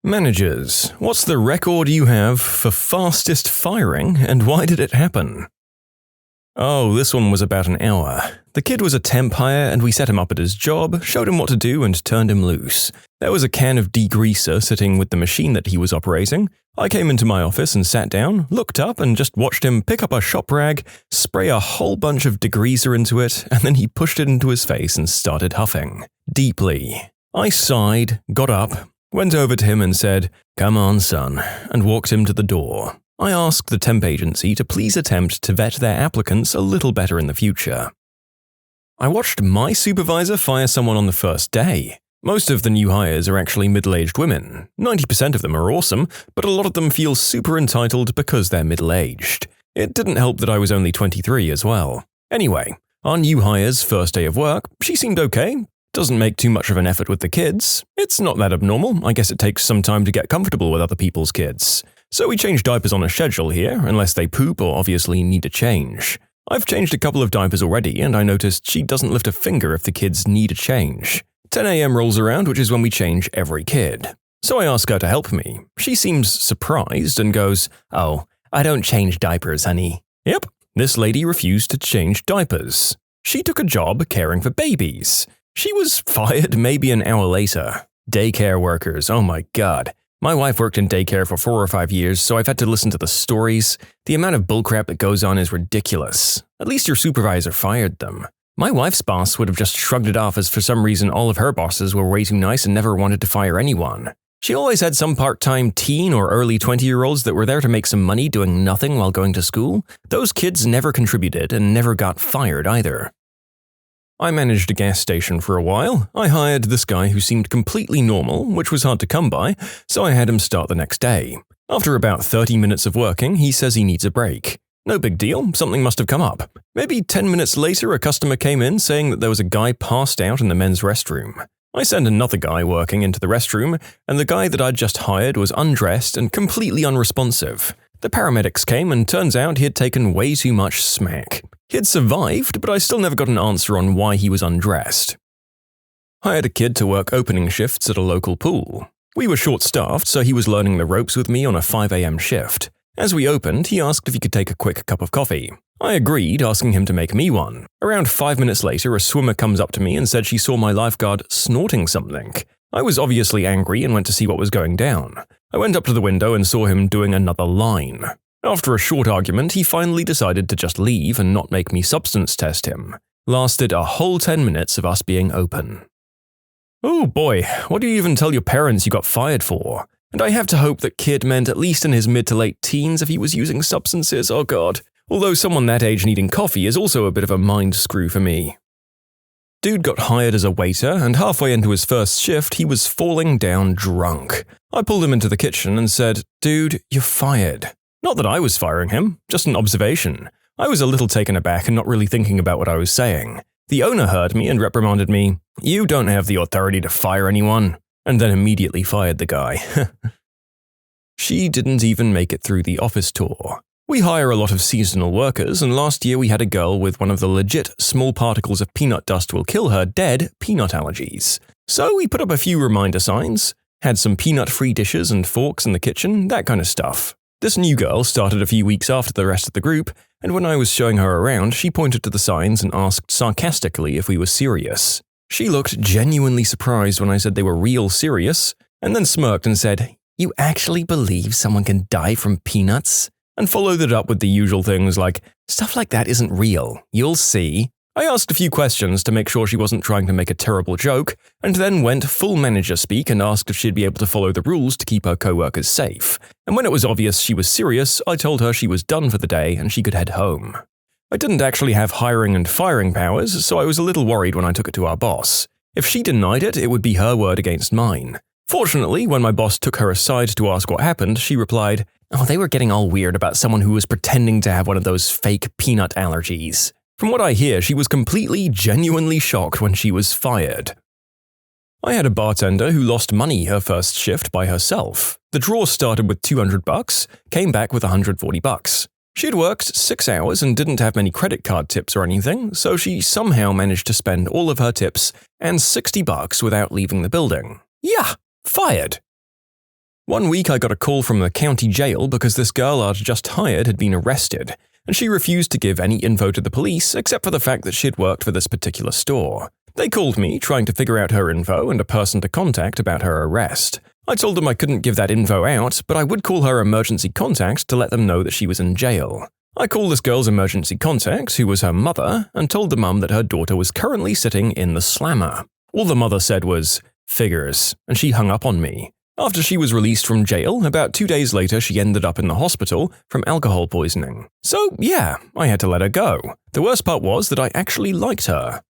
Managers, what's the record you have for fastest firing and why did it happen? Oh, this one was about an hour. The kid was a temp hire and we set him up at his job, showed him what to do and turned him loose. There was a can of degreaser sitting with the machine that he was operating. I came into my office and sat down, looked up and just watched him pick up a shop rag, spray a whole bunch of degreaser into it, and then he pushed it into his face and started huffing. Deeply. I sighed, got up, went over to him and said, "Come on, son," and walked him to the door. I asked the temp agency to please attempt to vet their applicants a little better in the future. I watched my supervisor fire someone on the first day. Most of the new hires are actually middle-aged women. 90% of them are awesome, but a lot of them feel super entitled because they're middle-aged. It didn't help that I was only 23 as well. Anyway, our new hire's first day of work, she seemed okay. Doesn't make too much of an effort with the kids. It's not that abnormal. I guess it takes some time to get comfortable with other people's kids. So we change diapers on a schedule here, unless they poop or obviously need a change. I've changed a couple of diapers already, and I noticed she doesn't lift a finger if the kids need a change. 10 a.m. rolls around, which is when we change every kid. So I ask her to help me. She seems surprised and goes, "Oh, I don't change diapers, honey." Yep, this lady refused to change diapers. She took a job caring for babies. She was fired maybe an hour later. Daycare workers, oh my god. My wife worked in daycare for 4 or 5 years, so I've had to listen to the stories. The amount of bullcrap that goes on is ridiculous. At least your supervisor fired them. My wife's boss would have just shrugged it off as for some reason all of her bosses were way too nice and never wanted to fire anyone. She always had some part-time teen or early 20-year-olds that were there to make some money doing nothing while going to school. Those kids never contributed and never got fired either. I managed a gas station for a while. I hired this guy who seemed completely normal, which was hard to come by, so I had him start the next day. After about 30 minutes of working, he says he needs a break. No big deal, something must have come up. Maybe 10 minutes later, a customer came in saying that there was a guy passed out in the men's restroom. I sent another guy working into the restroom, and the guy that I'd just hired was undressed and completely unresponsive. The paramedics came and turns out he had taken way too much smack. He had survived, but I still never got an answer on why he was undressed. I had a kid to work opening shifts at a local pool. We were short-staffed, so he was learning the ropes with me on a 5 a.m. shift. As we opened, he asked if he could take a quick cup of coffee. I agreed, asking him to make me one. Around 5 minutes later, a swimmer comes up to me and said she saw my lifeguard snorting something. I was obviously angry and went to see what was going down. I went up to the window and saw him doing another line. After a short argument, he finally decided to just leave and not make me substance test him. Lasted a whole 10 minutes of us being open. Oh boy, what do you even tell your parents you got fired for? And I have to hope that kid meant at least in his mid to late teens if he was using substances, oh god. Although someone that age needing coffee is also a bit of a mind screw for me. Dude got hired as a waiter, and halfway into his first shift, he was falling down drunk. I pulled him into the kitchen and said, "Dude, you're fired." Not that I was firing him, just an observation. I was a little taken aback and not really thinking about what I was saying. The owner heard me and reprimanded me, "You don't have the authority to fire anyone," and then immediately fired the guy. She didn't even make it through the office tour. We hire a lot of seasonal workers, and last year we had a girl with one of the legit small particles of peanut dust will kill her dead peanut allergies. So we put up a few reminder signs, had some peanut-free dishes and forks in the kitchen, that kind of stuff. This new girl started a few weeks after the rest of the group, and when I was showing her around, she pointed to the signs and asked sarcastically if we were serious. She looked genuinely surprised when I said they were real serious, and then smirked and said, "You actually believe someone can die from peanuts?" And followed it up with the usual things like, "Stuff like that isn't real. You'll see." I asked a few questions to make sure she wasn't trying to make a terrible joke, and then went full manager speak and asked if she'd be able to follow the rules to keep her coworkers safe. And when it was obvious she was serious, I told her she was done for the day and she could head home. I didn't actually have hiring and firing powers, so I was a little worried when I took it to our boss. If she denied it, it would be her word against mine. Fortunately, when my boss took her aside to ask what happened, she replied, "Oh, they were getting all weird about someone who was pretending to have one of those fake peanut allergies." From what I hear, she was completely, genuinely shocked when she was fired. I had a bartender who lost money her first shift by herself. The draw started with $200, came back with $140. She'd worked 6 hours and didn't have many credit card tips or anything, so she somehow managed to spend all of her tips and $60 without leaving the building. Yeah, fired. One week I got a call from the county jail because this girl I'd just hired had been arrested, and she refused to give any info to the police except for the fact that she'd worked for this particular store. They called me, trying to figure out her info and a person to contact about her arrest. I told them I couldn't give that info out, but I would call her emergency contact to let them know that she was in jail. I called this girl's emergency contact, who was her mother, and told the mum that her daughter was currently sitting in the slammer. All the mother said was, "Figures," and she hung up on me. After she was released from jail, about 2 days later she ended up in the hospital from alcohol poisoning. So yeah, I had to let her go. The worst part was that I actually liked her.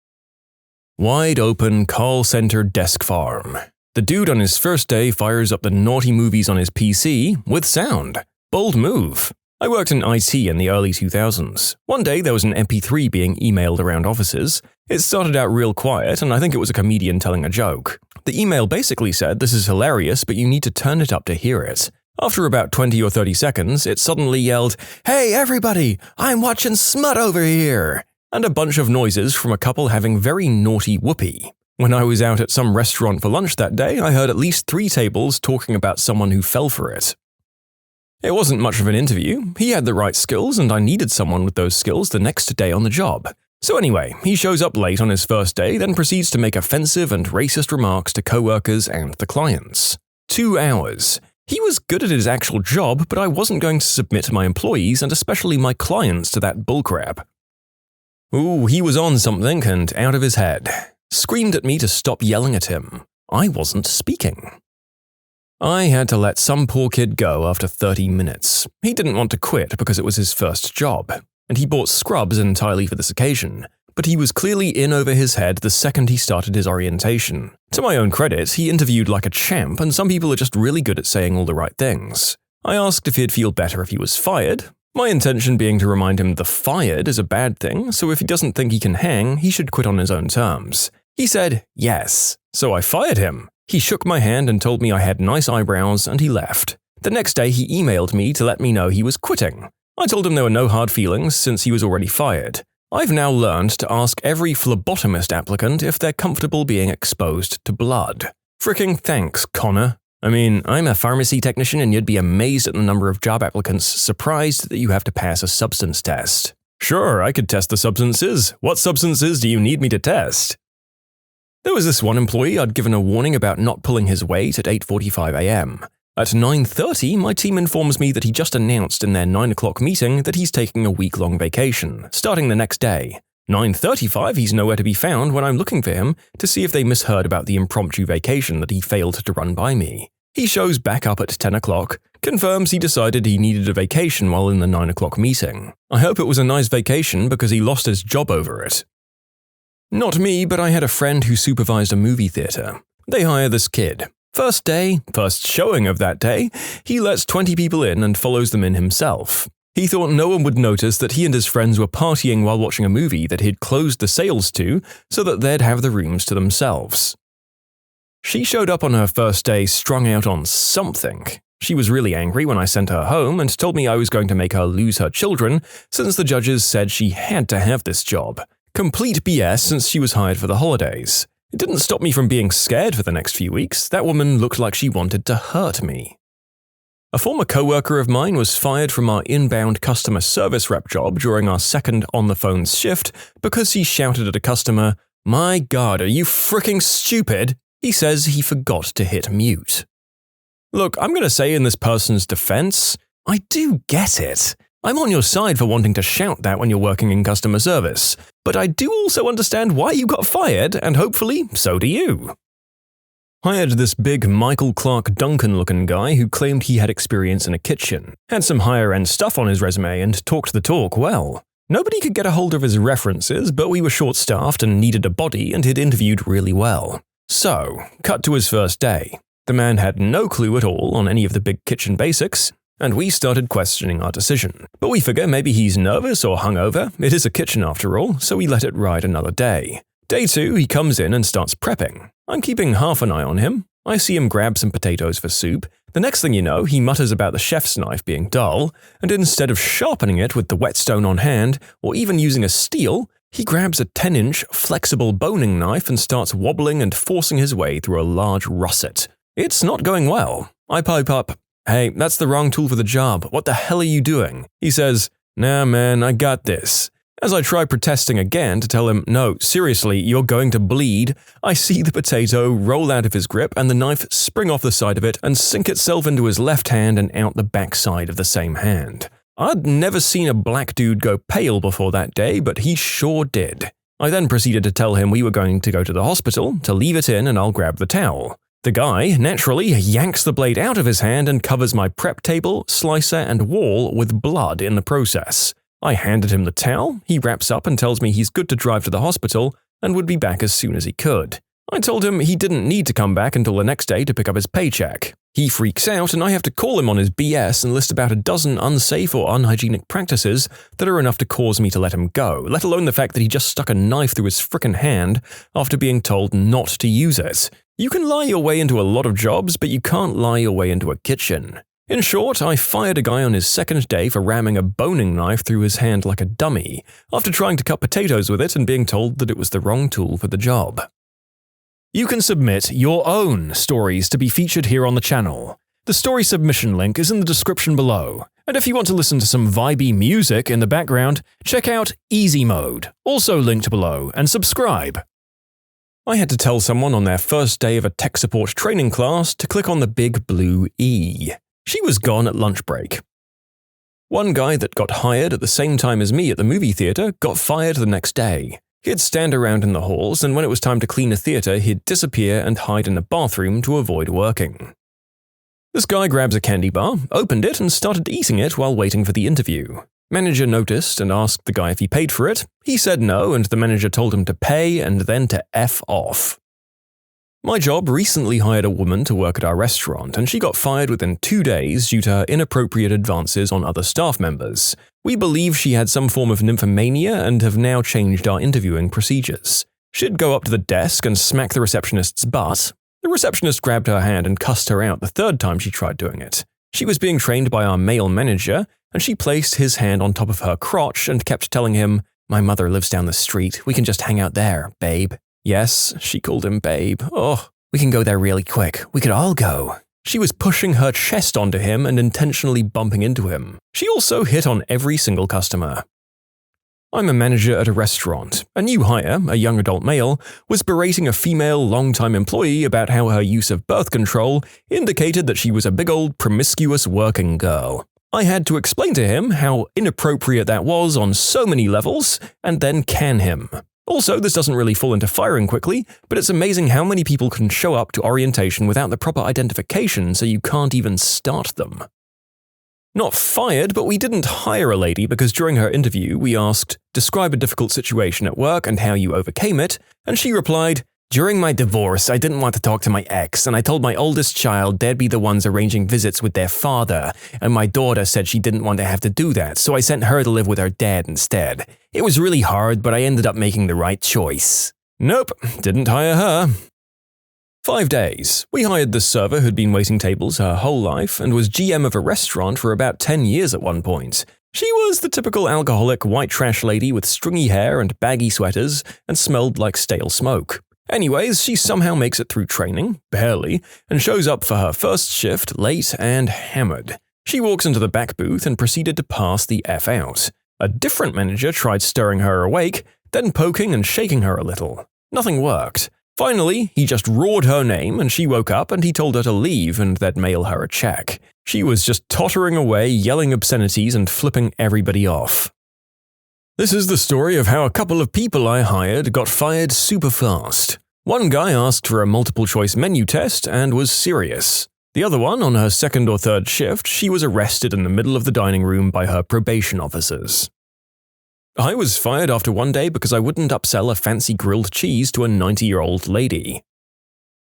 Wide open call center desk farm. The dude on his first day fires up the naughty movies on his PC with sound. Bold move. I worked in IT in the early 2000s. One day there was an MP3 being emailed around offices. It started out real quiet, and I think it was a comedian telling a joke. The email basically said, "This is hilarious, but you need to turn it up to hear it." After about 20 or 30 seconds, it suddenly yelled, "Hey everybody, I'm watching smut over here!" and a bunch of noises from a couple having very naughty whoopee. When I was out at some restaurant for lunch that day, I heard at least 3 tables talking about someone who fell for it. It wasn't much of an interview. He had the right skills, and I needed someone with those skills the next day on the job. So anyway, he shows up late on his first day, then proceeds to make offensive and racist remarks to coworkers and the clients. 2 hours. He was good at his actual job, but I wasn't going to submit my employees and especially my clients to that bullcrap. Ooh, he was on something and out of his head. Screamed at me to stop yelling at him. I wasn't speaking. I had to let some poor kid go after 30 minutes. He didn't want to quit because it was his first job, and he bought scrubs entirely for this occasion, but he was clearly in over his head the second he started his orientation. To my own credit, he interviewed like a champ, and some people are just really good at saying all the right things. I asked if he'd feel better if he was fired, my intention being to remind him the fired is a bad thing, so if he doesn't think he can hang, he should quit on his own terms. He said yes, so I fired him. He shook my hand and told me I had nice eyebrows, and he left. The next day he emailed me to let me know he was quitting. I told him there were no hard feelings since he was already fired. I've now learned to ask every phlebotomist applicant if they're comfortable being exposed to blood. Fricking thanks, Connor. I mean, I'm a pharmacy technician and you'd be amazed at the number of job applicants surprised that you have to pass a substance test. Sure, I could test the substances. What substances do you need me to test? There was this one employee I'd given a warning about not pulling his weight at 8:45 a.m. At 9:30, my team informs me that he just announced in their 9 o'clock meeting that he's taking a week-long vacation, starting the next day. 9:35, he's nowhere to be found when I'm looking for him to see if they misheard about the impromptu vacation that he failed to run by me. He shows back up at 10 o'clock, confirms he decided he needed a vacation while in the 9 o'clock meeting. I hope it was a nice vacation because he lost his job over it. Not me, but I had a friend who supervised a movie theater. They hire this kid. First day, first showing of that day, he lets 20 people in and follows them in himself. He thought no one would notice that he and his friends were partying while watching a movie that he'd closed the sales to so that they'd have the rooms to themselves. She showed up on her first day strung out on something. She was really angry when I sent her home and told me I was going to make her lose her children since the judges said she had to have this job. Complete BS since she was hired for the holidays. It didn't stop me from being scared for the next few weeks. That woman looked like she wanted to hurt me. A former coworker of mine was fired from our inbound customer service rep job during our second on-the-phone shift because he shouted at a customer, "My God, are you fricking stupid?" He says he forgot to hit mute. Look, I'm going to say in this person's defense, I do get it. I'm on your side for wanting to shout that when you're working in customer service, but I do also understand why you got fired, and hopefully, so do you. Hired this big Michael Clark Duncan-looking guy who claimed he had experience in a kitchen, had some higher-end stuff on his resume, and talked the talk well. Nobody could get a hold of his references, but we were short-staffed and needed a body, and he'd interviewed really well. So, cut to his first day. The man had no clue at all on any of the big kitchen basics, and we started questioning our decision. But we figure maybe he's nervous or hungover. It is a kitchen after all, so we let it ride another day. Day 2, he comes in and starts prepping. I'm keeping half an eye on him. I see him grab some potatoes for soup. The next thing you know, he mutters about the chef's knife being dull, and instead of sharpening it with the whetstone on hand, or even using a steel, he grabs a 10-inch flexible boning knife and starts wobbling and forcing his way through a large russet. It's not going well. I pipe up, "Hey, that's the wrong tool for the job. What the hell are you doing?" He says, "Nah, man, I got this." As I try protesting again to tell him, "No, seriously, you're going to bleed," I see the potato roll out of his grip and the knife spring off the side of it and sink itself into his left hand and out the backside of the same hand. I'd never seen a black dude go pale before that day, but he sure did. I then proceeded to tell him we were going to go to the hospital, to leave it in and I'll grab the towel. The guy, naturally, yanks the blade out of his hand and covers my prep table, slicer, and wall with blood in the process. I handed him the towel, he wraps up and tells me he's good to drive to the hospital and would be back as soon as he could. I told him he didn't need to come back until the next day to pick up his paycheck. He freaks out and I have to call him on his BS and list about a dozen unsafe or unhygienic practices that are enough to cause me to let him go, let alone the fact that he just stuck a knife through his frickin' hand after being told not to use it. You can lie your way into a lot of jobs, but you can't lie your way into a kitchen. In short, I fired a guy on his second day for ramming a boning knife through his hand like a dummy, after trying to cut potatoes with it and being told that it was the wrong tool for the job. You can submit your own stories to be featured here on the channel. The story submission link is in the description below. And if you want to listen to some vibey music in the background, check out easymode, also linked below, and subscribe. I had to tell someone on their first day of a tech support training class to click on the big blue E. She was gone at lunch break. One guy that got hired at the same time as me at the movie theater got fired the next day. He'd stand around in the halls, and when it was time to clean the theater, he'd disappear and hide in the bathroom to avoid working. This guy grabs a candy bar, opened it, and started eating it while waiting for the interview. Manager noticed and asked the guy if he paid for it. He said no, and the manager told him to pay and then to F off. My job recently hired a woman to work at our restaurant, and she got fired within 2 days due to her inappropriate advances on other staff members. We believe she had some form of nymphomania and have now changed our interviewing procedures. She'd go up to the desk and smack the receptionist's butt. The receptionist grabbed her hand and cussed her out the third time she tried doing it. She was being trained by our male manager, and she placed his hand on top of her crotch and kept telling him, "My mother lives down the street. We can just hang out there, babe." Yes, she called him babe. Oh, we can go there really quick. We could all go. She was pushing her chest onto him and intentionally bumping into him. She also hit on every single customer. I'm a manager at a restaurant. A new hire, a young adult male, was berating a female long-time employee about how her use of birth control indicated that she was a big old promiscuous working girl. I had to explain to him how inappropriate that was on so many levels, and then can him. Also, this doesn't really fall into firing quickly, but it's amazing how many people can show up to orientation without the proper identification so you can't even start them. Not fired, but we didn't hire a lady because during her interview we asked, "Describe a difficult situation at work and how you overcame it," and she replied, "During my divorce, I didn't want to talk to my ex, and I told my oldest child they'd be the ones arranging visits with their father, and my daughter said she didn't want to have to do that, so I sent her to live with her dad instead. It was really hard, but I ended up making the right choice." Nope, didn't hire her. 5 days. We hired this server who'd been waiting tables her whole life and was GM of a restaurant for about 10 years at one point. She was the typical alcoholic white trash lady with stringy hair and baggy sweaters and smelled like stale smoke. Anyways, she somehow makes it through training, barely, and shows up for her first shift late and hammered. She walks into the back booth and proceeded to pass the F out. A different manager tried stirring her awake, then poking and shaking her a little. Nothing worked. Finally, he just roared her name and she woke up and he told her to leave and they'd mail her a check. She was just tottering away, yelling obscenities and flipping everybody off. This is the story of how a couple of people I hired got fired super fast. One guy asked for a multiple-choice menu test and was serious. The other one, on her second or third shift, she was arrested in the middle of the dining room by her probation officers. I was fired after one day because I wouldn't upsell a fancy grilled cheese to a 90-year-old lady.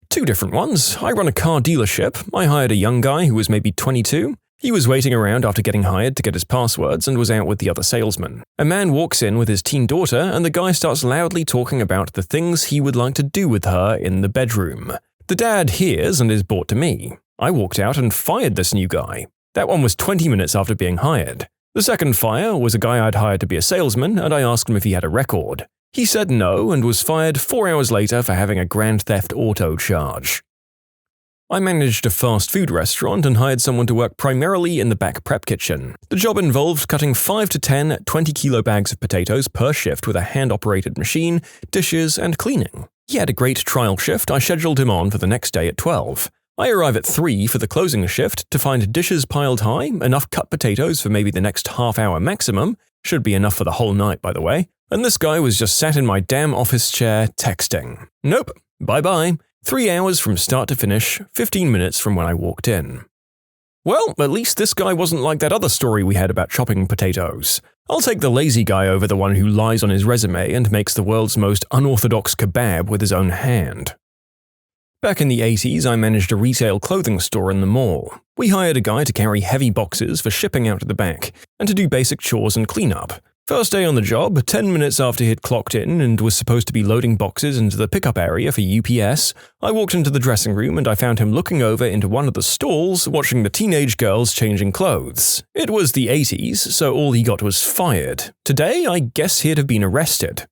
2 different ones. I run a car dealership. I hired a young guy who was maybe 22. He was waiting around after getting hired to get his passwords and was out with the other salesman. A man walks in with his teen daughter and the guy starts loudly talking about the things he would like to do with her in the bedroom. The dad hears and is brought to me. I walked out and fired this new guy. That one was 20 minutes after being hired. The second fire was a guy I'd hired to be a salesman and I asked him if he had a record. He said no and was fired 4 hours later for having a grand theft auto charge. I managed a fast food restaurant and hired someone to work primarily in the back prep kitchen. The job involved cutting 5 to 10 20-kilo bags of potatoes per shift with a hand-operated machine, dishes, and cleaning. He had a great trial shift. I scheduled him on for the next day at 12. I arrive at 3 for the closing shift to find dishes piled high, enough cut potatoes for maybe the next half hour maximum, should be enough for the whole night by the way, and this guy was just sat in my damn office chair texting. Nope, bye-bye. 3 hours from start to finish, 15 minutes from when I walked in. Well, at least this guy wasn't like that other story we had about chopping potatoes. I'll take the lazy guy over the one who lies on his resume and makes the world's most unorthodox kebab with his own hand. Back in the 80s, I managed a retail clothing store in the mall. We hired a guy to carry heavy boxes for shipping out to the back, and to do basic chores and cleanup. First day on the job, 10 minutes after he'd clocked in and was supposed to be loading boxes into the pickup area for UPS, I walked into the dressing room and I found him looking over into one of the stalls watching the teenage girls changing clothes. It was the 80s, so all he got was fired. Today, I guess he'd have been arrested.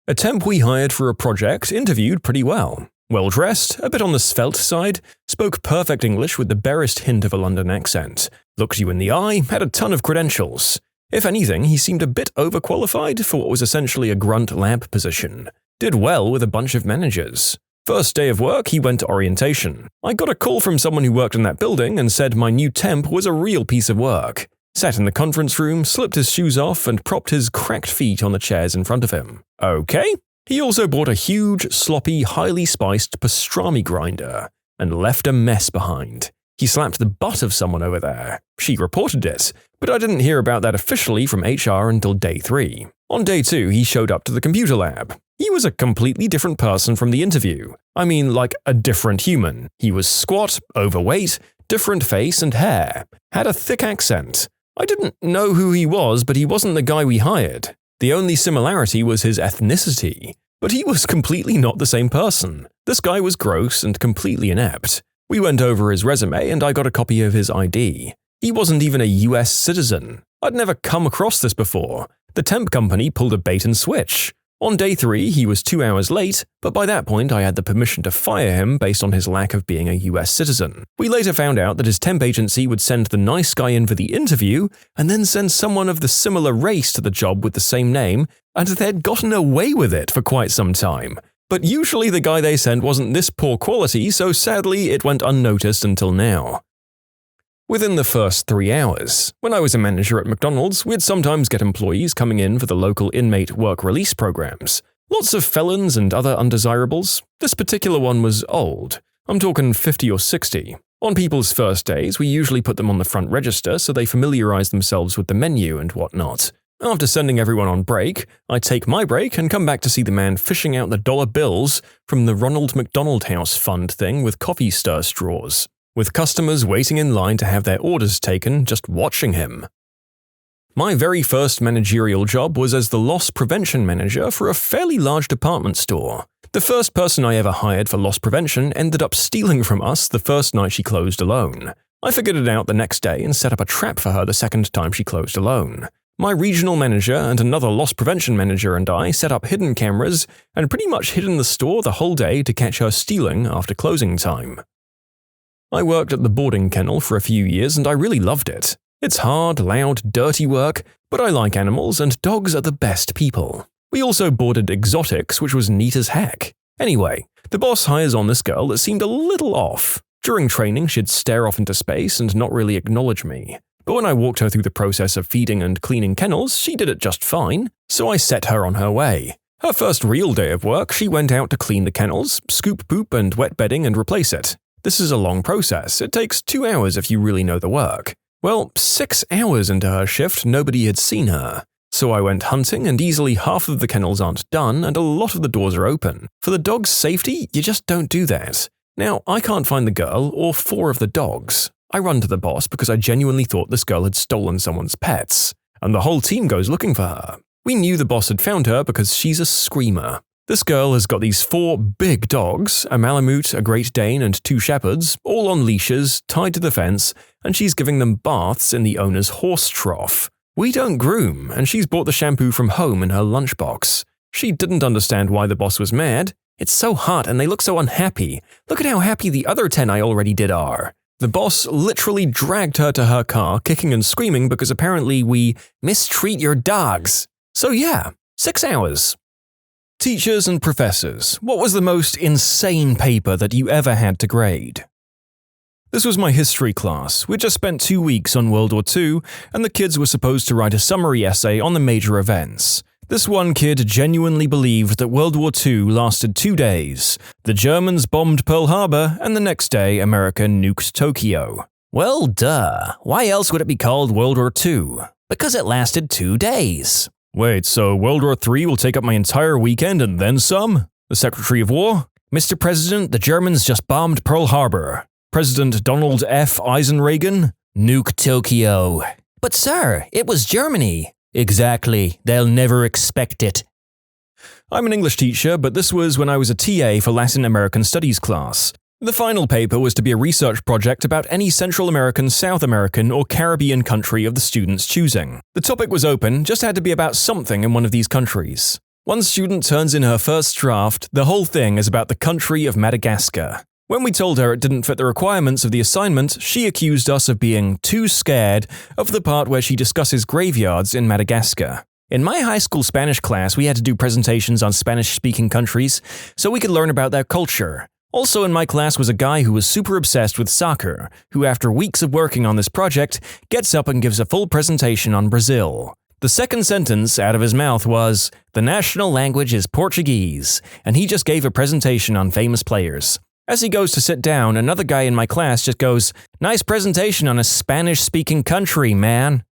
A temp we hired for a project interviewed pretty well. Well-dressed, a bit on the svelte side, spoke perfect English with the barest hint of a London accent, looked you in the eye, had a ton of credentials. If anything, he seemed a bit overqualified for what was essentially a grunt lab position. Did well with a bunch of managers. First day of work, he went to orientation. I got a call from someone who worked in that building and said my new temp was a real piece of work. Sat in the conference room, slipped his shoes off, and propped his cracked feet on the chairs in front of him. Okay. He also bought a huge, sloppy, highly spiced pastrami grinder and left a mess behind. He slapped the butt of someone over there. She reported it, but I didn't hear about that officially from HR until day 3. On day 2, he showed up to the computer lab. He was a completely different person from the interview. I mean, like a different human. He was squat, overweight, different face and hair. Had a thick accent. I didn't know who he was, but he wasn't the guy we hired. The only similarity was his ethnicity. But he was completely not the same person. This guy was gross and completely inept. We went over his resume and I got a copy of his ID. He wasn't even a US citizen. I'd never come across this before. The temp company pulled a bait and switch. On day 3, he was 2 hours late, but by that point I had the permission to fire him based on his lack of being a US citizen. We later found out that his temp agency would send the nice guy in for the interview and then send someone of the similar race to the job with the same name, and they'd gotten away with it for quite some time. But usually the guy they sent wasn't this poor quality, so sadly it went unnoticed until now. Within the first 3 hours, when I was a manager at McDonald's, we'd sometimes get employees coming in for the local inmate work release programs. Lots of felons and other undesirables. This particular one was old. I'm talking 50 or 60. On people's first days, we usually put them on the front register so they familiarize themselves with the menu and whatnot. After sending everyone on break, I take my break and come back to see the man fishing out the dollar bills from the Ronald McDonald House Fund thing with coffee stir straws, with customers waiting in line to have their orders taken just watching him. My very first managerial job was as the loss prevention manager for a fairly large department store. The first person I ever hired for loss prevention ended up stealing from us the first night she closed alone. I figured it out the next day and set up a trap for her the second time she closed alone. My regional manager and another loss prevention manager and I set up hidden cameras and pretty much hid in the store the whole day to catch her stealing after closing time. I worked at the boarding kennel for a few years and I really loved it. It's hard, loud, dirty work, but I like animals and dogs are the best people. We also boarded exotics, which was neat as heck. Anyway, the boss hires on this girl that seemed a little off. During training, she'd stare off into space and not really acknowledge me. But when I walked her through the process of feeding and cleaning kennels, she did it just fine, so I set her on her way. Her first real day of work, she went out to clean the kennels, scoop poop and wet bedding and replace it. This is a long process. It takes 2 hours if you really know the work. Well, 6 hours into her shift, nobody had seen her. So I went hunting and easily half of the kennels aren't done and a lot of the doors are open. For the dog's safety, you just don't do that. Now, I can't find the girl or 4 of the dogs. I run to the boss because I genuinely thought this girl had stolen someone's pets, and the whole team goes looking for her. We knew the boss had found her because she's a screamer. This girl has got these 4 big dogs, a Malamute, a Great Dane, and 2 Shepherds, all on leashes, tied to the fence, and she's giving them baths in the owner's horse trough. We don't groom, and she's bought the shampoo from home in her lunchbox. She didn't understand why the boss was mad. It's so hot and they look so unhappy. Look at how happy the other 10 I already did are." The boss literally dragged her to her car, kicking and screaming because apparently we mistreat your dogs. So yeah, 6 hours. Teachers and professors, what was the most insane paper that you ever had to grade? This was my history class. We just spent 2 weeks on World War II, and the kids were supposed to write a summary essay on the major events. This one kid genuinely believed that World War II lasted 2 days. The Germans bombed Pearl Harbor, and the next day America nuked Tokyo. Well, duh. Why else would it be called World War II? Because it lasted 2 days. Wait, so World War III will take up my entire weekend and then some? The Secretary of War? Mr. President, the Germans just bombed Pearl Harbor. President Donald F. Eisenreagan? Nuke Tokyo. But sir, it was Germany. Exactly. They'll never expect it. I'm an English teacher, but this was when I was a TA for Latin American Studies class. The final paper was to be a research project about any Central American, South American, or Caribbean country of the student's choosing. The topic was open, just had to be about something in one of these countries. One student turns in her first draft, the whole thing is about the country of Madagascar. When we told her it didn't fit the requirements of the assignment, she accused us of being too scared of the part where she discusses graveyards in Madagascar. In my high school Spanish class, we had to do presentations on Spanish-speaking countries so we could learn about their culture. Also in my class was a guy who was super obsessed with soccer, who after weeks of working on this project, gets up and gives a full presentation on Brazil. The second sentence out of his mouth was, "The national language is Portuguese," and he just gave a presentation on famous players. As he goes to sit down, another guy in my class just goes, "Nice presentation on a Spanish-speaking country, man."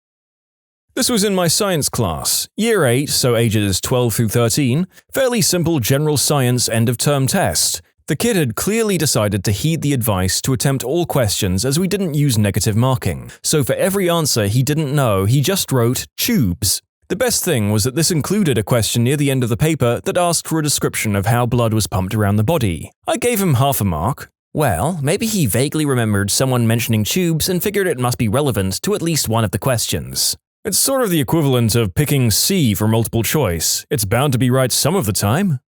This was in my science class, year 8, so ages 12 through 13, fairly simple general science end-of-term test. The kid had clearly decided to heed the advice to attempt all questions as we didn't use negative marking, so for every answer he didn't know, he just wrote tubes. The best thing was that this included a question near the end of the paper that asked for a description of how blood was pumped around the body. I gave him half a mark. Well, maybe he vaguely remembered someone mentioning tubes and figured it must be relevant to at least one of the questions. It's sort of the equivalent of picking C for multiple choice. It's bound to be right some of the time.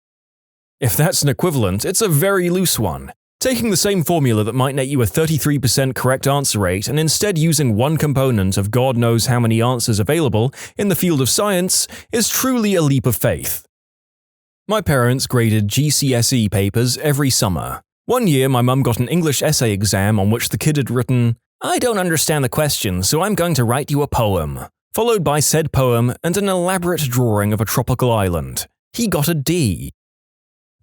If that's an equivalent, it's a very loose one. Taking the same formula that might net you a 33% correct answer rate and instead using one component of God knows how many answers available in the field of science is truly a leap of faith. My parents graded GCSE papers every summer. One year, my mum got an English essay exam on which the kid had written, "I don't understand the question, so I'm going to write you a poem," followed by said poem and an elaborate drawing of a tropical island. He got a D.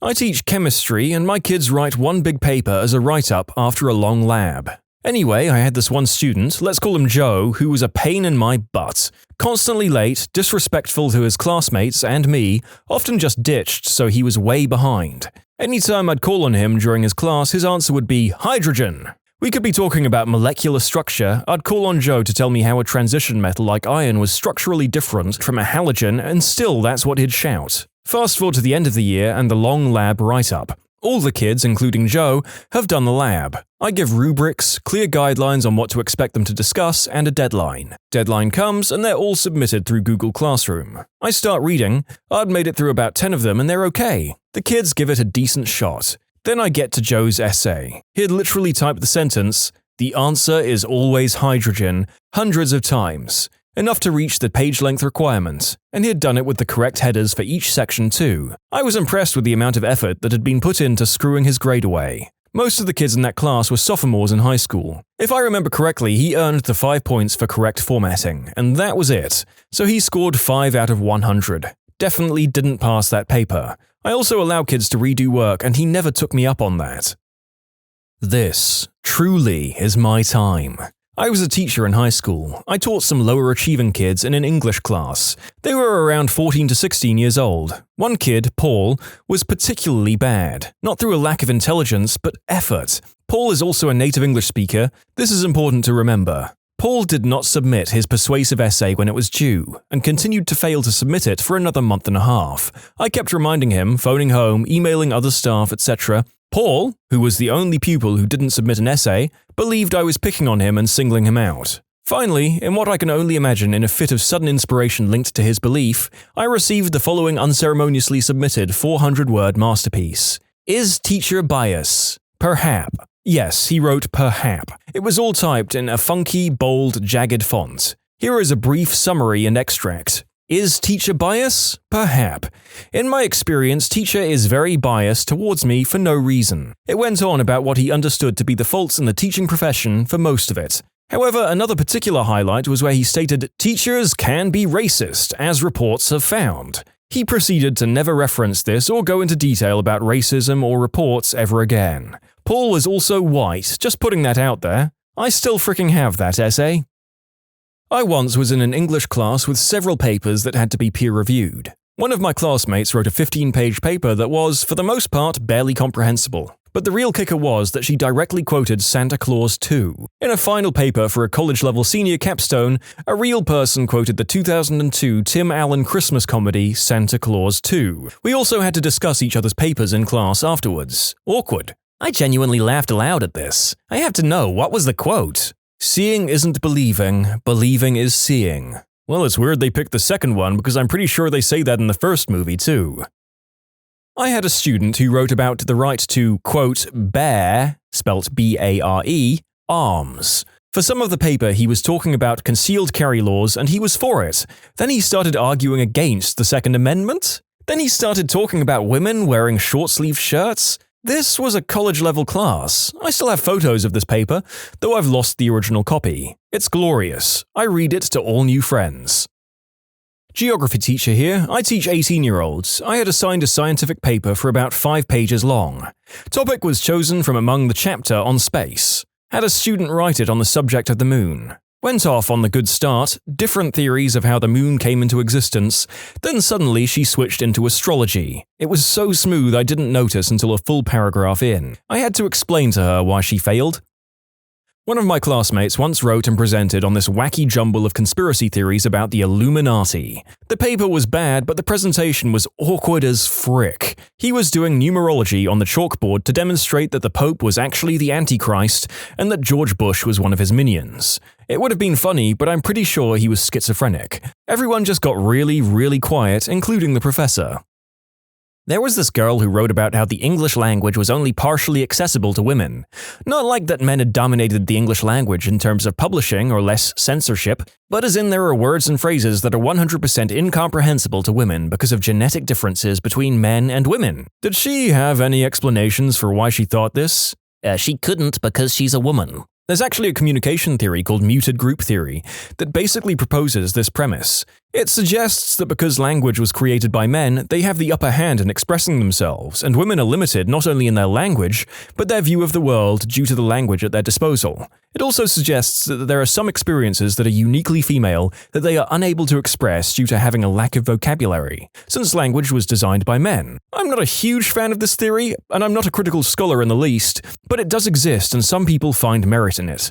I teach chemistry, and my kids write one big paper as a write-up after a long lab. Anyway, I had this one student, let's call him Joe, who was a pain in my butt. Constantly late, disrespectful to his classmates and me, often just ditched so he was way behind. Anytime I'd call on him during his class, his answer would be hydrogen. We could be talking about molecular structure, I'd call on Joe to tell me how a transition metal like iron was structurally different from a halogen, and still that's what he'd shout. Fast forward to the end of the year and the long lab write-up. All the kids, including Joe, have done the lab. I give rubrics, clear guidelines on what to expect them to discuss, and a deadline. Deadline comes and they're all submitted through Google Classroom. I start reading, I'd made it through about 10 of them and they're okay. The kids give it a decent shot. Then I get to Joe's essay. He'd literally typed the sentence, "The answer is always hydrogen," hundreds of times. Enough to reach the page-length requirement, and he had done it with the correct headers for each section too. I was impressed with the amount of effort that had been put into screwing his grade away. Most of the kids in that class were sophomores in high school. If I remember correctly, he earned the 5 points for correct formatting, and that was it. So he scored 5 out of 100. Definitely didn't pass that paper. I also allow kids to redo work, and he never took me up on that. This truly is my time. I was a teacher in high school. I taught some lower achieving kids in an English class. They were around 14 to 16 years old. One kid, Paul, was particularly bad. Not through a lack of intelligence, but effort. Paul is also a native English speaker. This is important to remember. Paul did not submit his persuasive essay when it was due, and continued to fail to submit it for another month and a half. I kept reminding him, phoning home, emailing other staff, etc. Paul, who was the only pupil who didn't submit an essay, believed I was picking on him and singling him out. Finally, in what I can only imagine in a fit of sudden inspiration linked to his belief, I received the following unceremoniously submitted 400-word masterpiece. Is teacher bias? Perhap. Yes, he wrote perhap. It was all typed in a funky, bold, jagged font. Here is a brief summary and extract. Is teacher bias? Perhap. In my experience, teacher is very biased towards me for no reason. It went on about what he understood to be the faults in the teaching profession for most of it. However, another particular highlight was where he stated, teachers can be racist, as reports have found. He proceeded to never reference this or go into detail about racism or reports ever again. Paul was also white, just putting that out there. I still freaking have that essay. I once was in an English class with several papers that had to be peer-reviewed. One of my classmates wrote a 15-page paper that was, for the most part, barely comprehensible. But the real kicker was that she directly quoted Santa Claus 2. In a final paper for a college-level senior capstone, a real person quoted the 2002 Tim Allen Christmas comedy Santa Claus 2. We also had to discuss each other's papers in class afterwards. Awkward. I genuinely laughed aloud at this. I have to know, what was the quote? Seeing isn't believing, believing is seeing. Well, it's weird they picked the second one because I'm pretty sure they say that in the first movie too. I had a student who wrote about the right to, quote, bear, spelt B-A-R-E, arms. For some of the paper, he was talking about concealed carry laws and he was for it. Then he started arguing against the Second Amendment. Then he started talking about women wearing short-sleeved shirts. This was a college-level class. I still have photos of this paper, though I've lost the original copy. It's glorious. I read it to all new friends. Geography teacher here. I teach 18-year-olds. I had assigned a scientific paper for about 5 pages long. Topic was chosen from among the chapter on space. Had a student write it on the subject of the moon. Went off on the good start, different theories of how the moon came into existence, then suddenly she switched into astrology. It was so smooth I didn't notice until a full paragraph in. I had to explain to her why she failed. One of my classmates once wrote and presented on this wacky jumble of conspiracy theories about the Illuminati. The paper was bad, but the presentation was awkward as frick. He was doing numerology on the chalkboard to demonstrate that the Pope was actually the Antichrist and that George Bush was one of his minions. It would have been funny, but I'm pretty sure he was schizophrenic. Everyone just got really, really quiet, including the professor. There was this girl who wrote about how the English language was only partially accessible to women. Not like that men had dominated the English language in terms of publishing or less censorship, but as in there are words and phrases that are 100% incomprehensible to women because of genetic differences between men and women. Did she have any explanations for why she thought this? She couldn't because she's a woman. There's actually a communication theory called muted group theory that basically proposes this premise. It suggests that because language was created by men, they have the upper hand in expressing themselves, and women are limited not only in their language, but their view of the world due to the language at their disposal. It also suggests that there are some experiences that are uniquely female that they are unable to express due to having a lack of vocabulary, since language was designed by men. I'm not a huge fan of this theory, and I'm not a critical scholar in the least, but it does exist and some people find merit in it.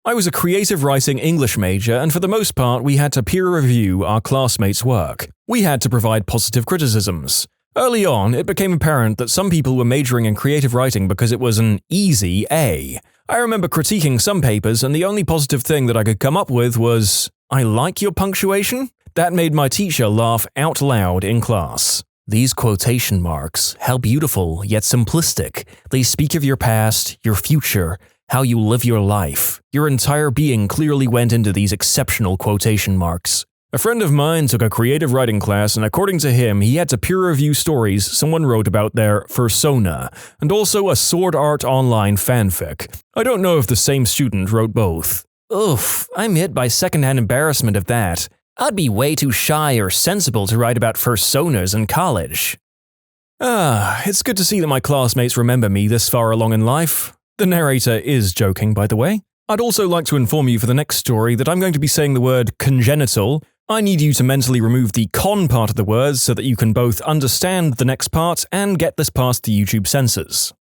I was a creative writing English major, and for the most part we had to peer review our classmates' work. We had to provide positive criticisms. Early on, it became apparent that some people were majoring in creative writing because it was an easy A. I remember critiquing some papers, and the only positive thing that I could come up with was, "I like your punctuation?" That made my teacher laugh out loud in class. These quotation marks, how beautiful yet simplistic. They speak of your past, your future, how you live your life. Your entire being clearly went into these exceptional quotation marks. A friend of mine took a creative writing class, and according to him, he had to peer review stories someone wrote about their persona, and also a Sword Art Online fanfic. I don't know if the same student wrote both. Oof, I'm hit by secondhand embarrassment of that. I'd be way too shy or sensible to write about personas in college. It's good to see that my classmates remember me this far along in life. The narrator is joking, by the way. I'd also like to inform you for the next story that I'm going to be saying the word congenital. I need you to mentally remove the con part of the words so that you can both understand the next part and get this past the YouTube censors.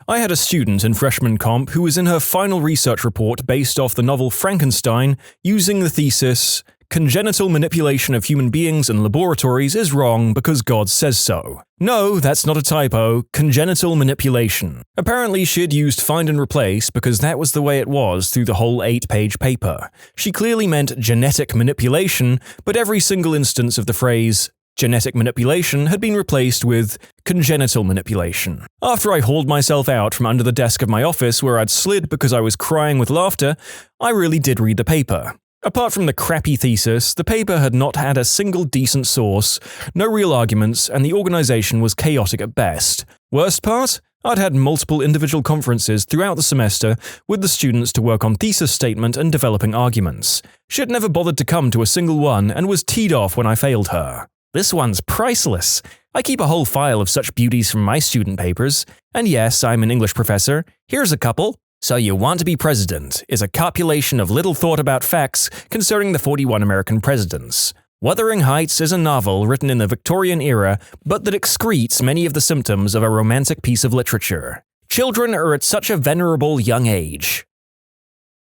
I had a student in freshman comp who was in her final research report based off the novel Frankenstein using the thesis, "Congenital manipulation of human beings in laboratories is wrong because God says so." No, that's not a typo, congenital manipulation. Apparently she'd used find and replace because that was the way it was through the whole 8-page paper. She clearly meant genetic manipulation, but every single instance of the phrase Genetic manipulation had been replaced with congenital manipulation. After I hauled myself out from under the desk of my office where I'd slid because I was crying with laughter, I really did read the paper. Apart from the crappy thesis, the paper had not had a single decent source, no real arguments, and the organization was chaotic at best. Worst part? I'd had multiple individual conferences throughout the semester with the students to work on thesis statement and developing arguments. She had never bothered to come to a single one and was teed off when I failed her. This one's priceless. I keep a whole file of such beauties from my student papers. And yes, I'm an English professor. Here's a couple. So You Want to Be President is a copulation of little thought about facts concerning the 41 American presidents. Wuthering Heights is a novel written in the Victorian era, but that excretes many of the symptoms of a romantic piece of literature. Children are at such a venerable young age.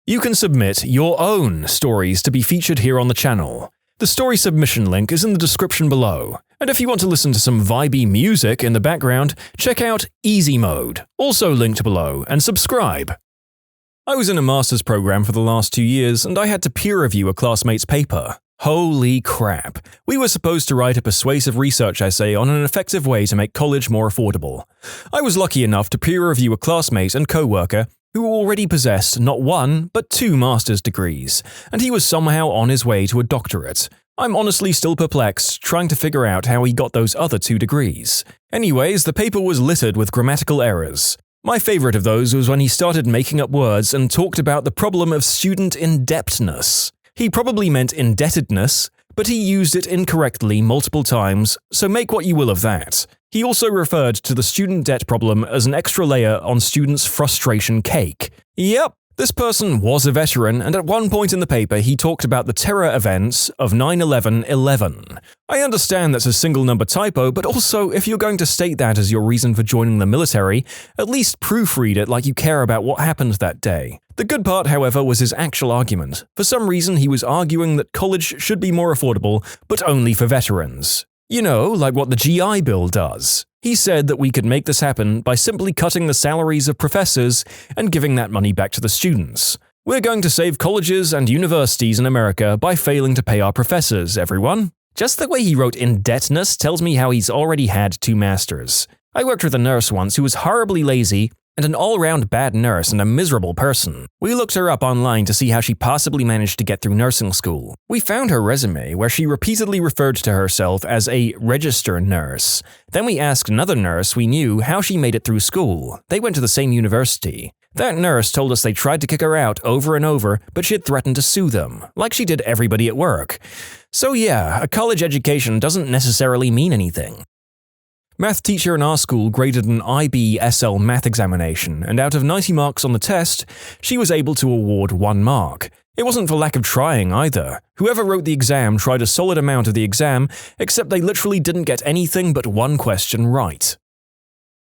You can submit your own stories to be featured here on the channel. The story submission link is in the description below. And if you want to listen to some vibey music in the background, check out easymode, also linked below, and subscribe. I was in a master's program for the last 2 years, and I had to peer review a classmate's paper. Holy crap. We were supposed to write a persuasive research essay on an effective way to make college more affordable. I was lucky enough to peer review a classmate and co-worker who already possessed not 1, but 2 master's degrees, and he was somehow on his way to a doctorate. I'm honestly still perplexed, trying to figure out how he got those other 2 degrees. Anyways, the paper was littered with grammatical errors. My favorite of those was when he started making up words and talked about the problem of student indebtedness. He probably meant indebtedness, but he used it incorrectly multiple times, so make what you will of that. He also referred to the student debt problem as an extra layer on students' frustration cake. Yep, this person was a veteran, and at one point in the paper he talked about the terror events of 9/11/11. I understand that's a single number typo, but also if you're going to state that as your reason for joining the military, at least proofread it like you care about what happened that day. The good part, however, was his actual argument. For some reason, he was arguing that college should be more affordable, but only for veterans. You know, like what the GI Bill does. He said that we could make this happen by simply cutting the salaries of professors and giving that money back to the students. We're going to save colleges and universities in America by failing to pay our professors, everyone. Just the way he wrote indebtedness tells me how he's already had 2 masters. I worked with a nurse once who was horribly lazy and an all-round bad nurse and a miserable person. We looked her up online to see how she possibly managed to get through nursing school. We found her resume where she repeatedly referred to herself as a register nurse. Then we asked another nurse we knew how she made it through school. They went to the same university. That nurse told us they tried to kick her out over and over, but she had threatened to sue them, like she did everybody at work. So yeah, a college education doesn't necessarily mean anything. Math teacher in our school graded an IB/SL math examination, and out of 90 marks on the test, she was able to award 1 mark. It wasn't for lack of trying either. Whoever wrote the exam tried a solid amount of the exam, except they literally didn't get anything but 1 question right.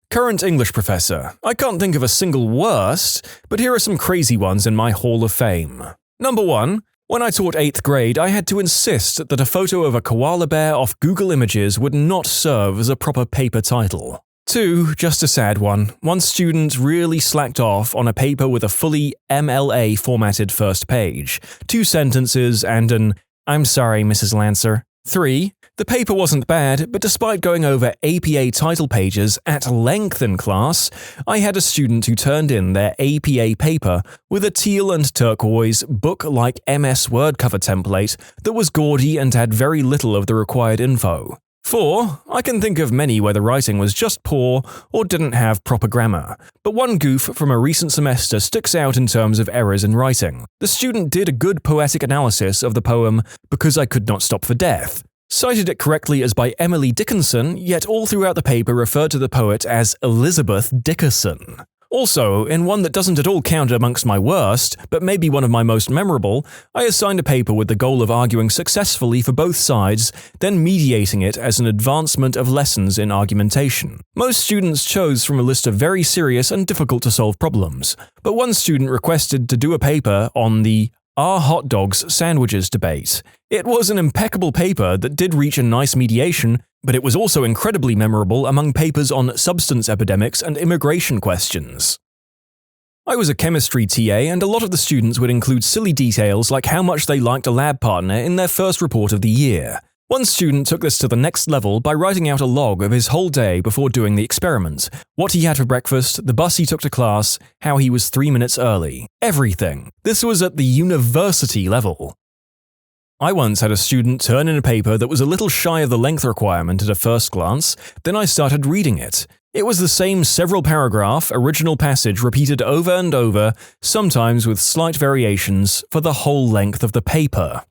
Current English professor. I can't think of a single worst, but here are some crazy ones in my Hall of Fame. Number 1. When I taught 8th grade, I had to insist that a photo of a koala bear off Google Images would not serve as a proper paper title. 2. Just a sad one. One student really slacked off on a paper with a fully MLA formatted first page, 2 sentences and an "I'm sorry, Mrs. Lancer." 3. The paper wasn't bad, but despite going over APA title pages at length in class, I had a student who turned in their APA paper with a teal and turquoise book-like MS Word cover template that was gaudy and had very little of the required info. 4. I can think of many where the writing was just poor or didn't have proper grammar, but one goof from a recent semester sticks out in terms of errors in writing. The student did a good poetic analysis of the poem Because I Could Not Stop for Death. Cited it correctly as by Emily Dickinson, yet all throughout the paper referred to the poet as Elizabeth Dickerson. Also, in one that doesn't at all count amongst my worst, but maybe one of my most memorable, I assigned a paper with the goal of arguing successfully for both sides, then mediating it as an advancement of lessons in argumentation. Most students chose from a list of very serious and difficult to solve problems, but one student requested to do a paper on the "Are hot dogs sandwiches?" debate. It was an impeccable paper that did reach a nice mediation, but it was also incredibly memorable among papers on substance epidemics and immigration questions. I was a chemistry TA, and a lot of the students would include silly details like how much they liked a lab partner in their first report of the year. One student took this to the next level by writing out a log of his whole day before doing the experiment. What he had for breakfast, the bus he took to class, how he was 3 minutes early. Everything. This was at the university level. I once had a student turn in a paper that was a little shy of the length requirement at a first glance, then I started reading it. It was the same several paragraph, original passage repeated over and over, sometimes with slight variations, for the whole length of the paper.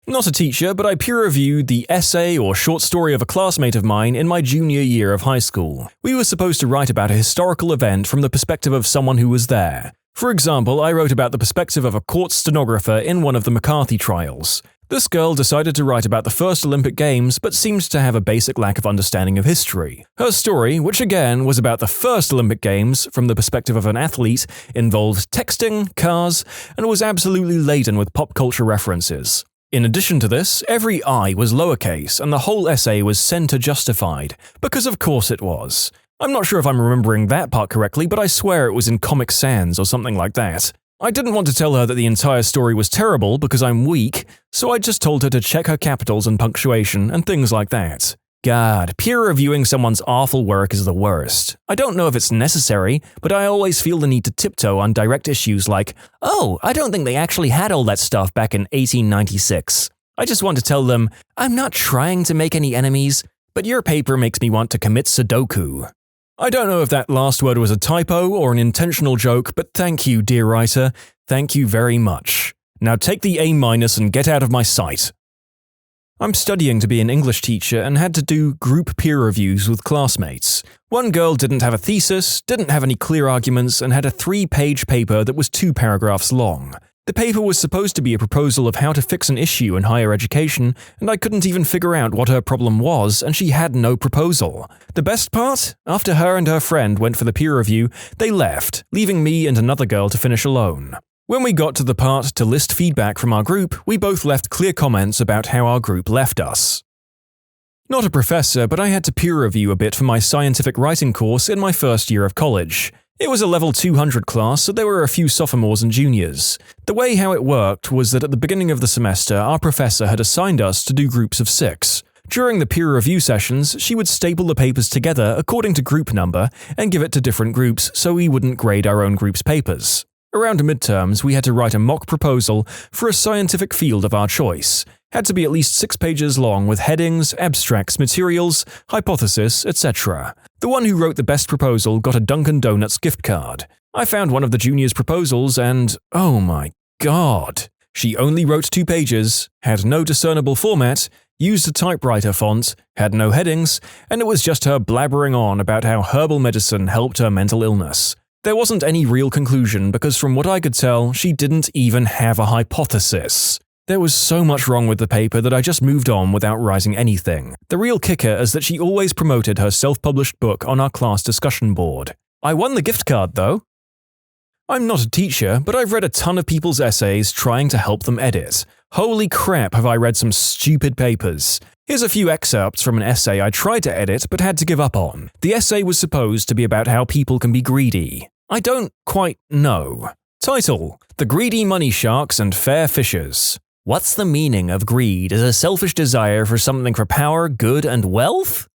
Not a teacher, but I peer-reviewed the essay or short story of a classmate of mine in my junior year of high school. We were supposed to write about a historical event from the perspective of someone who was there. For example, I wrote about the perspective of a court stenographer in one of the McCarthy trials. This girl decided to write about the first Olympic Games, but seemed to have a basic lack of understanding of history. Her story, which again was about the first Olympic Games from the perspective of an athlete, involved texting, cars, and was absolutely laden with pop culture references. In addition to this, every I was lowercase and the whole essay was center justified, because of course it was. I'm not sure if I'm remembering that part correctly, but I swear it was in Comic Sans or something like that. I didn't want to tell her that the entire story was terrible because I'm weak, so I just told her to check her capitals and punctuation and things like that. God, peer-reviewing someone's awful work is the worst. I don't know if it's necessary, but I always feel the need to tiptoe on direct issues like, oh, I don't think they actually had all that stuff back in 1896. I just want to tell them, I'm not trying to make any enemies, but your paper makes me want to commit Sudoku. I don't know if that last word was a typo or an intentional joke, but thank you, dear writer. Thank you very much. Now take the A- and get out of my sight. I'm studying to be an English teacher and had to do group peer reviews with classmates. One girl didn't have a thesis, didn't have any clear arguments, and had a 3-page paper that was 2 paragraphs long. The paper was supposed to be a proposal of how to fix an issue in higher education, and I couldn't even figure out what her problem was, and she had no proposal. The best part? After her and her friend went for the peer review, they left, leaving me and another girl to finish alone. When we got to the part to list feedback from our group, we both left clear comments about how our group left us. Not a professor, but I had to peer review a bit for my scientific writing course in my first year of college. It was a level 200 class, so there were a few sophomores and juniors. The way how it worked was that at the beginning of the semester, our professor had assigned us to do groups of 6. During the peer review sessions, she would staple the papers together according to group number and give it to different groups so we wouldn't grade our own group's papers. Around midterms, we had to write a mock proposal for a scientific field of our choice. Had to be at least 6 pages long with headings, abstracts, materials, hypothesis, etc. The one who wrote the best proposal got a Dunkin' Donuts gift card. I found one of the juniors' proposals and, oh my god. She only wrote 2 pages, had no discernible format, used a typewriter font, had no headings, and it was just her blabbering on about how herbal medicine helped her mental illness. There wasn't any real conclusion because from what I could tell, she didn't even have a hypothesis. There was so much wrong with the paper that I just moved on without writing anything. The real kicker is that she always promoted her self-published book on our class discussion board. I won the gift card though. I'm not a teacher, but I've read a ton of people's essays trying to help them edit. Holy crap, have I read some stupid papers. Here's a few excerpts from an essay I tried to edit but had to give up on. The essay was supposed to be about how people can be greedy. I don't quite know. Title: The Greedy Money Sharks and Fair Fishers. What's the meaning of greed as a selfish desire for something for power, good, and wealth? ?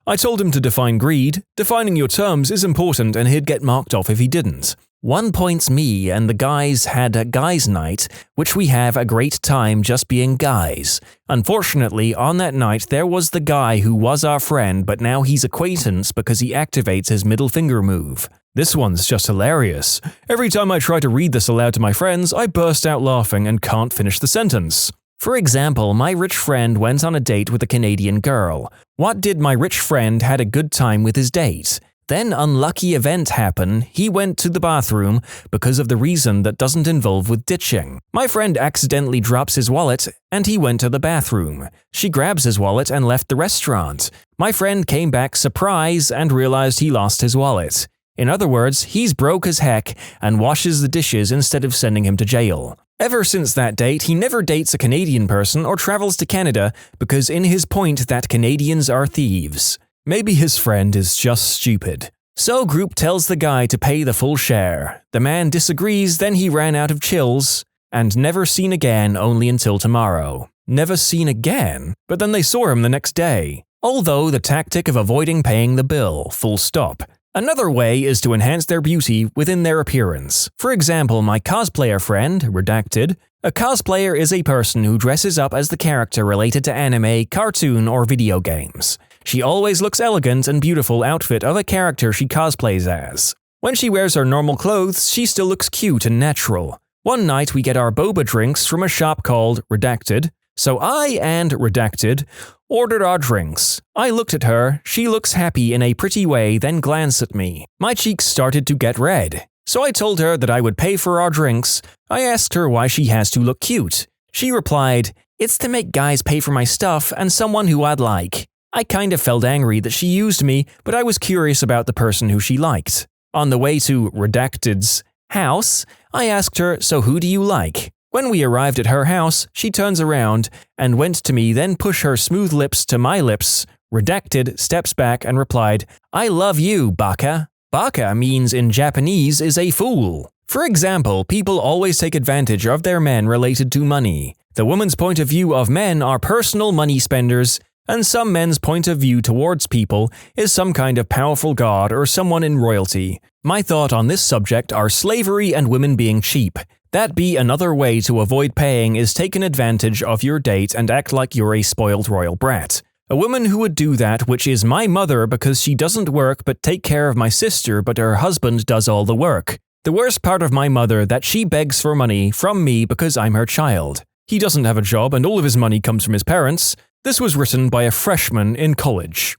I told him to define greed. Defining your terms is important and he'd get marked off if he didn't. 1 point me and the guys had a guys' night, which we have a great time just being guys. Unfortunately, on that night there was the guy who was our friend, but now he's acquaintance because he activates his middle finger move. This one's just hilarious. Every time I try to read this aloud to my friends, I burst out laughing and can't finish the sentence. For example, my rich friend went on a date with a Canadian girl. What did my rich friend had a good time with his date? Then unlucky event happened, he went to the bathroom because of the reason that doesn't involve with ditching. My friend accidentally drops his wallet and he went to the bathroom. She grabs his wallet and left the restaurant. My friend came back surprised and realized he lost his wallet. In other words, he's broke as heck and washes the dishes instead of sending him to jail. Ever since that date, he never dates a Canadian person or travels to Canada because in his point that Canadians are thieves. Maybe his friend is just stupid. So group tells the guy to pay the full share. The man disagrees, then he ran out of chills and never seen again only until tomorrow. never seen again, but then they saw him the next day. Although the tactic of avoiding paying the bill, full stop. Another way is to enhance their beauty within their appearance. For example, my cosplayer friend, redacted. A cosplayer is a person who dresses up as the character related to anime, cartoon, or video games. She always looks elegant and beautiful outfit of a character she cosplays as. When she wears her normal clothes, she still looks cute and natural. One night we get our boba drinks from a shop called Redacted, so I and Redacted ordered our drinks. I looked at her, she looks happy in a pretty way, then glanced at me. My cheeks started to get red. So I told her that I would pay for our drinks. I asked her why she has to look cute. She replied, "It's to make guys pay for my stuff and someone who I'd like." I kind of felt angry that she used me, but I was curious about the person who she liked. On the way to Redacted's house, I asked her, "So who do you like?" When we arrived at her house, she turns around and went to me, then pushed her smooth lips to my lips. Redacted steps back and replied, "I love you, baka." Baka means in Japanese is a fool. For example, people always take advantage of their men related to money. The woman's point of view of men are personal money spenders, and some men's point of view towards people is some kind of powerful god or someone in royalty. My thought on this subject are slavery and women being cheap. That be another way to avoid paying is taking advantage of your date and act like you're a spoiled royal brat. A woman who would do that, which is my mother because she doesn't work but take care of my sister but her husband does all the work. The worst part of my mother that she begs for money from me because I'm her child. He doesn't have a job and all of his money comes from his parents. This was written by a freshman in college.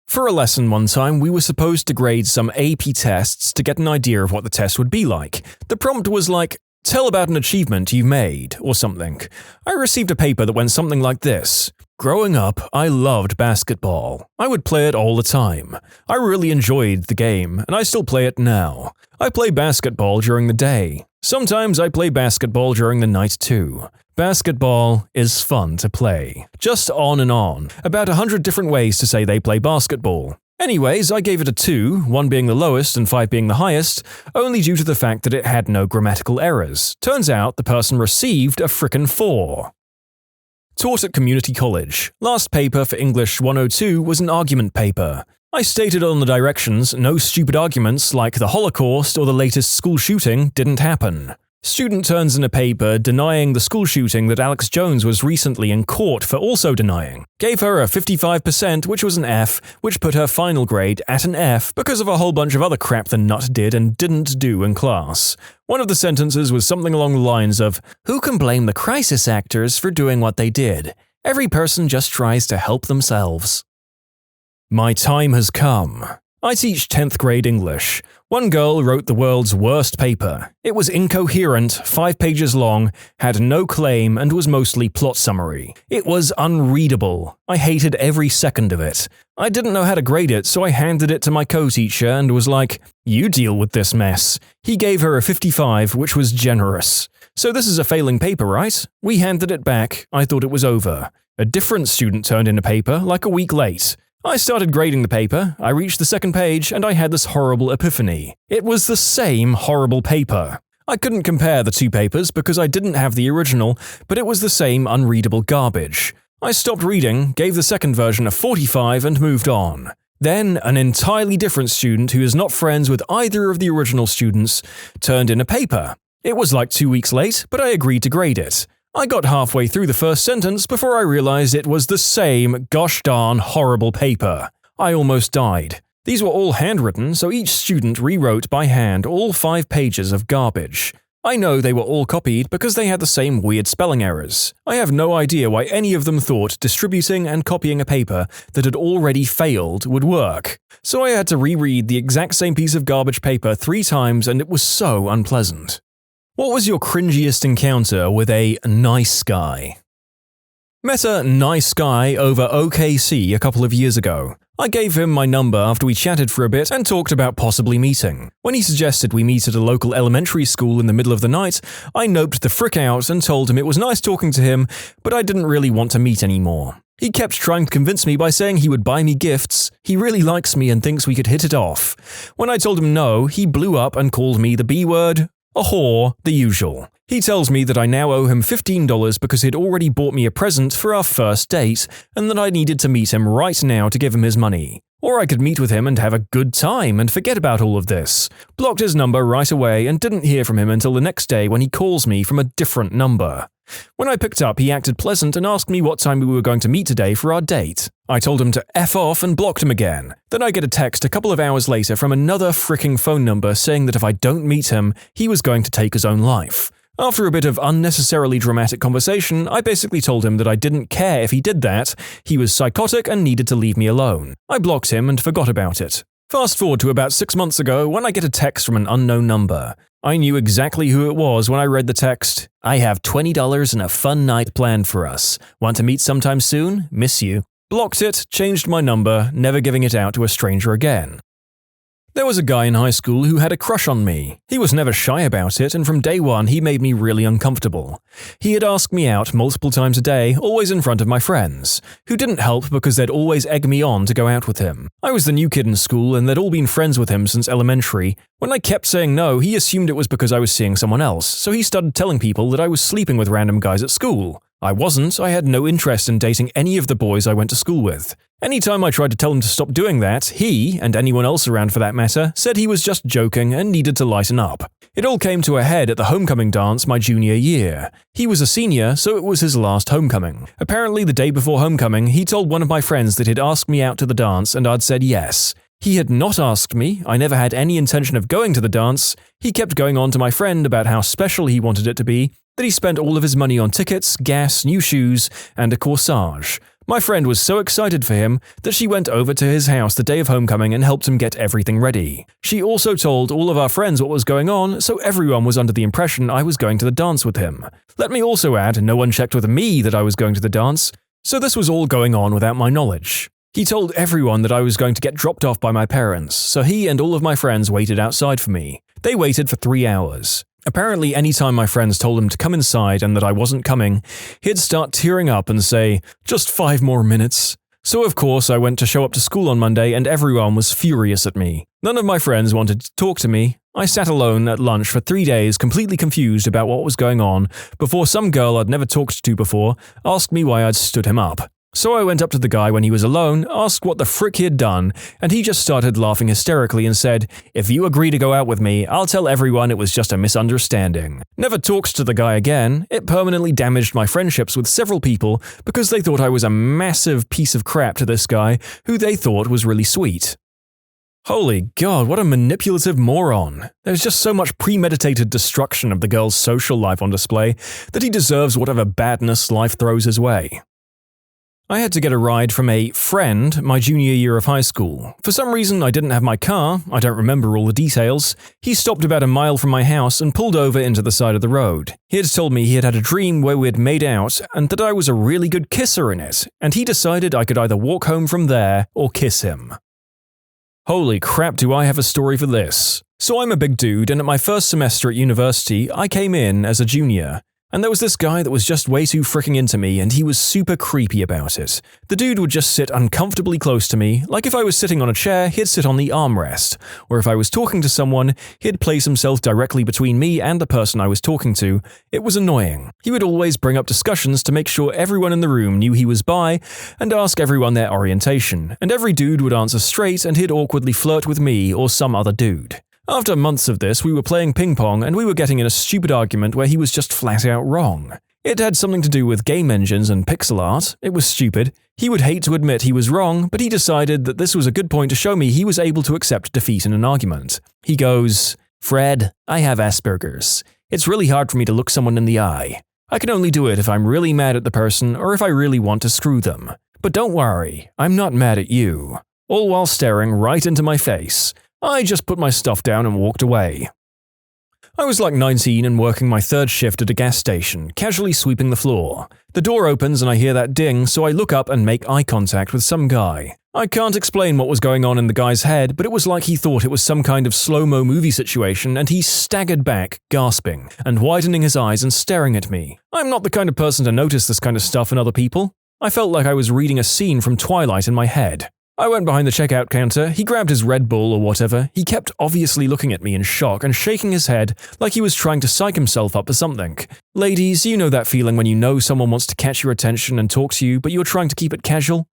For a lesson one time, we were supposed to grade some AP tests to get an idea of what the test would be like. The prompt was like, "Tell about an achievement you've made," or something. I received a paper that went something like this. Growing up, I loved basketball. I would play it all the time. I really enjoyed the game, and I still play it now. I play basketball during the day. Sometimes I play basketball during the night too. Basketball is fun to play. Just on and on. About 100 different ways to say they play basketball. Anyways, I gave it a 2, 1 being the lowest and 5 being the highest, only due to the fact that it had no grammatical errors. Turns out the person received a frickin' 4. Taught at community college. Last paper for English 102 was an argument paper. I stated on the directions no stupid arguments like the Holocaust or the latest school shooting didn't happen. Student turns in a paper denying the school shooting that Alex Jones was recently in court for also denying. Gave her a 55%, which was an F, which put her final grade at an F because of a whole bunch of other crap the nut did and didn't do in class. One of the sentences was something along the lines of, "Who can blame the crisis actors for doing what they did? Every person just tries to help themselves." My time has come. I teach 10th grade English. One girl wrote the world's worst paper. It was incoherent, 5 pages long, had no claim, and was mostly plot summary. It was unreadable. I hated every second of it. I didn't know how to grade it, so I handed it to my co-teacher and was like, "You deal with this mess." He gave her a 55, which was generous. "So this is a failing paper, right?" We handed it back. I thought it was over. A different student turned in a paper, like a week late. I started grading the paper, I reached the second page, and I had this horrible epiphany. It was the same horrible paper. I couldn't compare the two papers because I didn't have the original, but it was the same unreadable garbage. I stopped reading, gave the second version a 45, and moved on. Then, an entirely different student who is not friends with either of the original students turned in a paper. It was like 2 weeks late, but I agreed to grade it. I got halfway through the first sentence before I realized it was the same gosh darn horrible paper. I almost died. These were all handwritten, so each student rewrote by hand all 5 pages of garbage. I know they were all copied because they had the same weird spelling errors. I have no idea why any of them thought distributing and copying a paper that had already failed would work. So I had to reread the exact same piece of garbage paper 3 times and it was so unpleasant. What was your cringiest encounter with a nice guy? Met a nice guy over OKC a couple of years ago. I gave him my number after we chatted for a bit and talked about possibly meeting. When he suggested we meet at a local elementary school in the middle of the night, I noped the frick out and told him it was nice talking to him, but I didn't really want to meet anymore. He kept trying to convince me by saying he would buy me gifts. He really likes me and thinks we could hit it off. When I told him no, he blew up and called me the B word. A whore, the usual. He tells me that I now owe him $15 because he'd already bought me a present for our first date and that I needed to meet him right now to give him his money. Or I could meet with him and have a good time and forget about all of this. Blocked his number right away and didn't hear from him until the next day when he calls me from a different number. When I picked up, he acted pleasant and asked me what time we were going to meet today for our date. I told him to F off and blocked him again. Then I get a text a couple of hours later from another fricking phone number saying that if I don't meet him, he was going to take his own life. After a bit of unnecessarily dramatic conversation, I basically told him that I didn't care if he did that, he was psychotic and needed to leave me alone. I blocked him and forgot about it. Fast forward to about 6 months ago when I get a text from an unknown number. I knew exactly who it was when I read the text. I have $20 and a fun night planned for us. Want to meet sometime soon? Miss you. Blocked it, changed my number, never giving it out to a stranger again. There was a guy in high school who had a crush on me. He was never shy about it, and from day one he made me really uncomfortable. He had asked me out multiple times a day, always in front of my friends, who didn't help because they'd always egg me on to go out with him. I was the new kid in school and they'd all been friends with him since elementary. When I kept saying no, he assumed it was because I was seeing someone else, so he started telling people that I was sleeping with random guys at school. I wasn't. I had no interest in dating any of the boys I went to school with. Anytime I tried to tell him to stop doing that, he, and anyone else around for that matter, said he was just joking and needed to lighten up. It all came to a head at the homecoming dance my junior year. He was a senior, so it was his last homecoming. Apparently, the day before homecoming, he told one of my friends that he'd asked me out to the dance and I'd said yes. He had not asked me, I never had any intention of going to the dance. He kept going on to my friend about how special he wanted it to be, that he spent all of his money on tickets, gas, new shoes, and a corsage. My friend was so excited for him that she went over to his house the day of homecoming and helped him get everything ready. She also told all of our friends what was going on, so everyone was under the impression I was going to the dance with him. Let me also add, no one checked with me that I was going to the dance, so this was all going on without my knowledge. He told everyone that I was going to get dropped off by my parents, so he and all of my friends waited outside for me. They waited for 3 hours. Apparently, anytime my friends told him to come inside and that I wasn't coming, he'd start tearing up and say, "Just 5 more minutes." So of course I went to show up to school on Monday and everyone was furious at me. None of my friends wanted to talk to me. I sat alone at lunch for 3 days completely confused about what was going on before some girl I'd never talked to before asked me why I'd stood him up. So I went up to the guy when he was alone, asked what the frick he had done, and he just started laughing hysterically and said, "If you agree to go out with me, I'll tell everyone it was just a misunderstanding." Never talked to the guy again. It permanently damaged my friendships with several people because they thought I was a massive piece of crap to this guy who they thought was really sweet. Holy God, what a manipulative moron. There's just so much premeditated destruction of the girl's social life on display that he deserves whatever badness life throws his way. I had to get a ride from a friend my junior year of high school. For some reason, I didn't have my car. I don't remember all the details. He stopped about a mile from my house and pulled over into the side of the road. He had told me he had had a dream where we had made out and that I was a really good kisser in it, and he decided I could either walk home from there or kiss him. Holy crap, do I have a story for this. So I'm a big dude, and at my first semester at university, I came in as a junior. And there was this guy that was just way too fricking into me, and he was super creepy about it. The dude would just sit uncomfortably close to me, like if I was sitting on a chair, he'd sit on the armrest, or if I was talking to someone, he'd place himself directly between me and the person I was talking to. It was annoying. He would always bring up discussions to make sure everyone in the room knew he was bi, and ask everyone their orientation, and every dude would answer straight and he'd awkwardly flirt with me or some other dude. After months of this, we were playing ping pong and we were getting in a stupid argument where he was just flat out wrong. It had something to do with game engines and pixel art. It was stupid. He would hate to admit he was wrong, but he decided that this was a good point to show me he was able to accept defeat in an argument. He goes, "Fred, I have Asperger's. It's really hard for me to look someone in the eye. I can only do it if I'm really mad at the person or if I really want to screw them. But don't worry, I'm not mad at you." All while staring right into my face. I just put my stuff down and walked away. I was like 19 and working my third shift at a gas station, casually sweeping the floor. The door opens and I hear that ding, so I look up and make eye contact with some guy. I can't explain what was going on in the guy's head, but it was like he thought it was some kind of slow-mo movie situation and he staggered back, gasping, and widening his eyes and staring at me. I'm not the kind of person to notice this kind of stuff in other people. I felt like I was reading a scene from Twilight in my head. I went behind the checkout counter, he grabbed his Red Bull or whatever, he kept obviously looking at me in shock and shaking his head like he was trying to psych himself up for something. Ladies, you know that feeling when you know someone wants to catch your attention and talk to you, but you're trying to keep it casual?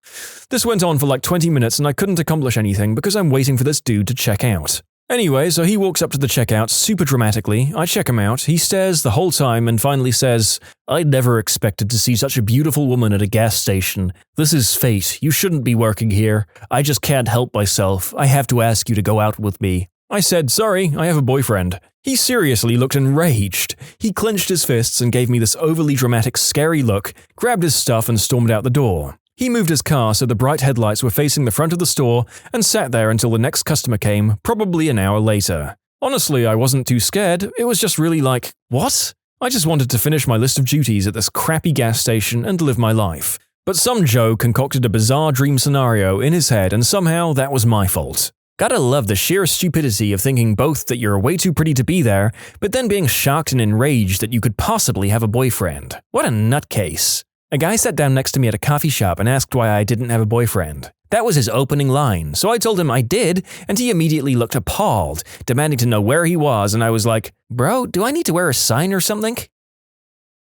This went on for like 20 minutes and I couldn't accomplish anything because I'm waiting for this dude to check out. Anyway, so he walks up to the checkout super dramatically, I check him out, he stares the whole time and finally says, "I never expected to see such a beautiful woman at a gas station. This is fate, you shouldn't be working here. I just can't help myself, I have to ask you to go out with me." I said, "Sorry, I have a boyfriend." He seriously looked enraged. He clenched his fists and gave me this overly dramatic, scary look, grabbed his stuff and stormed out the door. He moved his car so the bright headlights were facing the front of the store and sat there until the next customer came, probably an hour later. Honestly, I wasn't too scared, it was just really like, what? I just wanted to finish my list of duties at this crappy gas station and live my life. But some Joe concocted a bizarre dream scenario in his head and somehow that was my fault. Gotta love the sheer stupidity of thinking both that you're way too pretty to be there, but then being shocked and enraged that you could possibly have a boyfriend. What a nutcase. A guy sat down next to me at a coffee shop and asked why I didn't have a boyfriend. That was his opening line, so I told him I did, and he immediately looked appalled, demanding to know where he was, and I was like, "Bro, do I need to wear a sign or something?"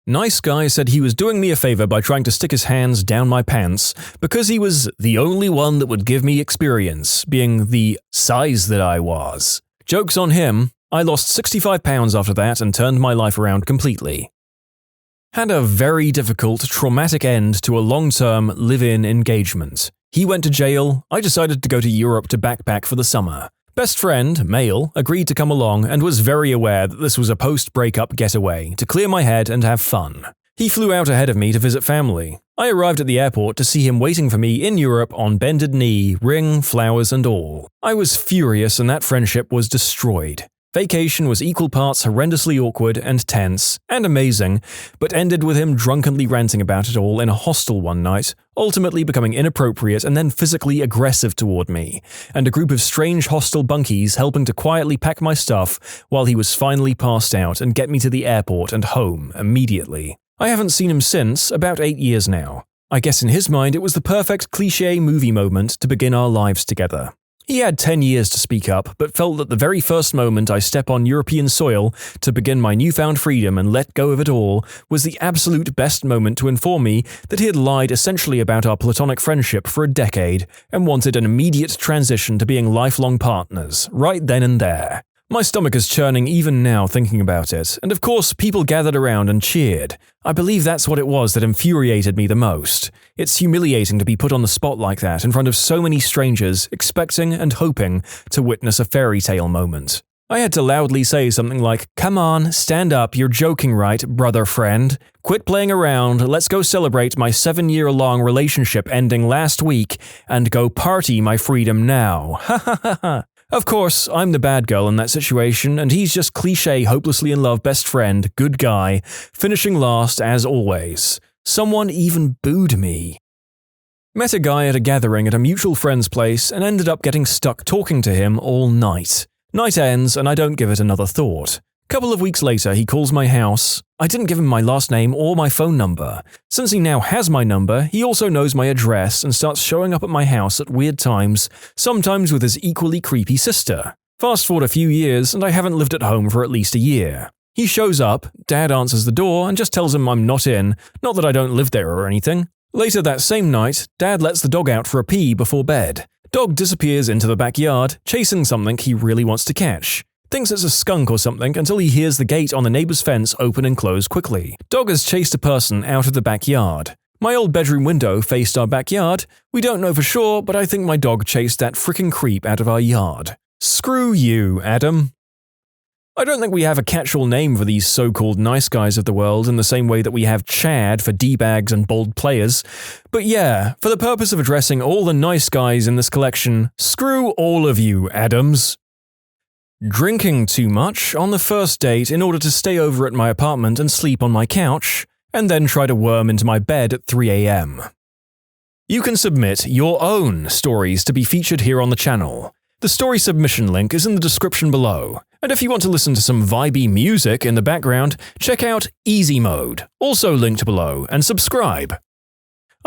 Nice guy said he was doing me a favor by trying to stick his hands down my pants because he was the only one that would give me experience, being the size that I was. Joke's on him, I lost 65 pounds after that and turned my life around completely. Had a very difficult, traumatic end to a long-term live-in engagement. He went to jail, I decided to go to Europe to backpack for the summer. Best friend, male, agreed to come along and was very aware that this was a post-breakup getaway, to clear my head and have fun. He flew out ahead of me to visit family. I arrived at the airport to see him waiting for me in Europe on bended knee, ring, flowers and all. I was furious and that friendship was destroyed. Vacation was equal parts horrendously awkward and tense and amazing, but ended with him drunkenly ranting about it all in a hostel one night, ultimately becoming inappropriate and then physically aggressive toward me, and a group of strange hostel bunkies helping to quietly pack my stuff while he was finally passed out and get me to the airport and home immediately. I haven't seen him since, about 8 years now. I guess in his mind it was the perfect cliché movie moment to begin our lives together. He had 10 years to speak up, but felt that the very first moment I step on European soil to begin my newfound freedom and let go of it all was the absolute best moment to inform me that he had lied essentially about our platonic friendship for a decade and wanted an immediate transition to being lifelong partners, right then and there. My stomach is churning even now thinking about it, and of course people gathered around and cheered. I believe that's what it was that infuriated me the most. It's humiliating to be put on the spot like that in front of so many strangers, expecting and hoping to witness a fairy tale moment. I had to loudly say something like, "Come on, stand up, you're joking right, brother friend. Quit playing around, let's go celebrate my 7-year-long relationship ending last week, and go party my freedom now. Ha ha ha ha." Of course, I'm the bad girl in that situation, and he's just cliché hopelessly in love best friend, good guy, finishing last as always. Someone even booed me. Met a guy at a gathering at a mutual friend's place and ended up getting stuck talking to him all night. Night ends and I don't give it another thought. Couple of weeks later, he calls my house. I didn't give him my last name or my phone number. Since he now has my number, he also knows my address and starts showing up at my house at weird times, sometimes with his equally creepy sister. Fast forward a few years and I haven't lived at home for at least a year. He shows up, Dad answers the door and just tells him I'm not in, not that I don't live there or anything. Later that same night, Dad lets the dog out for a pee before bed. Dog disappears into the backyard, chasing something he really wants to catch. Thinks it's a skunk or something until he hears the gate on the neighbor's fence open and close quickly. Dog has chased a person out of the backyard. My old bedroom window faced our backyard. We don't know for sure, but I think my dog chased that frickin' creep out of our yard. Screw you, Adam. I don't think we have a catch-all name for these so-called nice guys of the world in the same way that we have Chad for D-bags and bold players. But yeah, for the purpose of addressing all the nice guys in this collection, screw all of you, Adams. Drinking too much on the first date in order to stay over at my apartment and sleep on my couch, and then try to worm into my bed at 3 a.m. You can submit your own stories to be featured here on the channel. The story submission link is in the description below, and if you want to listen to some vibey music in the background, check out easymode, also linked below, and subscribe.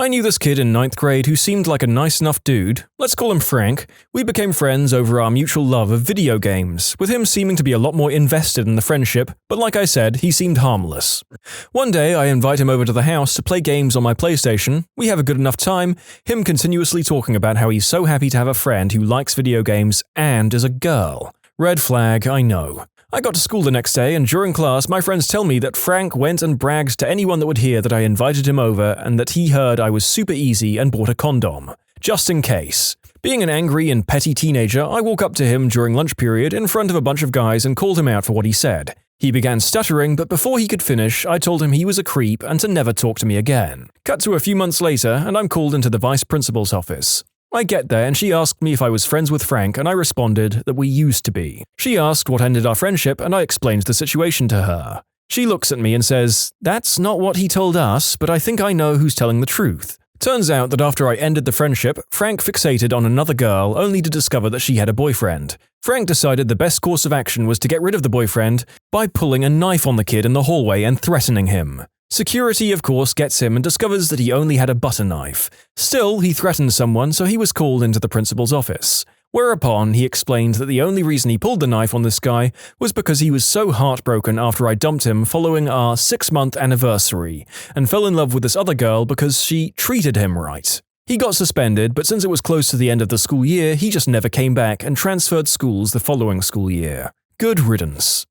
I knew this kid in 9th grade who seemed like a nice enough dude. Let's call him Frank. We became friends over our mutual love of video games, with him seeming to be a lot more invested in the friendship, but like I said, he seemed harmless. One day, I invite him over to the house to play games on my PlayStation. We have a good enough time, him continuously talking about how he's so happy to have a friend who likes video games and is a girl. Red flag, I know. I got to school the next day, and during class, my friends tell me that Frank went and bragged to anyone that would hear that I invited him over and that he heard I was super easy and bought a condom. Just in case. Being an angry and petty teenager, I walk up to him during lunch period in front of a bunch of guys and called him out for what he said. He began stuttering, but before he could finish, I told him he was a creep and to never talk to me again. Cut to a few months later, and I'm called into the vice principal's office. I get there and she asked me if I was friends with Frank, and I responded that we used to be. She asked what ended our friendship, and I explained the situation to her. She looks at me and says, "That's not what he told us, but I think I know who's telling the truth." Turns out that after I ended the friendship, Frank fixated on another girl only to discover that she had a boyfriend. Frank decided the best course of action was to get rid of the boyfriend by pulling a knife on the kid in the hallway and threatening him. Security, of course, gets him and discovers that he only had a butter knife. Still, he threatened someone, so he was called into the principal's office. Whereupon, he explained that the only reason he pulled the knife on this guy was because he was so heartbroken after I dumped him following our 6-month anniversary, and fell in love with this other girl because she treated him right. He got suspended, but since it was close to the end of the school year, he just never came back and transferred schools the following school year. Good riddance.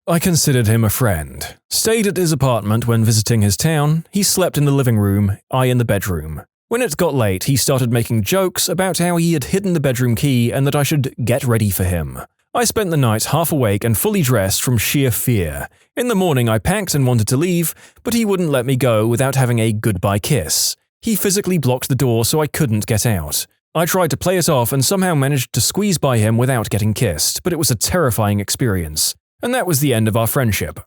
I considered him a friend. Stayed at his apartment when visiting his town. He slept in the living room, I in the bedroom. When it got late, he started making jokes about how he had hidden the bedroom key and that I should get ready for him. I spent the night half awake and fully dressed from sheer fear. In the morning, I packed and wanted to leave, but he wouldn't let me go without having a goodbye kiss. He physically blocked the door so I couldn't get out. I tried to play it off and somehow managed to squeeze by him without getting kissed, but it was a terrifying experience. And that was the end of our friendship.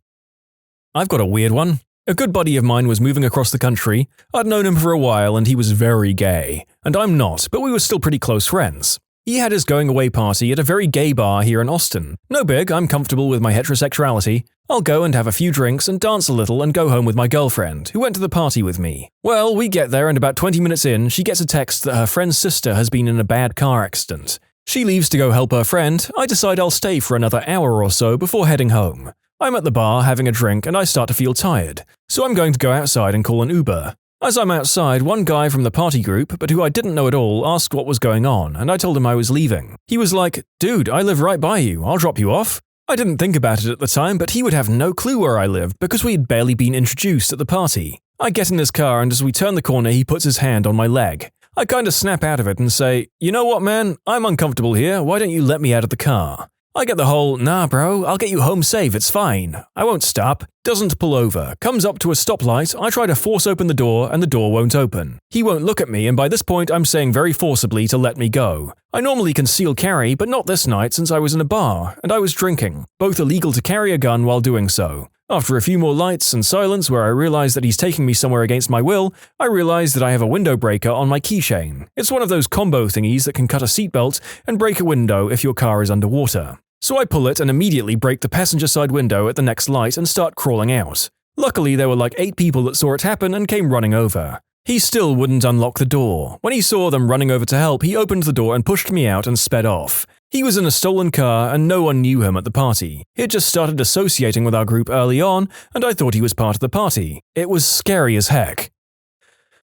I've got a weird one. A good buddy of mine was moving across the country. I'd known him for a while and he was very gay. And I'm not, but we were still pretty close friends. He had his going-away party at a very gay bar here in Austin. No big, I'm comfortable with my heterosexuality. I'll go and have a few drinks and dance a little and go home with my girlfriend, who went to the party with me. Well, we get there and about 20 minutes in, she gets a text that her friend's sister has been in a bad car accident. She leaves to go help her friend. I decide I'll stay for another hour or so before heading home. I'm at the bar having a drink and I start to feel tired, so I'm going to go outside and call an Uber. As I'm outside, one guy from the party group, but who I didn't know at all, asked what was going on, and I told him I was leaving. He was like, "Dude, I live right by you, I'll drop you off." I didn't think about it at the time, but he would have no clue where I lived because we had barely been introduced at the party. I get in his car and as we turn the corner he puts his hand on my leg. I kinda snap out of it and say, "You know what, man? I'm uncomfortable here, why don't you let me out of the car?" I get the whole, "Nah bro, I'll get you home safe, it's fine. I won't stop." Doesn't pull over, comes up to a stoplight, I try to force open the door and the door won't open. He won't look at me and by this point I'm saying very forcibly to let me go. I normally conceal carry, but not this night since I was in a bar, and I was drinking. Both illegal to carry a gun while doing so. After a few more lights and silence where I realize that he's taking me somewhere against my will, I realize that I have a window breaker on my keychain. It's one of those combo thingies that can cut a seatbelt and break a window if your car is underwater. So I pull it and immediately break the passenger side window at the next light and start crawling out. Luckily, there were like 8 people that saw it happen and came running over. He still wouldn't unlock the door. When he saw them running over to help, he opened the door and pushed me out and sped off. He was in a stolen car and no one knew him at the party. He had just started associating with our group early on and I thought he was part of the party. It was scary as heck.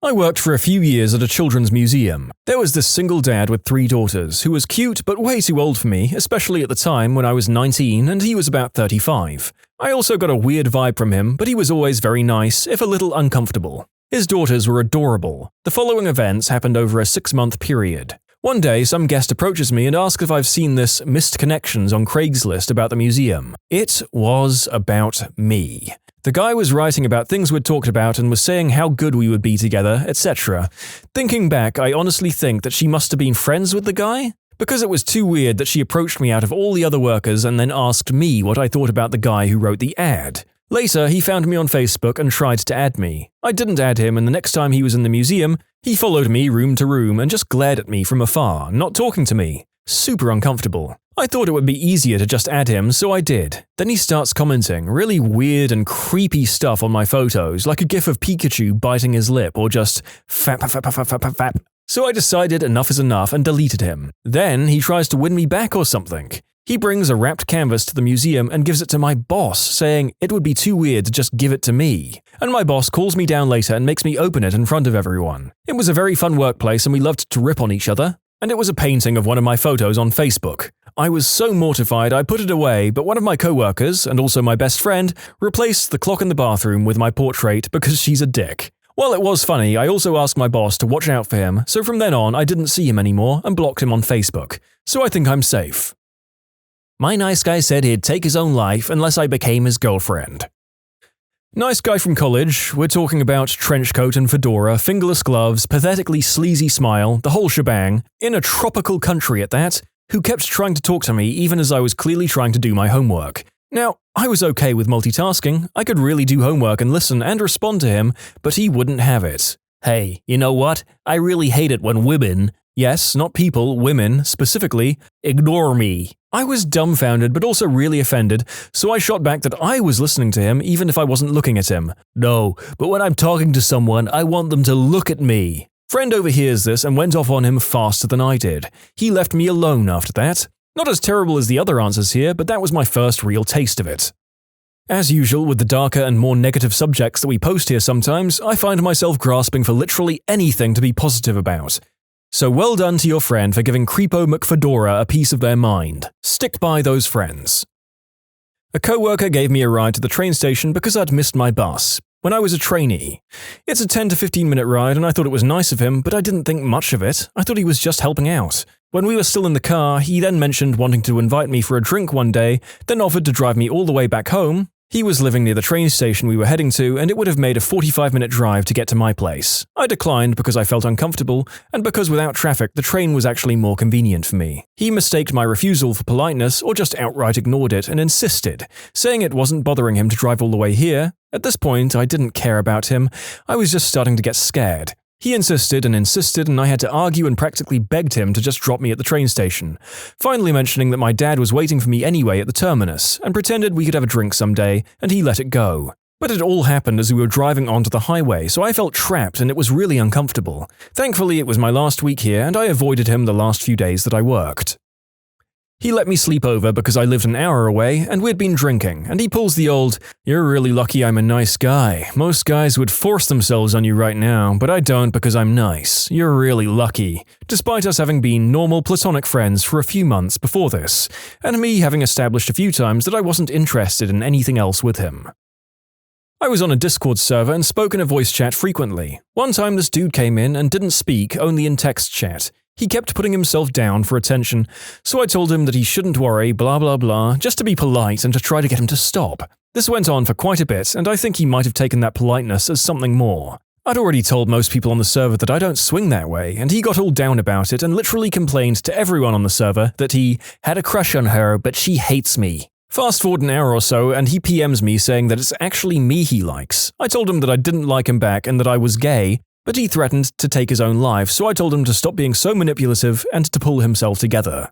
I worked for a few years at a children's museum. There was this single dad with 3 daughters who was cute but way too old for me, especially at the time when I was 19 and he was about 35. I also got a weird vibe from him, but he was always very nice, if a little uncomfortable. His daughters were adorable. The following events happened over a 6-month period. One day, some guest approaches me and asks if I've seen this missed connections on Craigslist about the museum. It was about me. The guy was writing about things we'd talked about and was saying how good we would be together, etc. Thinking back, I honestly think that she must have been friends with the guy? Because it was too weird that she approached me out of all the other workers and then asked me what I thought about the guy who wrote the ad. Later, he found me on Facebook and tried to add me. I didn't add him and the next time he was in the museum, he followed me room to room and just glared at me from afar, not talking to me. Super uncomfortable. I thought it would be easier to just add him, so I did. Then he starts commenting really weird and creepy stuff on my photos, like a gif of Pikachu biting his lip or just fap. So I decided enough is enough and deleted him. Then he tries to win me back or something. He brings a wrapped canvas to the museum and gives it to my boss, saying it would be too weird to just give it to me. And my boss calls me down later and makes me open it in front of everyone. It was a very fun workplace and we loved to rip on each other. And it was a painting of one of my photos on Facebook. I was so mortified I put it away, but one of my coworkers, and also my best friend, replaced the clock in the bathroom with my portrait because she's a dick. While it was funny, I also asked my boss to watch out for him, so from then on I didn't see him anymore and blocked him on Facebook. So I think I'm safe. My nice guy said he'd take his own life unless I became his girlfriend. Nice guy from college, we're talking about trench coat and fedora, fingerless gloves, pathetically sleazy smile, the whole shebang, in a tropical country at that, who kept trying to talk to me even as I was clearly trying to do my homework. Now, I was okay with multitasking, I could really do homework and listen and respond to him, but he wouldn't have it. Hey, you know what? I really hate it when women, yes, not people, women, specifically, ignore me. I was dumbfounded but also really offended, so I shot back that I was listening to him even if I wasn't looking at him. No, but when I'm talking to someone, I want them to look at me. Friend overhears this and went off on him faster than I did. He left me alone after that. Not as terrible as the other answers here, but that was my first real taste of it. As usual with the darker and more negative subjects that we post here sometimes, I find myself grasping for literally anything to be positive about. So well done to your friend for giving Creepo McFedora a piece of their mind. Stick by those friends. A coworker gave me a ride to the train station because I'd missed my bus when I was a trainee. It's a 10 to 15 minute ride and I thought it was nice of him, but I didn't think much of it. I thought he was just helping out. When we were still in the car, he then mentioned wanting to invite me for a drink one day, then offered to drive me all the way back home. He was living near the train station we were heading to, and it would have made a 45-minute drive to get to my place. I declined because I felt uncomfortable, and because without traffic, the train was actually more convenient for me. He mistaked my refusal for politeness or just outright ignored it and insisted, saying it wasn't bothering him to drive all the way here. At this point, I didn't care about him. I was just starting to get scared. He insisted, and I had to argue and practically begged him to just drop me at the train station, finally mentioning that my dad was waiting for me anyway at the terminus, and pretended we could have a drink someday, and he let it go. But it all happened as we were driving onto the highway, so I felt trapped and it was really uncomfortable. Thankfully, it was my last week here, and I avoided him the last few days that I worked. He let me sleep over because I lived an hour away and we'd been drinking, and he pulls the old, "You're really lucky I'm a nice guy. Most guys would force themselves on you right now, but I don't because I'm nice. You're really lucky," despite us having been normal platonic friends for a few months before this, and me having established a few times that I wasn't interested in anything else with him. I was on a Discord server and spoke in a voice chat frequently. One time this dude came in and didn't speak, only in text chat. He kept putting himself down for attention, so I told him that he shouldn't worry, blah blah blah, just to be polite and to try to get him to stop. This went on for quite a bit, and I think he might have taken that politeness as something more. I'd already told most people on the server that I don't swing that way, and he got all down about it and literally complained to everyone on the server that he had a crush on her, but she hates me. Fast forward an hour or so, and he PMs me saying that it's actually me he likes. I told him that I didn't like him back and that I was gay, but he threatened to take his own life, so I told him to stop being so manipulative and to pull himself together.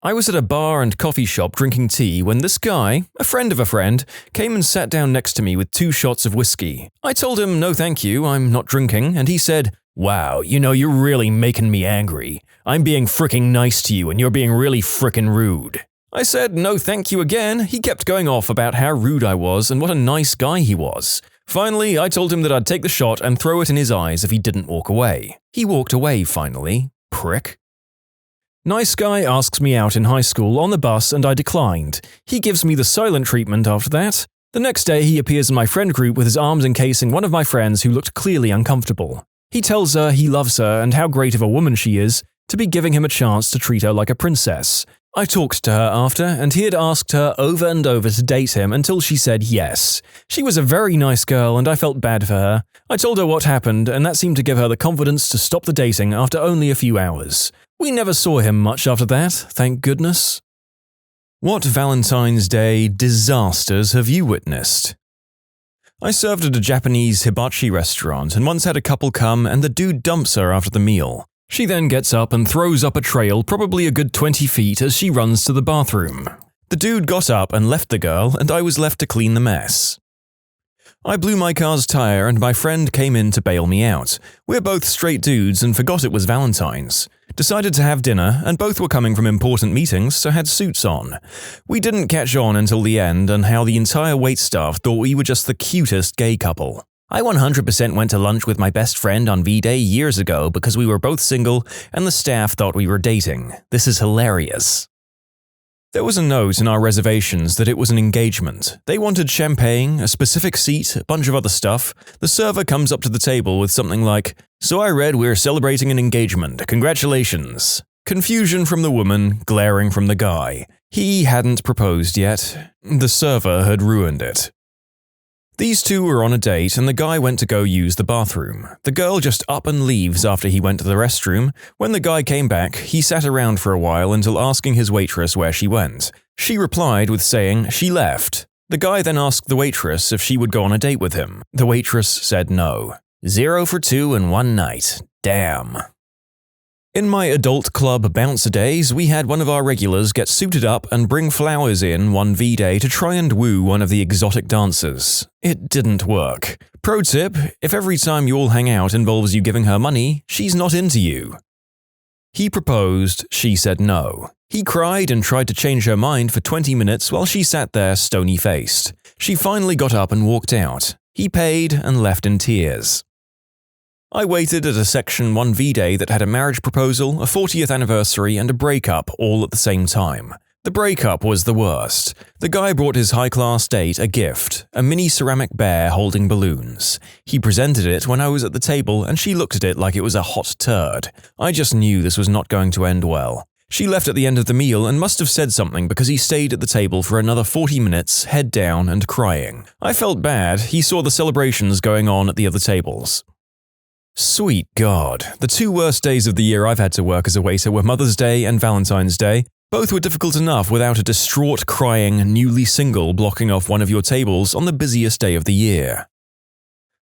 I was at a bar and coffee shop drinking tea when this guy, a friend of a friend, came and sat down next to me with 2 shots of whiskey. I told him no thank you, I'm not drinking, and he said, "Wow, you're really making me angry. I'm being fricking nice to you and you're being really fricking rude." I said no thank you again. He kept going off about how rude I was and what a nice guy he was. Finally, I told him that I'd take the shot and throw it in his eyes if he didn't walk away. He walked away finally. Prick. Nice guy asks me out in high school on the bus and I declined. He gives me the silent treatment after that. The next day he appears in my friend group with his arms encasing one of my friends who looked clearly uncomfortable. He tells her he loves her and how great of a woman she is, to be giving him a chance to treat her like a princess. I talked to her after, and he had asked her over and over to date him until she said yes. She was a very nice girl and I felt bad for her. I told her what happened and that seemed to give her the confidence to stop the dating after only a few hours. We never saw him much after that, thank goodness. What Valentine's Day disasters have you witnessed? I served at a Japanese hibachi restaurant and once had a couple come and the dude dumps her after the meal. She then gets up and throws up a trail probably a good 20 feet as she runs to the bathroom. The dude got up and left the girl, and I was left to clean the mess. I blew my car's tire and my friend came in to bail me out. We're both straight dudes and forgot it was Valentine's. Decided to have dinner, and both were coming from important meetings, so had suits on. We didn't catch on until the end and how the entire waitstaff thought we were just the cutest gay couple. I 100% went to lunch with my best friend on V-Day years ago because we were both single and the staff thought we were dating. This is hilarious. There was a note in our reservations that it was an engagement. They wanted champagne, a specific seat, a bunch of other stuff. The server comes up to the table with something like, "So I read we're celebrating an engagement. Congratulations." Confusion from the woman, glaring from the guy. He hadn't proposed yet. The server had ruined it. These two were on a date and the guy went to go use the bathroom. The girl just up and leaves after he went to the restroom. When the guy came back, he sat around for a while until asking his waitress where she went. She replied with saying she left. The guy then asked the waitress if she would go on a date with him. The waitress said no. 0 for 2 in one night. Damn. In my adult club bouncer days, we had one of our regulars get suited up and bring flowers in one V-Day to try and woo one of the exotic dancers. It didn't work. Pro tip, if every time you all hang out involves you giving her money, she's not into you. He proposed, she said no. He cried and tried to change her mind for 20 minutes while she sat there stony-faced. She finally got up and walked out. He paid and left in tears. I waited at a Section 1 V-Day that had a marriage proposal, a 40th anniversary, and a breakup all at the same time. The breakup was the worst. The guy brought his high-class date a gift, a mini ceramic bear holding balloons. He presented it when I was at the table and she looked at it like it was a hot turd. I just knew this was not going to end well. She left at the end of the meal and must have said something because he stayed at the table for another 40 minutes, head down and crying. I felt bad. He saw the celebrations going on at the other tables. Sweet God, the two worst days of the year I've had to work as a waiter were Mother's Day and Valentine's Day. Both were difficult enough without a distraught, crying, newly single blocking off one of your tables on the busiest day of the year.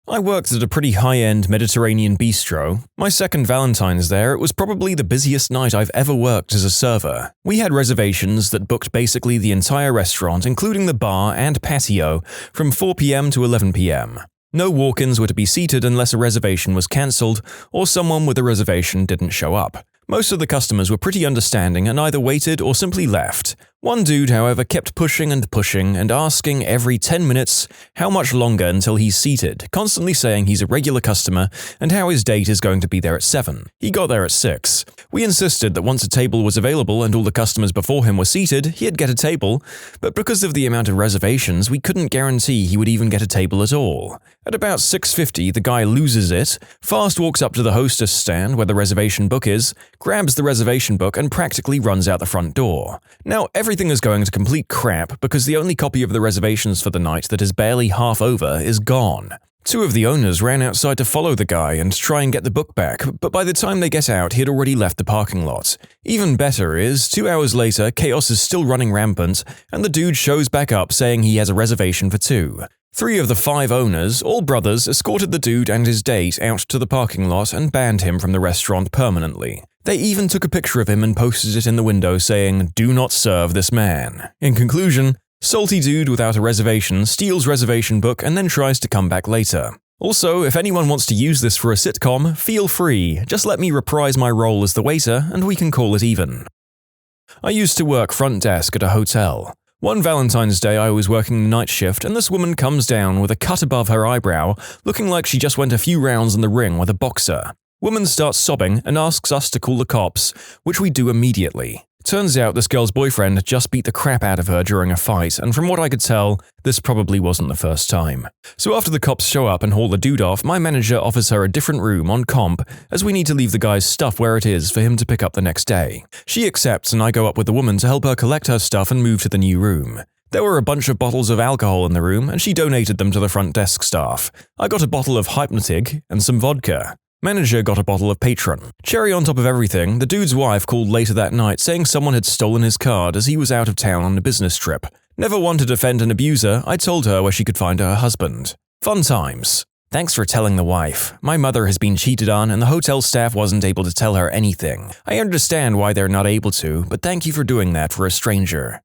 I worked at a pretty high-end Mediterranean bistro. My second Valentine's there, it was probably the busiest night I've ever worked as a server. We had reservations that booked basically the entire restaurant, including the bar and patio, from 4 p.m. to 11 p.m. No walk-ins were to be seated unless a reservation was cancelled or someone with a reservation didn't show up. Most of the customers were pretty understanding and either waited or simply left. One dude, however, kept pushing and asking every 10 minutes how much longer until he's seated, constantly saying he's a regular customer and how his date is going to be there at 7. He got there at 6. We insisted that once a table was available and all the customers before him were seated, he'd get a table, but because of the amount of reservations, we couldn't guarantee he would even get a table at all. At about 6:50, the guy loses it, fast walks up to the hostess stand where the reservation book is, grabs the reservation book and practically runs out the front door. Now, everything is going to complete crap because the only copy of the reservations for the night that is barely half over is gone. Two of the owners ran outside to follow the guy and try and get the book back, but by the time they get out, he had already left the parking lot. Even better is, 2 hours later, chaos is still running rampant, and the dude shows back up saying he has a reservation for 2. 3 of the 5 owners, all brothers, escorted the dude and his date out to the parking lot and banned him from the restaurant permanently. They even took a picture of him and posted it in the window saying, "Do not serve this man." In conclusion, salty dude without a reservation steals reservation book and then tries to come back later. Also, if anyone wants to use this for a sitcom, feel free. Just let me reprise my role as the waiter and we can call it even. I used to work front desk at a hotel. One Valentine's Day I was working the night shift and this woman comes down with a cut above her eyebrow, looking like she just went a few rounds in the ring with a boxer. Woman starts sobbing and asks us to call the cops, which we do immediately. Turns out this girl's boyfriend just beat the crap out of her during a fight, and from what I could tell, this probably wasn't the first time. So after the cops show up and haul the dude off, my manager offers her a different room on comp as we need to leave the guy's stuff where it is for him to pick up the next day. She accepts and I go up with the woman to help her collect her stuff and move to the new room. There were a bunch of bottles of alcohol in the room and she donated them to the front desk staff. I got a bottle of AmITheA and some vodka. Manager got a bottle of Patron. Cherry on top of everything, the dude's wife called later that night saying someone had stolen his card as he was out of town on a business trip. Never one to defend an abuser, I told her where she could find her husband. Fun times. Thanks for telling the wife. My mother has been cheated on and the hotel staff wasn't able to tell her anything. I understand why they're not able to, but thank you for doing that for a stranger.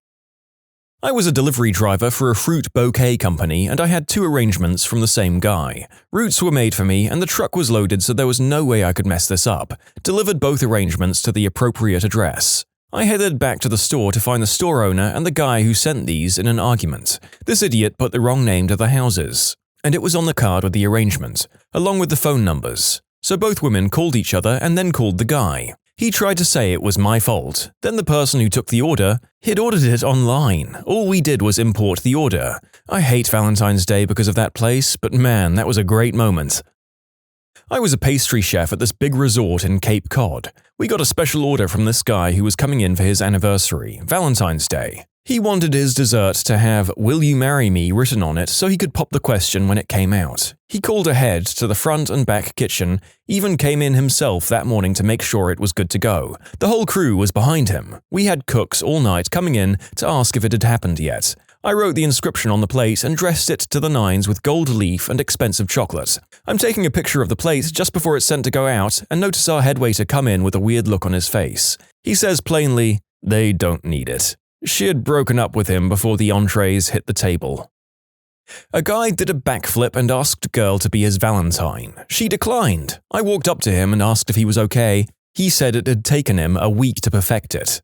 I was a delivery driver for a fruit bouquet company and I had 2 arrangements from the same guy. Routes were made for me and the truck was loaded so there was no way I could mess this up. Delivered both arrangements to the appropriate address. I headed back to the store to find the store owner and the guy who sent these in an argument. This idiot put the wrong name to the houses, and it was on the card with the arrangement, along with the phone numbers. So both women called each other and then called the guy. He tried to say it was my fault. Then the person who took the order, he'd ordered it online. All we did was import the order. I hate Valentine's Day because of that place, but man, that was a great moment. I was a pastry chef at this big resort in Cape Cod. We got a special order from this guy who was coming in for his anniversary, Valentine's Day. He wanted his dessert to have "Will you marry me" written on it so he could pop the question when it came out. He called ahead to the front and back kitchen, even came in himself that morning to make sure it was good to go. The whole crew was behind him. We had cooks all night coming in to ask if it had happened yet. I wrote the inscription on the plate and dressed it to the nines with gold leaf and expensive chocolate. I'm taking a picture of the plate just before it's sent to go out and notice our head waiter come in with a weird look on his face. He says plainly, "They don't need it." She had broken up with him before the entrees hit the table. A guy did a backflip and asked a girl to be his Valentine. She declined. I walked up to him and asked if he was okay. He said it had taken him a week to perfect it.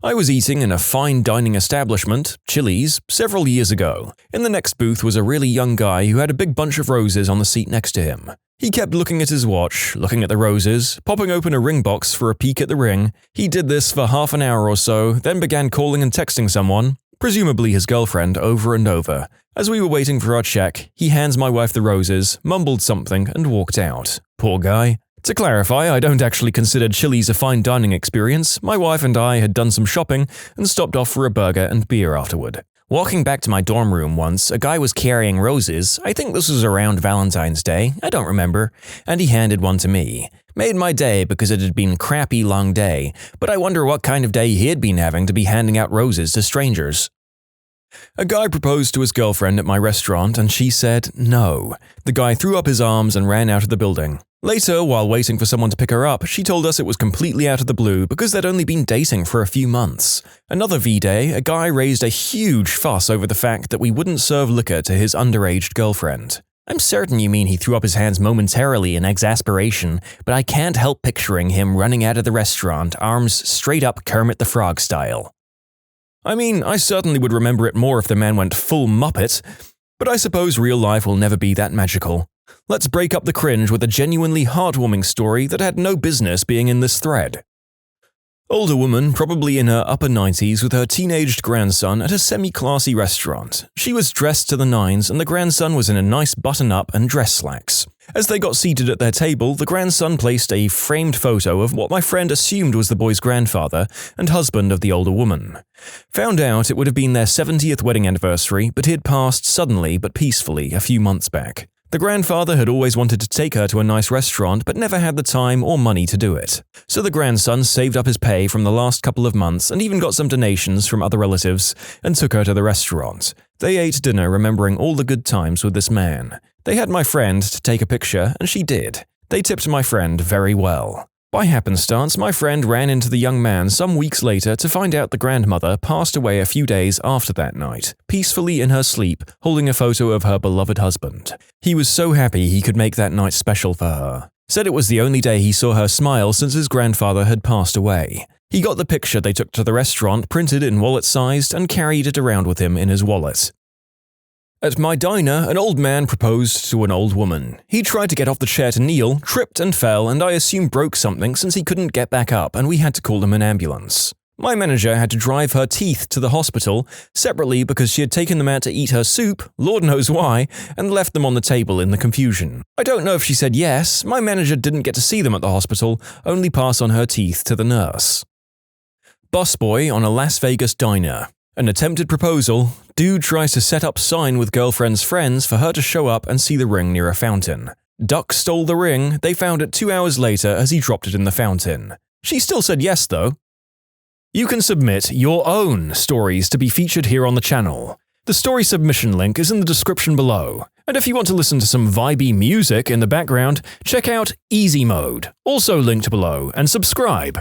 I was eating in a fine dining establishment, Chili's, several years ago. In the next booth was a really young guy who had a big bunch of roses on the seat next to him. He kept looking at his watch, looking at the roses, popping open a ring box for a peek at the ring. He did this for half an hour or so, then began calling and texting someone, presumably his girlfriend, over and over. As we were waiting for our check, he hands my wife the roses, mumbled something, and walked out. Poor guy. To clarify, I don't actually consider Chili's a fine dining experience. My wife and I had done some shopping and stopped off for a burger and beer afterward. Walking back to my dorm room once, a guy was carrying roses. I think this was around Valentine's Day, I don't remember, and he handed one to me. Made my day because it had been a crappy long day, but I wonder what kind of day he had been having to be handing out roses to strangers. A guy proposed to his girlfriend at my restaurant and she said no. The guy threw up his arms and ran out of the building. Later, while waiting for someone to pick her up, she told us it was completely out of the blue because they'd only been dating for a few months. Another V-Day, a guy raised a huge fuss over the fact that we wouldn't serve liquor to his underage girlfriend. I'm certain you mean he threw up his hands momentarily in exasperation, but I can't help picturing him running out of the restaurant, arms straight up Kermit the Frog style. I mean, I certainly would remember it more if the man went full Muppet, but I suppose real life will never be that magical. Let's break up the cringe with a genuinely heartwarming story that had no business being in this thread. Older woman, probably in her upper 90s, with her teenaged grandson at a semi-classy restaurant. She was dressed to the nines and the grandson was in a nice button-up and dress slacks. As they got seated at their table, the grandson placed a framed photo of what my friend assumed was the boy's grandfather and husband of the older woman. Found out it would have been their 70th wedding anniversary, but he had passed suddenly but peacefully a few months back. The grandfather had always wanted to take her to a nice restaurant but never had the time or money to do it. So the grandson saved up his pay from the last couple of months and even got some donations from other relatives and took her to the restaurant. They ate dinner remembering all the good times with this man. They had my friend to take a picture and she did. They tipped my friend very well. By happenstance, my friend ran into the young man some weeks later to find out the grandmother passed away a few days after that night, peacefully in her sleep, holding a photo of her beloved husband. He was so happy he could make that night special for her. Said it was the only day he saw her smile since his grandfather had passed away. He got the picture they took to the restaurant printed in wallet-sized and carried it around with him in his wallet. At my diner, an old man proposed to an old woman. He tried to get off the chair to kneel, tripped and fell, and I assume broke something since he couldn't get back up and we had to call him an ambulance. My manager had to drive her teeth to the hospital, separately because she had taken them out to eat her soup, Lord knows why, and left them on the table in the confusion. I don't know if she said yes, my manager didn't get to see them at the hospital, only pass on her teeth to the nurse. Busboy on a Las Vegas diner. An attempted proposal. Dude tries to set up sign with girlfriend's friends for her to show up and see the ring near a fountain. Duck stole the ring, they found it 2 hours later as he dropped it in the fountain. She still said yes though. You can submit your own stories to be featured here on the channel. The story submission link is in the description below. And if you want to listen to some vibey music in the background, check out easymode, also linked below, and subscribe.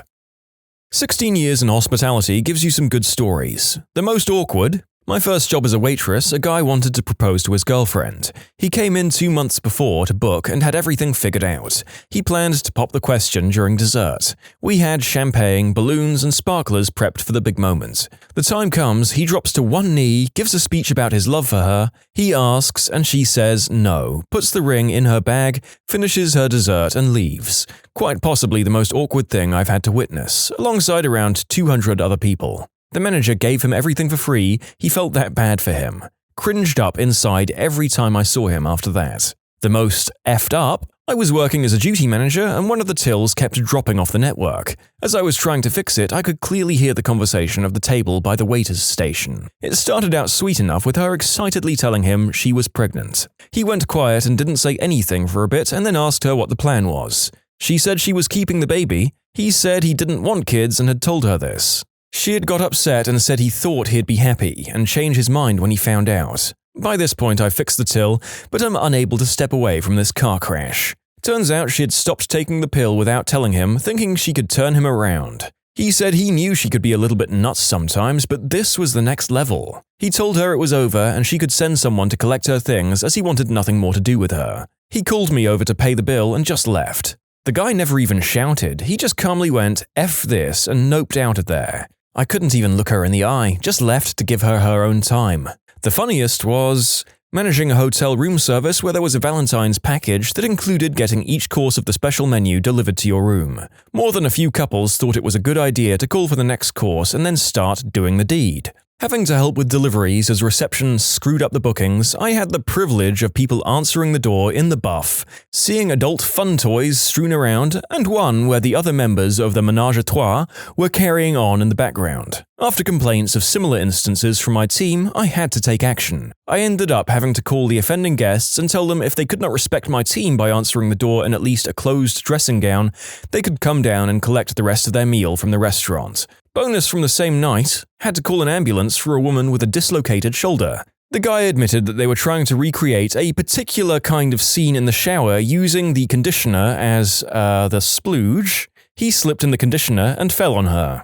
16 years in hospitality gives you some good stories. The most awkward: my first job as a waitress, a guy wanted to propose to his girlfriend. He came in 2 months before to book and had everything figured out. He planned to pop the question during dessert. We had champagne, balloons, and sparklers prepped for the big moment. The time comes, he drops to one knee, gives a speech about his love for her. He asks, and she says no, puts the ring in her bag, finishes her dessert, and leaves. Quite possibly the most awkward thing I've had to witness, alongside around 200 other people. The manager gave him everything for free. He felt that bad for him. Cringed up inside every time I saw him after that. The most effed up: I was working as a duty manager and one of the tills kept dropping off the network. As I was trying to fix it, I could clearly hear the conversation of the table by the waiter's station. It started out sweet enough with her excitedly telling him she was pregnant. He went quiet and didn't say anything for a bit and then asked her what the plan was. She said she was keeping the baby. He said he didn't want kids and had told her this. She had got upset and said he thought he'd be happy and change his mind when he found out. By this point I fixed the till, but I'm unable to step away from this car crash. Turns out she had stopped taking the pill without telling him, thinking she could turn him around. He said he knew she could be a little bit nuts sometimes, but this was the next level. He told her it was over and she could send someone to collect her things as he wanted nothing more to do with her. He called me over to pay the bill and just left. The guy never even shouted, he just calmly went, "F this," and noped out of there. I couldn't even look her in the eye, just left to give her her own time. The funniest was managing a hotel room service where there was a Valentine's package that included getting each course of the special menu delivered to your room. More than a few couples thought it was a good idea to call for the next course and then start doing the deed. Having to help with deliveries as reception screwed up the bookings, I had the privilege of people answering the door in the buff, seeing adult fun toys strewn around, and one where the other members of the ménage à trois were carrying on in the background. After complaints of similar instances from my team, I had to take action. I ended up having to call the offending guests and tell them if they could not respect my team by answering the door in at least a closed dressing gown, they could come down and collect the rest of their meal from the restaurant. Bonus from the same night, had to call an ambulance for a woman with a dislocated shoulder. The guy admitted that they were trying to recreate a particular kind of scene in the shower using the conditioner as, the splooge. He slipped in the conditioner and fell on her.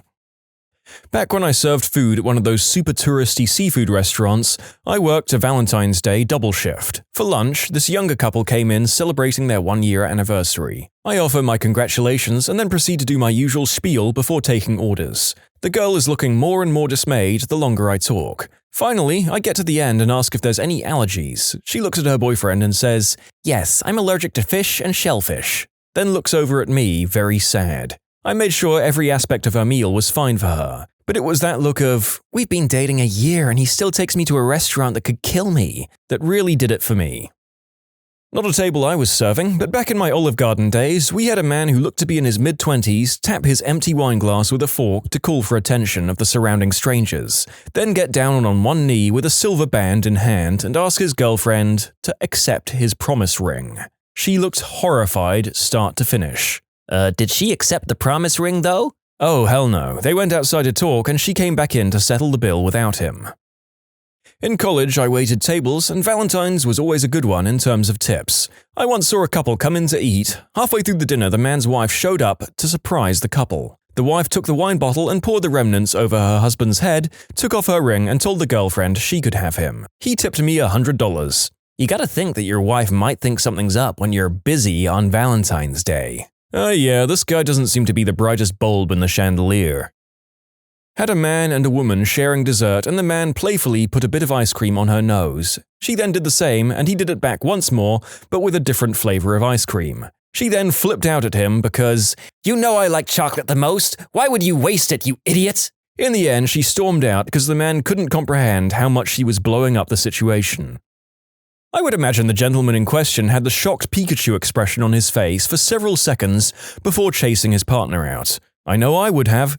Back when I served food at one of those super touristy seafood restaurants, I worked a Valentine's Day double shift. For lunch, this younger couple came in celebrating their 1-year anniversary. I offer my congratulations and then proceed to do my usual spiel before taking orders. The girl is looking more and more dismayed the longer I talk. Finally, I get to the end and ask if there's any allergies. She looks at her boyfriend and says, "Yes, I'm allergic to fish and shellfish." Then looks over at me, very sad. I made sure every aspect of her meal was fine for her, but it was that look of, "We've been dating a year and he still takes me to a restaurant that could kill me," that really did it for me. Not a table I was serving, but back in my Olive Garden days, we had a man who looked to be in his mid-20s tap his empty wine glass with a fork to call for attention of the surrounding strangers, then get down on one knee with a silver band in hand and ask his girlfriend to accept his promise ring. She looked horrified start to finish. Did she accept the promise ring, though? Oh, hell no. They went outside to talk and she came back in to settle the bill without him. In college, I waited tables, and Valentine's was always a good one in terms of tips. I once saw a couple come in to eat. Halfway through the dinner, the man's wife showed up to surprise the couple. The wife took the wine bottle and poured the remnants over her husband's head, took off her ring, and told the girlfriend she could have him. He tipped me $100. You gotta think that your wife might think something's up when you're busy on Valentine's Day. Yeah, this guy doesn't seem to be the brightest bulb in the chandelier. Had a man and a woman sharing dessert and the man playfully put a bit of ice cream on her nose. She then did the same and he did it back once more, but with a different flavor of ice cream. She then flipped out at him because, "You know I like chocolate the most. Why would you waste it, you idiot?" In the end, she stormed out because the man couldn't comprehend how much she was blowing up the situation. I would imagine the gentleman in question had the shocked Pikachu expression on his face for several seconds before chasing his partner out. I know I would have.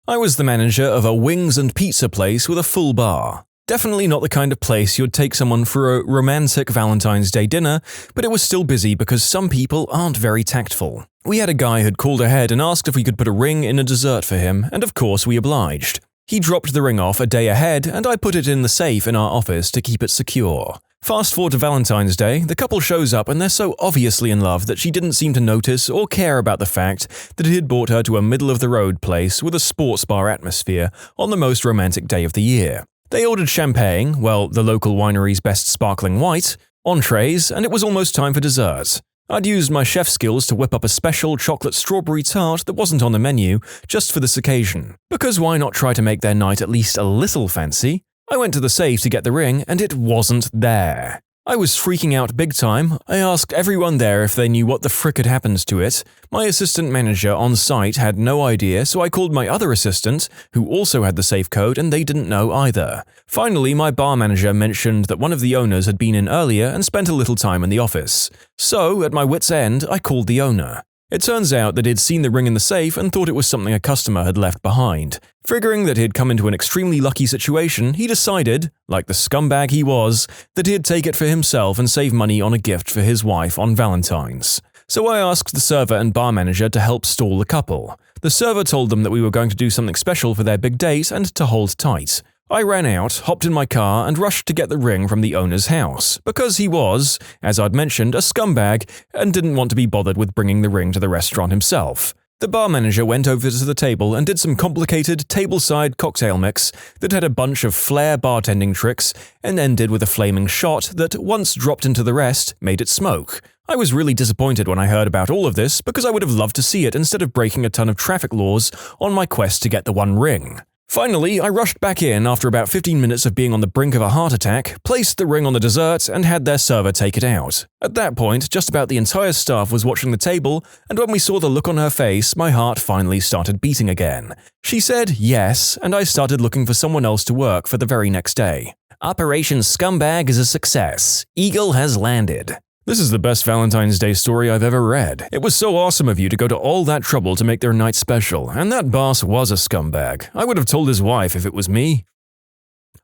I was the manager of a wings and pizza place with a full bar. Definitely not the kind of place you'd take someone for a romantic Valentine's Day dinner, but it was still busy because some people aren't very tactful. We had a guy who'd called ahead and asked if we could put a ring in a dessert for him, and of course we obliged. He dropped the ring off a day ahead, and I put it in the safe in our office to keep it secure. Fast forward to Valentine's Day, the couple shows up and they're so obviously in love that she didn't seem to notice or care about the fact that he had brought her to a middle-of-the-road place with a sports bar atmosphere on the most romantic day of the year. They ordered champagne, well, the local winery's best sparkling white, entrees, and it was almost time for dessert. I'd used my chef skills to whip up a special chocolate strawberry tart that wasn't on the menu just for this occasion. Because why not try to make their night at least a little fancy? I went to the safe to get the ring and it wasn't there. I was freaking out big time. I asked everyone there if they knew what the frick had happened to it. My assistant manager on site had no idea, so I called my other assistant, who also had the safe code, and they didn't know either. Finally, my bar manager mentioned that one of the owners had been in earlier and spent a little time in the office. So, at my wit's end, I called the owner. It turns out that he'd seen the ring in the safe and thought it was something a customer had left behind. Figuring that he'd come into an extremely lucky situation, he decided, like the scumbag he was, that he'd take it for himself and save money on a gift for his wife on Valentine's. So I asked the server and bar manager to help stall the couple. The server told them that we were going to do something special for their big date and to hold tight. I ran out, hopped in my car, and rushed to get the ring from the owner's house, because he was, as I'd mentioned, a scumbag and didn't want to be bothered with bringing the ring to the restaurant himself. The bar manager went over to the table and did some complicated tableside cocktail mix that had a bunch of flair bartending tricks and ended with a flaming shot that, once dropped into the rest, made it smoke. I was really disappointed when I heard about all of this because I would have loved to see it instead of breaking a ton of traffic laws on my quest to get the one ring. Finally, I rushed back in after about 15 minutes of being on the brink of a heart attack, placed the ring on the dessert, and had their server take it out. At that point, just about the entire staff was watching the table, and when we saw the look on her face, my heart finally started beating again. She said yes, and I started looking for someone else to work for the very next day. Operation Scumbag is a success. Eagle has landed. This is the best Valentine's Day story I've ever read. It was so awesome of you to go to all that trouble to make their night special, and that boss was a scumbag. I would have told his wife if it was me.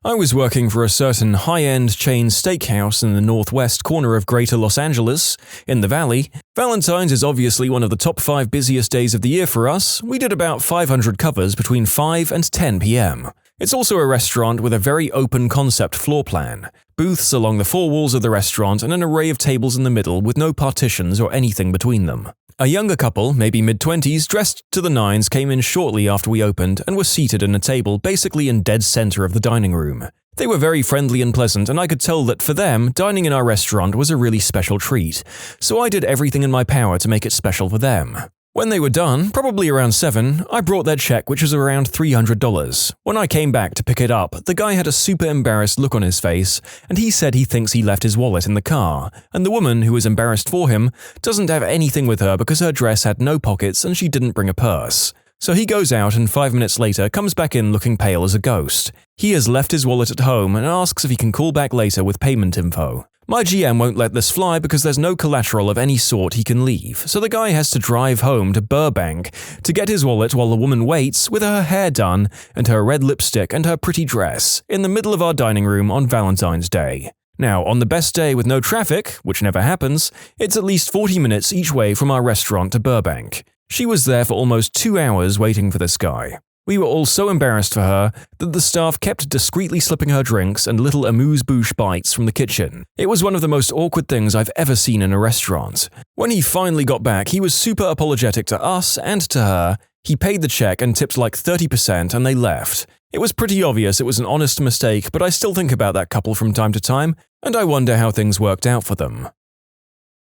I was working for a certain high-end chain steakhouse in the northwest corner of Greater Los Angeles, in the Valley. Valentine's is obviously one of the top 5 busiest days of the year for us. We did about 500 covers between 5 and 10 p.m. It's also a restaurant with a very open concept floor plan. Booths along the 4 walls of the restaurant and an array of tables in the middle with no partitions or anything between them. A younger couple, maybe mid-20s, dressed to the nines came in shortly after we opened and were seated in a table basically in dead center of the dining room. They were very friendly and pleasant, and I could tell that for them, dining in our restaurant was a really special treat, so I did everything in my power to make it special for them. When they were done, probably around 7, I brought their check, which was around $300. When I came back to pick it up, the guy had a super embarrassed look on his face, and he said he thinks he left his wallet in the car, and the woman, who was embarrassed for him, doesn't have anything with her because her dress had no pockets and she didn't bring a purse. So he goes out and 5 minutes later comes back in looking pale as a ghost. He has left his wallet at home and asks if he can call back later with payment info. My GM won't let this fly because there's no collateral of any sort he can leave, so the guy has to drive home to Burbank to get his wallet while the woman waits with her hair done and her red lipstick and her pretty dress in the middle of our dining room on Valentine's Day. Now, on the best day with no traffic, which never happens, it's at least 40 minutes each way from our restaurant to Burbank. She was there for almost 2 hours waiting for this guy. We were all so embarrassed for her that the staff kept discreetly slipping her drinks and little amuse-bouche bites from the kitchen. It was one of the most awkward things I've ever seen in a restaurant. When he finally got back, he was super apologetic to us and to her. He paid the check and tipped like 30% and they left. It was pretty obvious it was an honest mistake, but I still think about that couple from time to time, and I wonder how things worked out for them.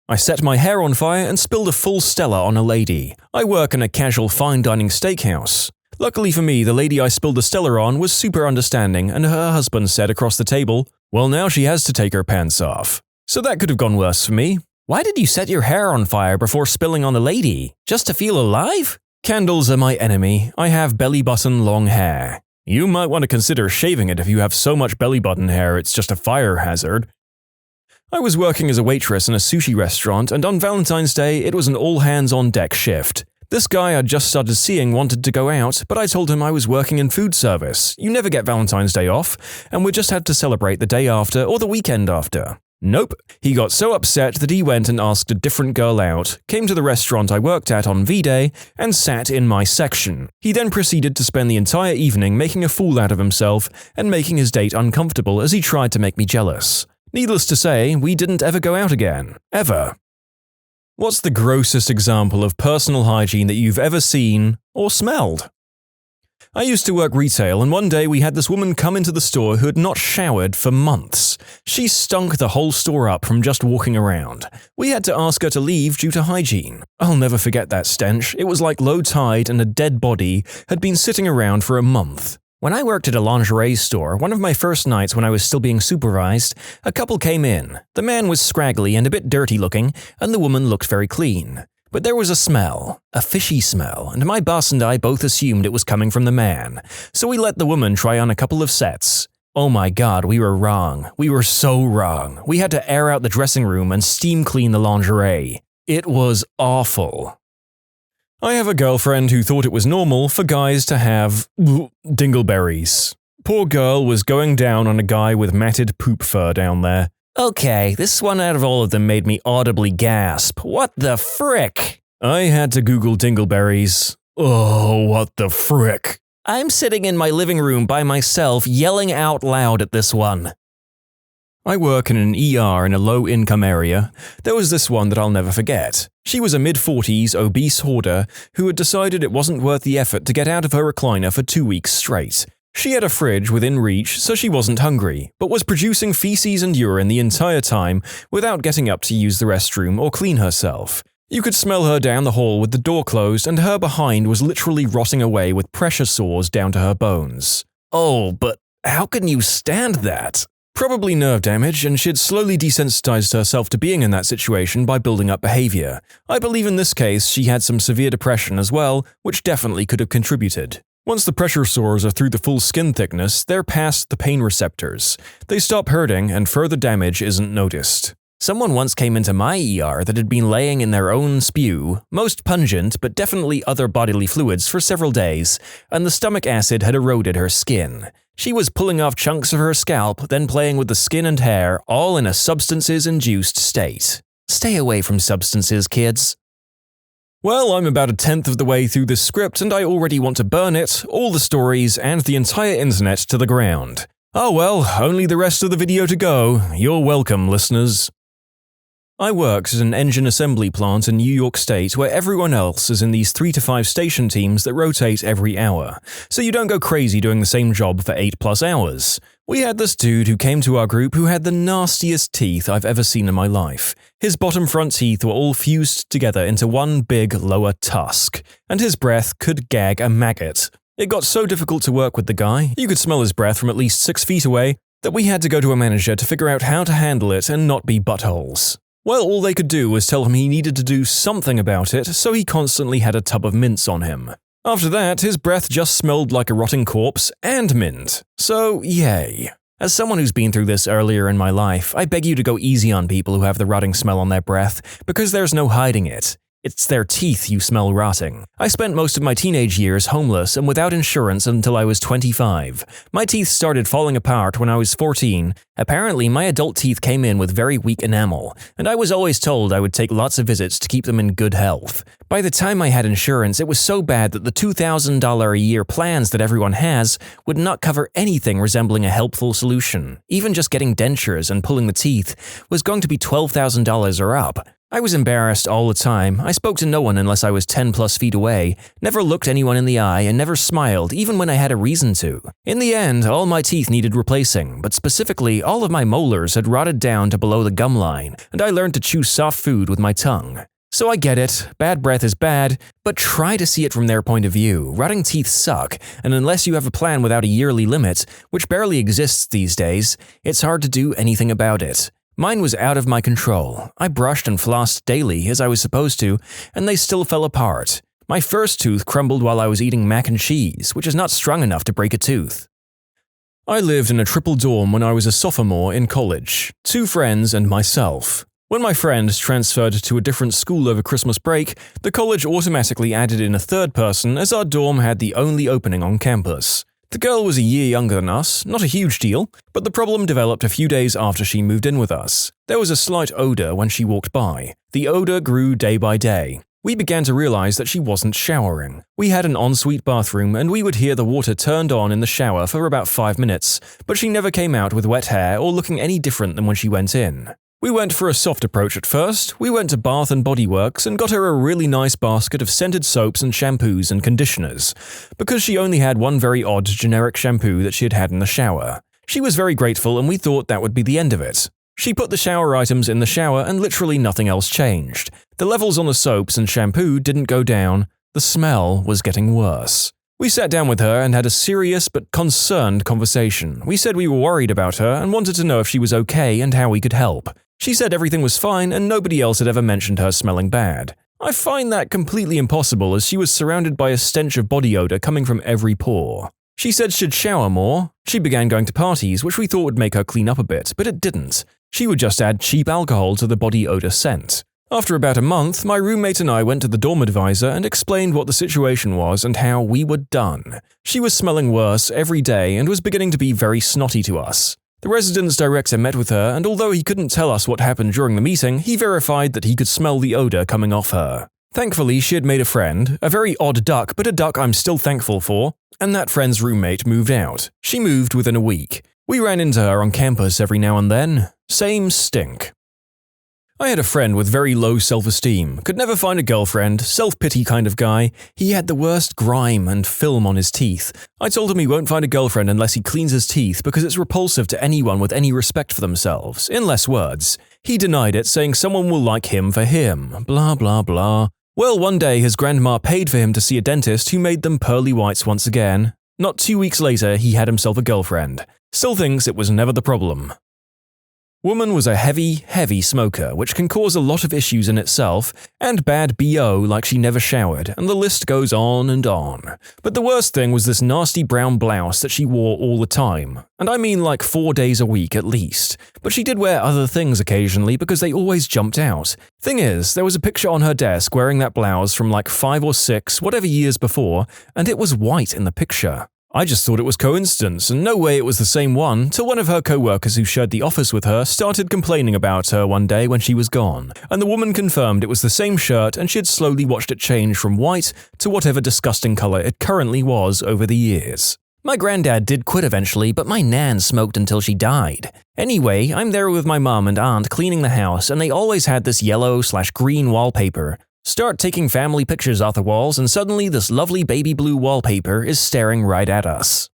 I set my hair on fire and spilled a full Stella on a lady. I work in a casual fine dining steakhouse. Luckily for me, the lady I spilled the Stella on was super understanding, and her husband said across the table, "Well, now she has to take her pants off." So that could have gone worse for me. Why did you set your hair on fire before spilling on the lady? Just to feel alive? Candles are my enemy. I have belly button long hair. You might want to consider shaving it if you have so much belly button hair it's just a fire hazard. I was working as a waitress in a sushi restaurant, and on Valentine's Day it was an all-hands-on-deck shift. This guy I'd just started seeing wanted to go out, but I told him I was working in food service. You never get Valentine's Day off, and we just had to celebrate the day after or the weekend after. Nope. He got so upset that he went and asked a different girl out, came to the restaurant I worked at on V-Day, and sat in my section. He then proceeded to spend the entire evening making a fool out of himself and making his date uncomfortable as he tried to make me jealous. Needless to say, we didn't ever go out again. Ever. What's the grossest example of personal hygiene that you've ever seen or smelled? I used to work retail, and one day we had this woman come into the store who had not showered for months. She stunk the whole store up from just walking around. We had to ask her to leave due to hygiene. I'll never forget that stench. It was like low tide and a dead body had been sitting around for a month. When I worked at a lingerie store, one of my first nights when I was still being supervised, a couple came in. The man was scraggly and a bit dirty looking, and the woman looked very clean. But there was a smell, a fishy smell, and my boss and I both assumed it was coming from the man. So we let the woman try on a couple of sets. Oh my god, we were wrong. We were so wrong. We had to air out the dressing room and steam clean the lingerie. It was awful. I have a girlfriend who thought it was normal for guys to have dingleberries. Poor girl was going down on a guy with matted poop fur down there. Okay, this one out of all of them made me audibly gasp. What the frick? I had to Google dingleberries. Oh, what the frick? I'm sitting in my living room by myself yelling out loud at this one. I work in an ER in a low-income area. There was this one that I'll never forget. She was a mid-40s obese hoarder who had decided it wasn't worth the effort to get out of her recliner for 2 weeks straight. She had a fridge within reach, so she wasn't hungry, but was producing feces and urine the entire time without getting up to use the restroom or clean herself. You could smell her down the hall with the door closed, and her behind was literally rotting away with pressure sores down to her bones. Oh, but how can you stand that? Probably nerve damage, and she'd slowly desensitized herself to being in that situation by building up behavior. I believe in this case she had some severe depression as well, which definitely could have contributed. Once the pressure sores are through the full skin thickness, they're past the pain receptors. They stop hurting and further damage isn't noticed. Someone once came into my ER that had been laying in their own spew, most pungent but definitely other bodily fluids for several days, and the stomach acid had eroded her skin. She was pulling off chunks of her scalp, then playing with the skin and hair, all in a substances-induced state. Stay away from substances, kids. Well, I'm about 1/10 of the way through this script and I already want to burn it, all the stories, and the entire internet to the ground. Oh well, only the rest of the video to go. You're welcome, listeners. I worked at an engine assembly plant in New York State where everyone else is in these 3 to 5 station teams that rotate every hour, so you don't go crazy doing the same job for 8+ hours. We had this dude who came to our group who had the nastiest teeth I've ever seen in my life. His bottom front teeth were all fused together into one big lower tusk, and his breath could gag a maggot. It got so difficult to work with the guy, you could smell his breath from at least 6 feet away, that we had to go to a manager to figure out how to handle it and not be buttholes. Well, all they could do was tell him he needed to do something about it, so he constantly had a tub of mints on him. After that, his breath just smelled like a rotting corpse and mint. So, yay. As someone who's been through this earlier in my life, I beg you to go easy on people who have the rotting smell on their breath, because there's no hiding it. It's their teeth you smell rotting. I spent most of my teenage years homeless and without insurance until I was 25. My teeth started falling apart when I was 14. Apparently, my adult teeth came in with very weak enamel, and I was always told I would take lots of visits to keep them in good health. By the time I had insurance, it was so bad that the $2,000 a year plans that everyone has would not cover anything resembling a helpful solution. Even just getting dentures and pulling the teeth was going to be $12,000 or up. I was embarrassed all the time. I spoke to no one unless I was 10+ feet away, never looked anyone in the eye, and never smiled even when I had a reason to. In the end, all my teeth needed replacing, but specifically, all of my molars had rotted down to below the gum line, and I learned to chew soft food with my tongue. So I get it, bad breath is bad, but try to see it from their point of view. Rotting teeth suck, and unless you have a plan without a yearly limit, which barely exists these days, it's hard to do anything about it. Mine was out of my control. I brushed and flossed daily, as I was supposed to, and they still fell apart. My first tooth crumbled while I was eating mac and cheese, which is not strong enough to break a tooth. I lived in a triple dorm when I was a sophomore in college, 2 friends and myself. When my friend transferred to a different school over Christmas break, the college automatically added in a 3rd person as our dorm had the only opening on campus. The girl was a year younger than us, not a huge deal, but the problem developed a few days after she moved in with us. There was a slight odor when she walked by. The odor grew day by day. We began to realize that she wasn't showering. We had an ensuite bathroom and we would hear the water turned on in the shower for about 5 minutes, but she never came out with wet hair or looking any different than when she went in. We went for a soft approach at first. We went to Bath & Body Works and got her a really nice basket of scented soaps and shampoos and conditioners, because she only had one very odd generic shampoo that she had had in the shower. She was very grateful and we thought that would be the end of it. She put the shower items in the shower and literally nothing else changed. The levels on the soaps and shampoo didn't go down. The smell was getting worse. We sat down with her and had a serious but concerned conversation. We said we were worried about her and wanted to know if she was okay and how we could help. She said everything was fine and nobody else had ever mentioned her smelling bad. I find that completely impossible as she was surrounded by a stench of body odor coming from every pore. She said she'd shower more. She began going to parties, which we thought would make her clean up a bit, but it didn't. She would just add cheap alcohol to the body odor scent. After about a month, my roommate and I went to the dorm advisor and explained what the situation was and how we were done. She was smelling worse every day and was beginning to be very snotty to us. The residence director met with her, and although he couldn't tell us what happened during the meeting, he verified that he could smell the odor coming off her. Thankfully, she had made a friend, a very odd duck, but a duck I'm still thankful for, and that friend's roommate moved out. She moved within a week. We ran into her on campus every now and then. Same stink. I had a friend with very low self-esteem, could never find a girlfriend, self-pity kind of guy. He had the worst grime and film on his teeth. I told him he won't find a girlfriend unless he cleans his teeth because it's repulsive to anyone with any respect for themselves, in less words. He denied it, saying someone will like him for him, blah blah blah. Well, one day his grandma paid for him to see a dentist who made them pearly whites once again. Not 2 weeks later, he had himself a girlfriend. Still thinks it was never the problem. Woman was a heavy smoker, which can cause a lot of issues in itself, and bad BO like she never showered, and the list goes on and on. But the worst thing was this nasty brown blouse that she wore all the time, and I mean like 4 days a week at least. But she did wear other things occasionally because they always jumped out. Thing is, there was a picture on her desk wearing that blouse from like 5 or 6, whatever years before, and it was white in the picture. I just thought it was coincidence, and no way it was the same one, till one of her co-workers who shared the office with her started complaining about her one day when she was gone, and the woman confirmed it was the same shirt and she had slowly watched it change from white to whatever disgusting color it currently was over the years. My granddad did quit eventually, but my nan smoked until she died. Anyway, I'm there with my mom and aunt cleaning the house, and they always had this yellow/green wallpaper. Start taking family pictures off the walls and suddenly this lovely baby blue wallpaper is staring right at us.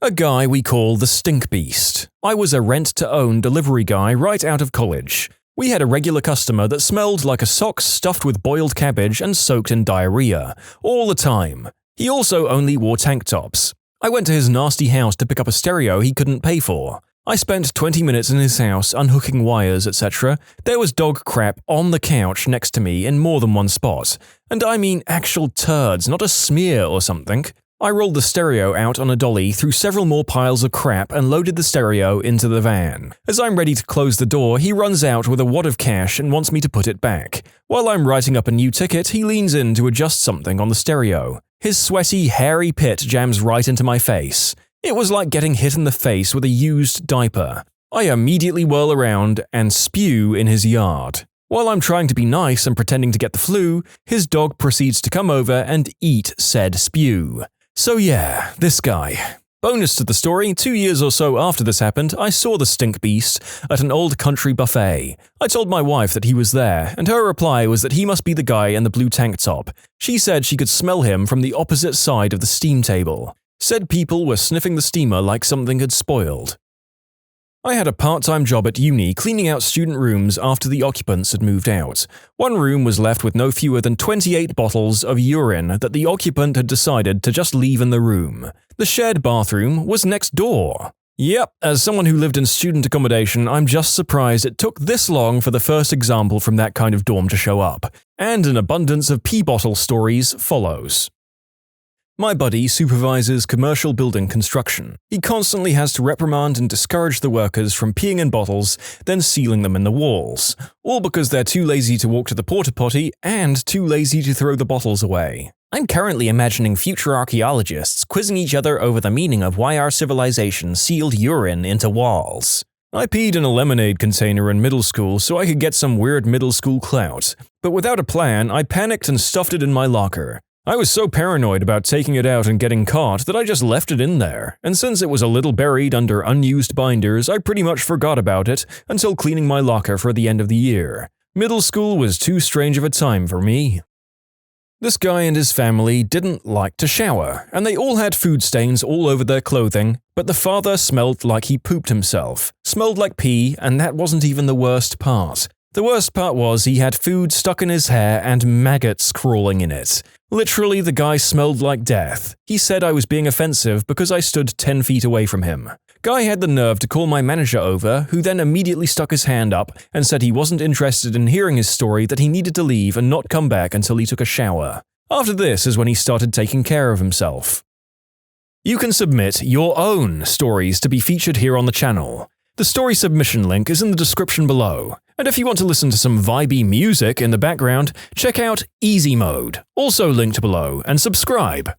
A guy we call the Stink Beast. I was a rent-to-own delivery guy right out of college. We had a regular customer that smelled like a sock stuffed with boiled cabbage and soaked in diarrhea, all the time. He also only wore tank tops. I went to his nasty house to pick up a stereo he couldn't pay for. I spent 20 minutes in his house unhooking wires, etc. There was dog crap on the couch next to me in more than one spot. And I mean actual turds, not a smear or something. I rolled the stereo out on a dolly through several more piles of crap and loaded the stereo into the van. As I'm ready to close the door, he runs out with a wad of cash and wants me to put it back. While I'm writing up a new ticket, he leans in to adjust something on the stereo. His sweaty, hairy pit jams right into my face. It was like getting hit in the face with a used diaper. I immediately whirl around and spew in his yard. While I'm trying to be nice and pretending to get the flu, his dog proceeds to come over and eat said spew. So yeah, this guy. Bonus to the story, 2 years or so after this happened, I saw the Stink Beast at an old country buffet. I told my wife that he was there, and her reply was that he must be the guy in the blue tank top. She said she could smell him from the opposite side of the steam table. Said people were sniffing the steamer like something had spoiled. I had a part-time job at uni cleaning out student rooms after the occupants had moved out. One room was left with no fewer than 28 bottles of urine that the occupant had decided to just leave in the room. The shared bathroom was next door. Yep, as someone who lived in student accommodation, I'm just surprised it took this long for the first example from that kind of dorm to show up. And an abundance of pee bottle stories follows. My buddy supervises commercial building construction. He constantly has to reprimand and discourage the workers from peeing in bottles, then sealing them in the walls. All because they're too lazy to walk to the porta potty and too lazy to throw the bottles away. I'm currently imagining future archaeologists quizzing each other over the meaning of why our civilization sealed urine into walls. I peed in a lemonade container in middle school so I could get some weird middle school clout. But without a plan, I panicked and stuffed it in my locker. I was so paranoid about taking it out and getting caught that I just left it in there, and since it was a little buried under unused binders, I pretty much forgot about it until cleaning my locker for the end of the year. Middle school was too strange of a time for me. This guy and his family didn't like to shower, and they all had food stains all over their clothing, but the father smelled like he pooped himself, smelled like pee, and that wasn't even the worst part. The worst part was he had food stuck in his hair and maggots crawling in it. Literally, the guy smelled like death. He said I was being offensive because I stood 10 feet away from him. Guy had the nerve to call my manager over, who then immediately stuck his hand up and said he wasn't interested in hearing his story, that he needed to leave and not come back until he took a shower. After this is when he started taking care of himself. You can submit your own stories to be featured here on the channel. The story submission link is in the description below. And if you want to listen to some vibey music in the background, check out easymode, also linked below, and subscribe.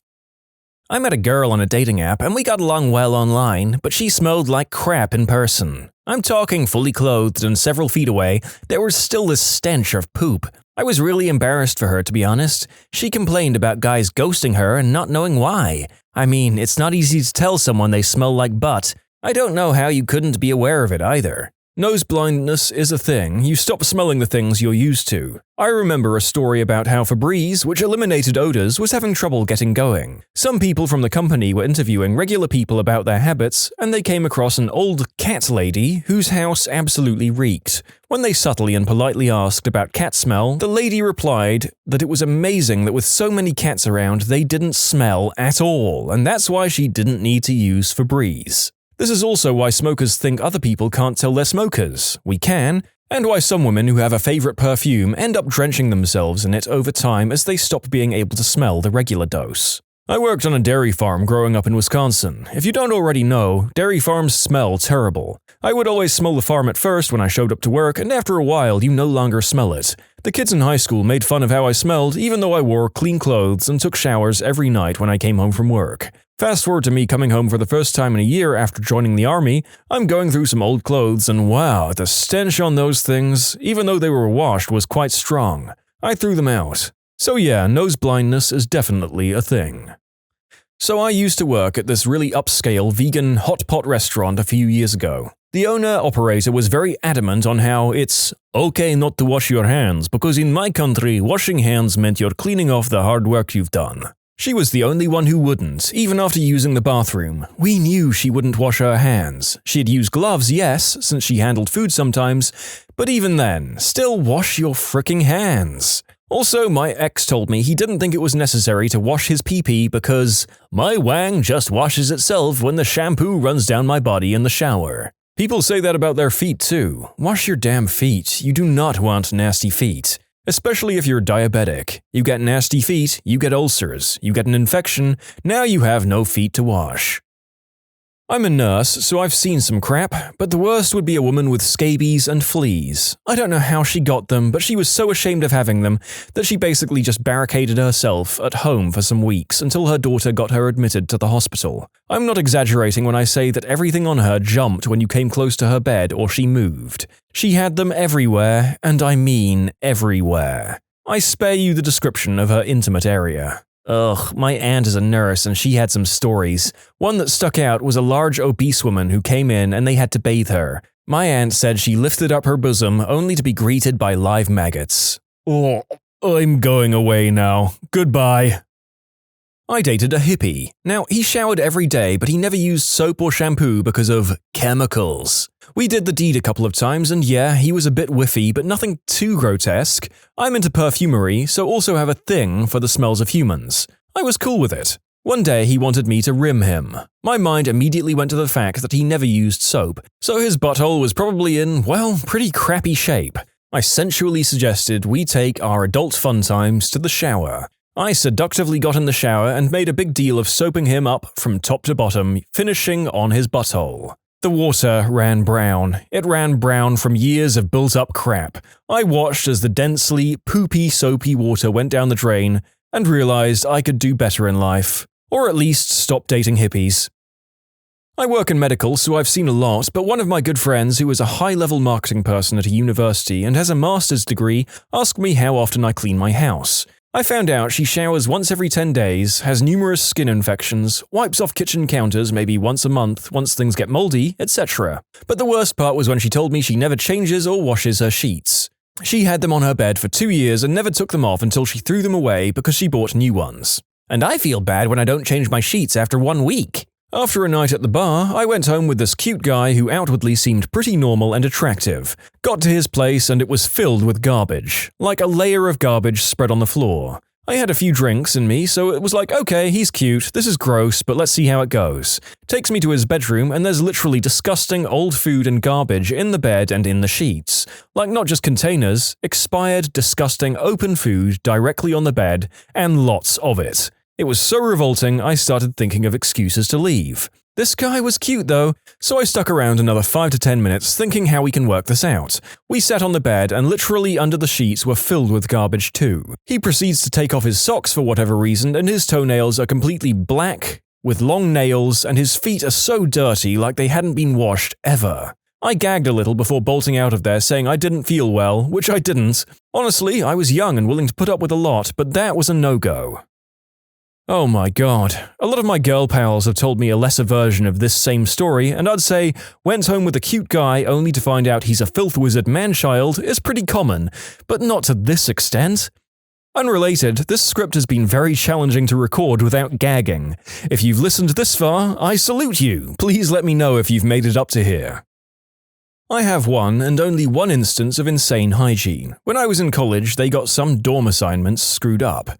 I met a girl on a dating app and we got along well online, but she smelled like crap in person. I'm talking fully clothed and several feet away, there was still this stench of poop. I was really embarrassed for her, to be honest. She complained about guys ghosting her and not knowing why. I mean, it's not easy to tell someone they smell like butt. I don't know how you couldn't be aware of it either. Nose blindness is a thing. You stop smelling the things you're used to. I remember a story about how Febreze, which eliminated odors, was having trouble getting going. Some people from the company were interviewing regular people about their habits, and they came across an old cat lady whose house absolutely reeked. When they subtly and politely asked about cat smell, the lady replied that it was amazing that with so many cats around, they didn't smell at all, and that's why she didn't need to use Febreze. This is also why smokers think other people can't tell they're smokers. We can, and why some women who have a favorite perfume end up drenching themselves in it over time as they stop being able to smell the regular dose. I worked on a dairy farm growing up in Wisconsin. If you don't already know, dairy farms smell terrible. I would always smell the farm at first when I showed up to work, and after a while you no longer smell it. The kids in high school made fun of how I smelled even though I wore clean clothes and took showers every night when I came home from work. Fast forward to me coming home for the first time in a year after joining the army, I'm going through some old clothes and wow, the stench on those things, even though they were washed, was quite strong. I threw them out. So yeah, nose blindness is definitely a thing. So I used to work at this really upscale vegan hot pot restaurant a few years ago. The owner-operator was very adamant on how it's okay not to wash your hands because in my country, washing hands meant you're cleaning off the hard work you've done. She was the only one who wouldn't, even after using the bathroom. We knew she wouldn't wash her hands. She'd use gloves, yes, since she handled food sometimes, but even then, still wash your fricking hands. Also, my ex told me he didn't think it was necessary to wash his pee-pee because my wang just washes itself when the shampoo runs down my body in the shower. People say that about their feet too. Wash your damn feet. You do not want nasty feet. Especially if you're diabetic. You get nasty feet, you get ulcers, you get an infection, now you have no feet to wash. I'm a nurse, so I've seen some crap, but the worst would be a woman with scabies and fleas. I don't know how she got them, but she was so ashamed of having them that she basically just barricaded herself at home for some weeks until her daughter got her admitted to the hospital. I'm not exaggerating when I say that everything on her jumped when you came close to her bed or she moved. She had them everywhere, and I mean everywhere. I spare you the description of her intimate area. Ugh, my aunt is a nurse and she had some stories. One that stuck out was a large obese woman who came in and they had to bathe her. My aunt said she lifted up her bosom only to be greeted by live maggots. Oh, I'm going away now. Goodbye. I dated a hippie. Now, he showered every day, but he never used soap or shampoo because of chemicals. We did the deed a couple of times, and yeah, he was a bit whiffy, but nothing too grotesque. I'm into perfumery, so also have a thing for the smells of humans. I was cool with it. One day, he wanted me to rim him. My mind immediately went to the fact that he never used soap, so his butthole was probably in, well, pretty crappy shape. I sensually suggested we take our adult fun times to the shower. I seductively got in the shower and made a big deal of soaping him up from top to bottom, finishing on his butthole. The water ran brown. It ran brown from years of built-up crap. I watched as the densely, poopy, soapy water went down the drain, and realized I could do better in life. Or at least stop dating hippies. I work in medical, so I've seen a lot, but one of my good friends who is a high-level marketing person at a university and has a master's degree asked me how often I clean my house. I found out she showers once every 10 days, has numerous skin infections, wipes off kitchen counters maybe once a month once things get moldy, etc. But the worst part was when she told me she never changes or washes her sheets. She had them on her bed for 2 years and never took them off until she threw them away because she bought new ones. And I feel bad when I don't change my sheets after 1 week. After a night at the bar, I went home with this cute guy who outwardly seemed pretty normal and attractive. Got to his place and it was filled with garbage, like a layer of garbage spread on the floor. I had a few drinks in me, so it was like, okay, he's cute, this is gross, but let's see how it goes. Takes me to his bedroom and there's literally disgusting old food and garbage in the bed and in the sheets. Like not just containers, expired, disgusting, open food directly on the bed, and lots of it. It was so revolting, I started thinking of excuses to leave. This guy was cute though, so I stuck around another 5 to 10 minutes thinking how we can work this out. We sat on the bed and literally under the sheets were filled with garbage too. He proceeds to take off his socks for whatever reason and his toenails are completely black, with long nails, and his feet are so dirty like they hadn't been washed ever. I gagged a little before bolting out of there saying I didn't feel well, which I didn't. Honestly, I was young and willing to put up with a lot, but that was a no-go. Oh my god, a lot of my girl pals have told me a lesser version of this same story, and I'd say went home with a cute guy only to find out he's a filth wizard man-child is pretty common, but not to this extent. Unrelated, this script has been very challenging to record without gagging. If you've listened this far, I salute you. Please let me know if you've made it up to here. I have one and only one instance of insane hygiene. When I was in college, they got some dorm assignments screwed up.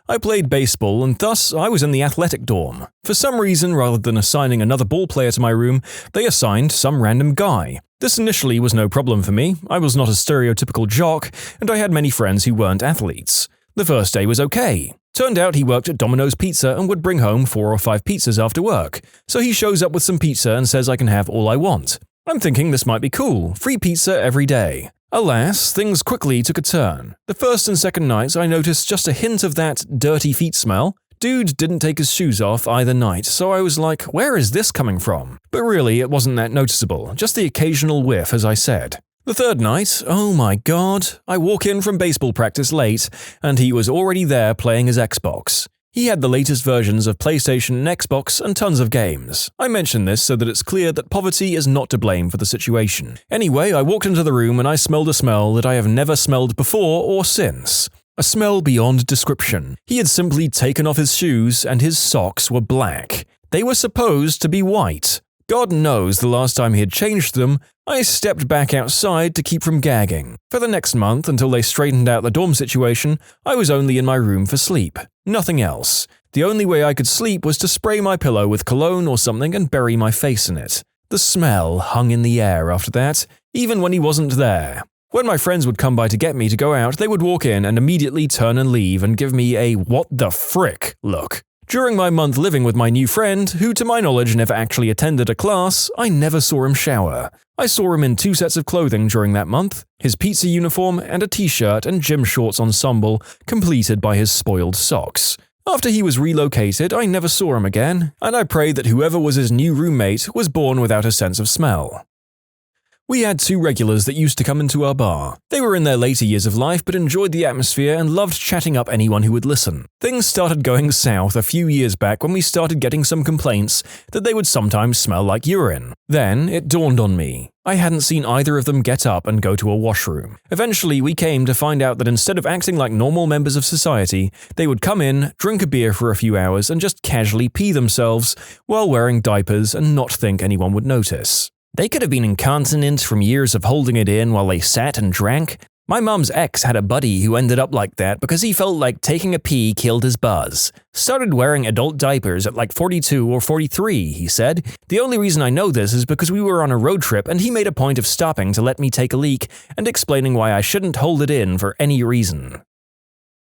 I played baseball and thus I was in the athletic dorm. For some reason, rather than assigning another ball player to my room, they assigned some random guy. This initially was no problem for me. I was not a stereotypical jock, and I had many friends who weren't athletes. The first day was okay. Turned out he worked at Domino's Pizza and would bring home 4 or 5 pizzas after work. So he shows up with some pizza and says I can have all I want. I'm thinking this might be cool, free pizza every day. Alas, things quickly took a turn. The first and second nights I noticed just a hint of that dirty feet smell. Dude didn't take his shoes off either night, so I was like, where is this coming from? But really, it wasn't that noticeable, just the occasional whiff as I said. The third night, oh my god, I walk in from baseball practice late, and he was already there playing his Xbox. He had the latest versions of PlayStation and Xbox and tons of games. I mention this so that it's clear that poverty is not to blame for the situation. Anyway, I walked into the room and I smelled a smell that I have never smelled before or since. A smell beyond description. He had simply taken off his shoes and his socks were black. They were supposed to be white. God knows the last time he had changed them, I stepped back outside to keep from gagging. For the next month, until they straightened out the dorm situation, I was only in my room for sleep. Nothing else. The only way I could sleep was to spray my pillow with cologne or something and bury my face in it. The smell hung in the air after that, even when he wasn't there. When my friends would come by to get me to go out, they would walk in and immediately turn and leave and give me a what the frick look. During my month living with my new friend, who to my knowledge never actually attended a class, I never saw him shower. I saw him in 2 sets of clothing during that month, his pizza uniform and a t-shirt and gym shorts ensemble completed by his spoiled socks. After he was relocated, I never saw him again, and I pray that whoever was his new roommate was born without a sense of smell. We had 2 regulars that used to come into our bar. They were in their later years of life but enjoyed the atmosphere and loved chatting up anyone who would listen. Things started going south a few years back when we started getting some complaints that they would sometimes smell like urine. Then it dawned on me. I hadn't seen either of them get up and go to a washroom. Eventually, we came to find out that instead of acting like normal members of society, they would come in, drink a beer for a few hours and just casually pee themselves while wearing diapers and not think anyone would notice. They could have been incontinent from years of holding it in while they sat and drank. My mum's ex had a buddy who ended up like that because he felt like taking a pee killed his buzz. Started wearing adult diapers at like 42 or 43, he said. The only reason I know this is because we were on a road trip and he made a point of stopping to let me take a leak and explaining why I shouldn't hold it in for any reason.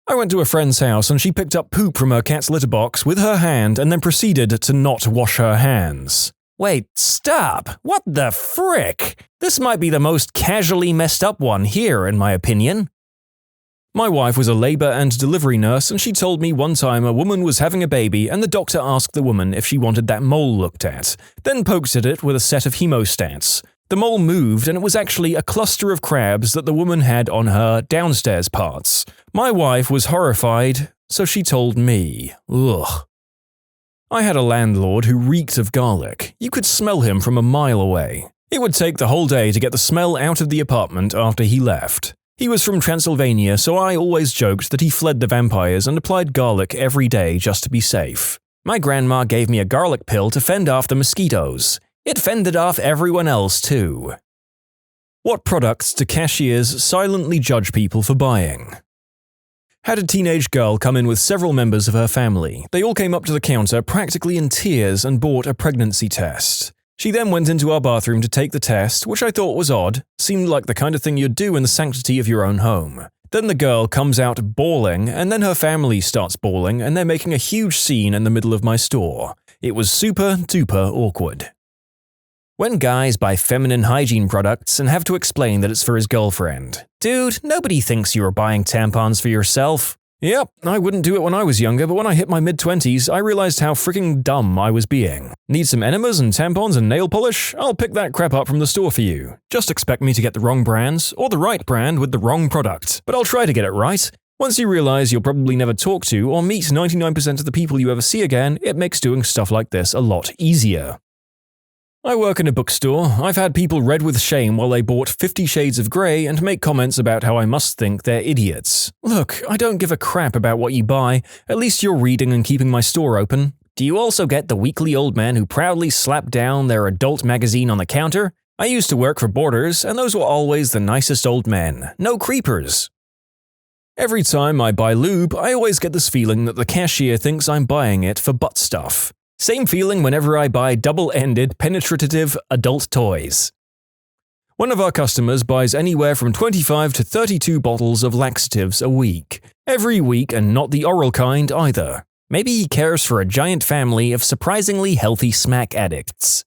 I went to a friend's house and she picked up poop from her cat's litter box with her hand and then proceeded to not wash her hands. Wait, stop! What the frick? This might be the most casually messed up one here, in my opinion. My wife was a labor and delivery nurse, and she told me one time a woman was having a baby and the doctor asked the woman if she wanted that mole looked at, then poked at it with a set of hemostats. The mole moved and it was actually a cluster of crabs that the woman had on her downstairs parts. My wife was horrified, so she told me. Ugh. I had a landlord who reeked of garlic. You could smell him from a mile away. It would take the whole day to get the smell out of the apartment after he left. He was from Transylvania, so I always joked that he fled the vampires and applied garlic every day just to be safe. My grandma gave me a garlic pill to fend off the mosquitoes. It fended off everyone else too. What products do cashiers silently judge people for buying? Had a teenage girl come in with several members of her family. They all came up to the counter practically in tears and bought a pregnancy test. She then went into our bathroom to take the test, which I thought was odd, seemed like the kind of thing you'd do in the sanctity of your own home. Then the girl comes out bawling, and then her family starts bawling, and they're making a huge scene in the middle of my store. It was super duper awkward. When guys buy feminine hygiene products and have to explain that it's for his girlfriend. Dude, nobody thinks you are buying tampons for yourself. Yep, I wouldn't do it when I was younger, but when I hit my mid-20s, I realized how freaking dumb I was being. Need some enemas and tampons and nail polish? I'll pick that crap up from the store for you. Just expect me to get the wrong brands, or the right brand with the wrong product. But I'll try to get it right. Once you realize you'll probably never talk to or meet 99% of the people you ever see again, it makes doing stuff like this a lot easier. I work in a bookstore. I've had people red with shame while they bought 50 Shades of Grey and make comments about how I must think they're idiots. Look, I don't give a crap about what you buy. At least you're reading and keeping my store open. Do you also get the weakly old men who proudly slap down their adult magazine on the counter? I used to work for Borders, and those were always the nicest old men. No creepers. Every time I buy lube, I always get this feeling that the cashier thinks I'm buying it for butt stuff. Same feeling whenever I buy double-ended, penetrative adult toys. One of our customers buys anywhere from 25 to 32 bottles of laxatives a week. Every week, and not the oral kind either. Maybe he cares for a giant family of surprisingly healthy smack addicts.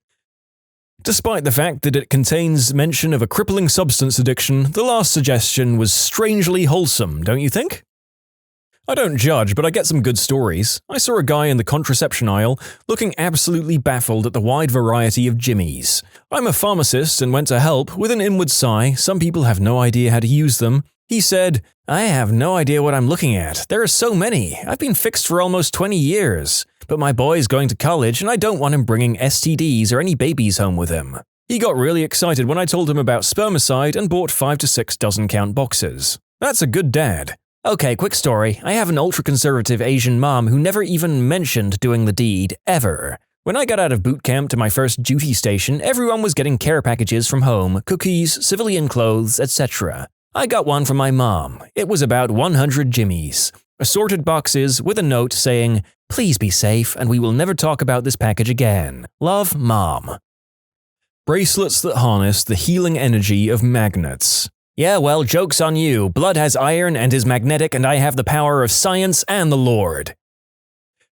Despite the fact that it contains mention of a crippling substance addiction, the last suggestion was strangely wholesome, don't you think? I don't judge, but I get some good stories. I saw a guy in the contraception aisle looking absolutely baffled at the wide variety of jimmies. I'm a pharmacist and went to help. With an inward sigh, some people have no idea how to use them. He said, "I have no idea what I'm looking at. There are so many. I've been fixed for almost 20 years. But my boy's going to college and I don't want him bringing STDs or any babies home with him." He got really excited when I told him about spermicide and bought 5 to 6 dozen-count boxes. That's a good dad. Okay, quick story. I have an ultra-conservative Asian mom who never even mentioned doing the deed, ever. When I got out of boot camp to my first duty station, everyone was getting care packages from home, cookies, civilian clothes, etc. I got one from my mom. It was about 100 jimmies. Assorted boxes with a note saying, "Please be safe and we will never talk about this package again. Love, Mom." Bracelets that harness the healing energy of magnets. Yeah, well, joke's on you. Blood has iron and is magnetic, and I have the power of science and the Lord.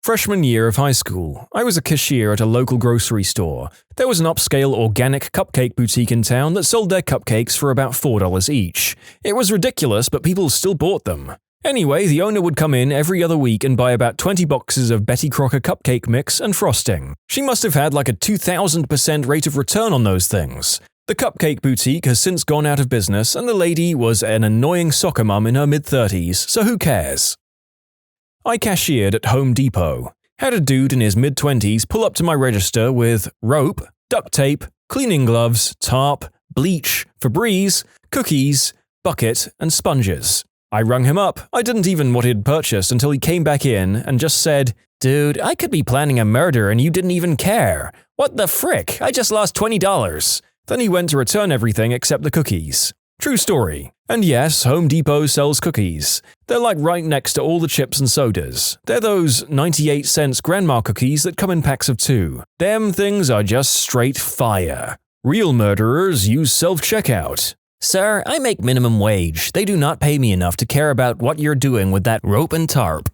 Freshman year of high school, I was a cashier at a local grocery store. There was an upscale organic cupcake boutique in town that sold their cupcakes for about $4 each. It was ridiculous, but people still bought them. Anyway, the owner would come in every other week and buy about 20 boxes of Betty Crocker cupcake mix and frosting. She must have had like a 2,000% rate of return on those things. The cupcake boutique has since gone out of business, and the lady was an annoying soccer mum in her mid-30s, so who cares? I cashiered at Home Depot. Had a dude in his mid-20s pull up to my register with rope, duct tape, cleaning gloves, tarp, bleach, Febreze, cookies, bucket, and sponges. I rung him up. I didn't even know what he'd purchased until he came back in and just said, "Dude, I could be planning a murder and you didn't even care. What the frick? I just lost $20. Then he went to return everything except the cookies. True story. And yes, Home Depot sells cookies. They're like right next to all the chips and sodas. They're those 98-cent grandma cookies that come in packs of 2. Them things are just straight fire. Real murderers use self-checkout. Sir, I make minimum wage. They do not pay me enough to care about what you're doing with that rope and tarp.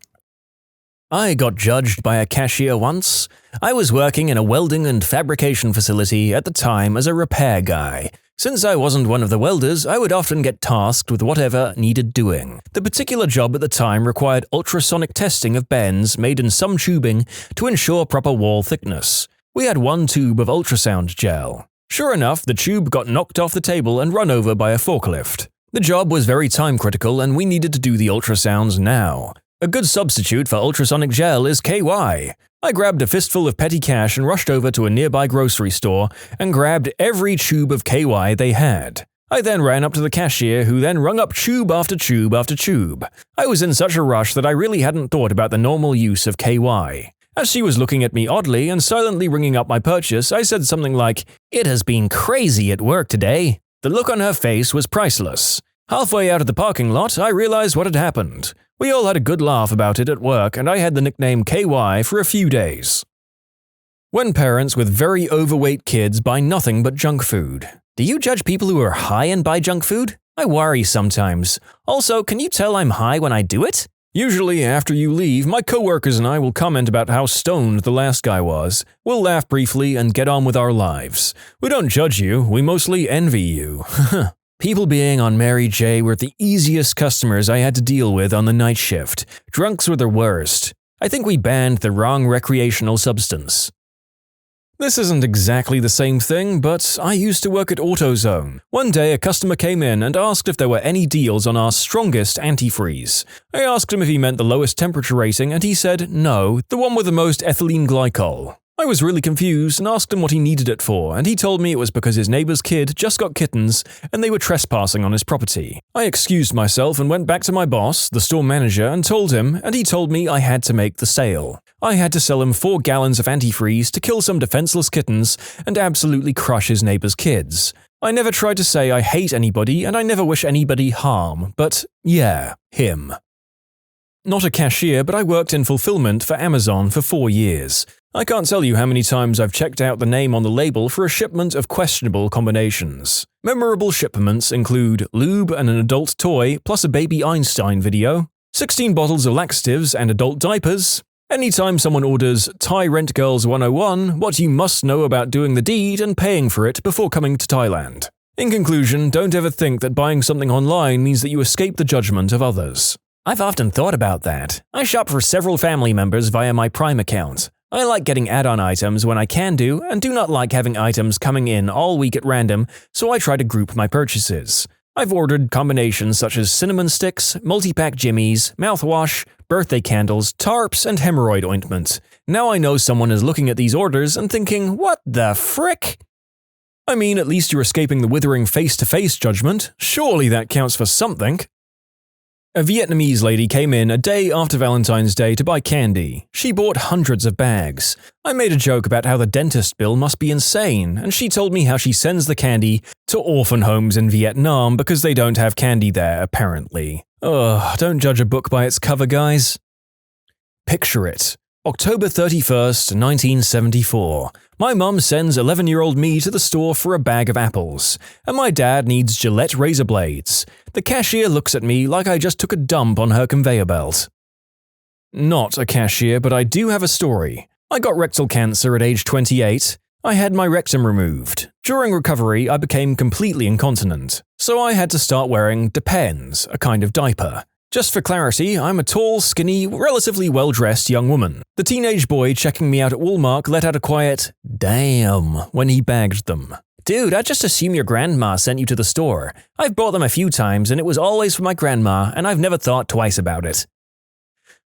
I got judged by a cashier once. I was working in a welding and fabrication facility at the time as a repair guy. Since I wasn't one of the welders, I would often get tasked with whatever needed doing. The particular job at the time required ultrasonic testing of bends made in some tubing to ensure proper wall thickness. We had one tube of ultrasound gel. Sure enough, the tube got knocked off the table and run over by a forklift. The job was very time-critical and we needed to do the ultrasounds now. A good substitute for ultrasonic gel is KY. I grabbed a fistful of petty cash and rushed over to a nearby grocery store and grabbed every tube of KY they had. I then ran up to the cashier, who then rung up tube after tube after tube. I was in such a rush that I really hadn't thought about the normal use of KY. As she was looking at me oddly and silently ringing up my purchase, I said something like, "It has been crazy at work today." The look on her face was priceless. Halfway out of the parking lot, I realized what had happened. We all had a good laugh about it at work, and I had the nickname KY for a few days. When parents with very overweight kids buy nothing but junk food. Do you judge people who are high and buy junk food? I worry sometimes. Also, can you tell I'm high when I do it? Usually, after you leave, my coworkers and I will comment about how stoned the last guy was. We'll laugh briefly and get on with our lives. We don't judge you, we mostly envy you. People being on Mary J were the easiest customers I had to deal with on the night shift. Drunks were the worst. I think we banned the wrong recreational substance. This isn't exactly the same thing, but I used to work at AutoZone. One day a customer came in and asked if there were any deals on our strongest antifreeze. I asked him if he meant the lowest temperature rating and he said no, the one with the most ethylene glycol. I was really confused and asked him what he needed it for, and he told me it was because his neighbor's kid just got kittens and they were trespassing on his property. I excused myself and went back to my boss, the store manager, and told him, and he told me I had to make the sale. I had to sell him 4 gallons of antifreeze to kill some defenseless kittens and absolutely crush his neighbor's kids. I never tried to say I hate anybody and I never wish anybody harm, but yeah, him. Not a cashier, but I worked in fulfillment for Amazon for 4 years. I can't tell you how many times I've checked out the name on the label for a shipment of questionable combinations. Memorable shipments include lube and an adult toy, plus a Baby Einstein video, 16 bottles of laxatives and adult diapers. Anytime someone orders Thai Rent Girls 101, what you must know about doing the deed and paying for it before coming to Thailand. In conclusion, don't ever think that buying something online means that you escape the judgment of others. I've often thought about that. I shop for several family members via my Prime account. I like getting add-on items when I can do, and do not like having items coming in all week at random, so I try to group my purchases. I've ordered combinations such as cinnamon sticks, multi-pack jimmies, mouthwash, birthday candles, tarps, and hemorrhoid ointment. Now I know someone is looking at these orders and thinking, what the frick? I mean, at least you're escaping the withering face-to-face judgment. Surely that counts for something. A Vietnamese lady came in a day after Valentine's Day to buy candy. She bought hundreds of bags. I made a joke about how the dentist bill must be insane, and she told me how she sends the candy to orphan homes in Vietnam because they don't have candy there, apparently. Ugh, don't judge a book by its cover, guys. Picture it. October 31st, 1974. My mum sends 11-year-old me to the store for a bag of apples, and my dad needs Gillette razor blades. The cashier looks at me like I just took a dump on her conveyor belt. Not a cashier, but I do have a story. I got rectal cancer at age 28. I had my rectum removed. During recovery, I became completely incontinent, so I had to start wearing Depends, a kind of diaper. Just for clarity, I'm a tall, skinny, relatively well-dressed young woman. The teenage boy checking me out at Walmart let out a quiet, "damn," when he bagged them. "Dude, I just assume your grandma sent you to the store. I've bought them a few times and it was always for my grandma and I've never thought twice about it."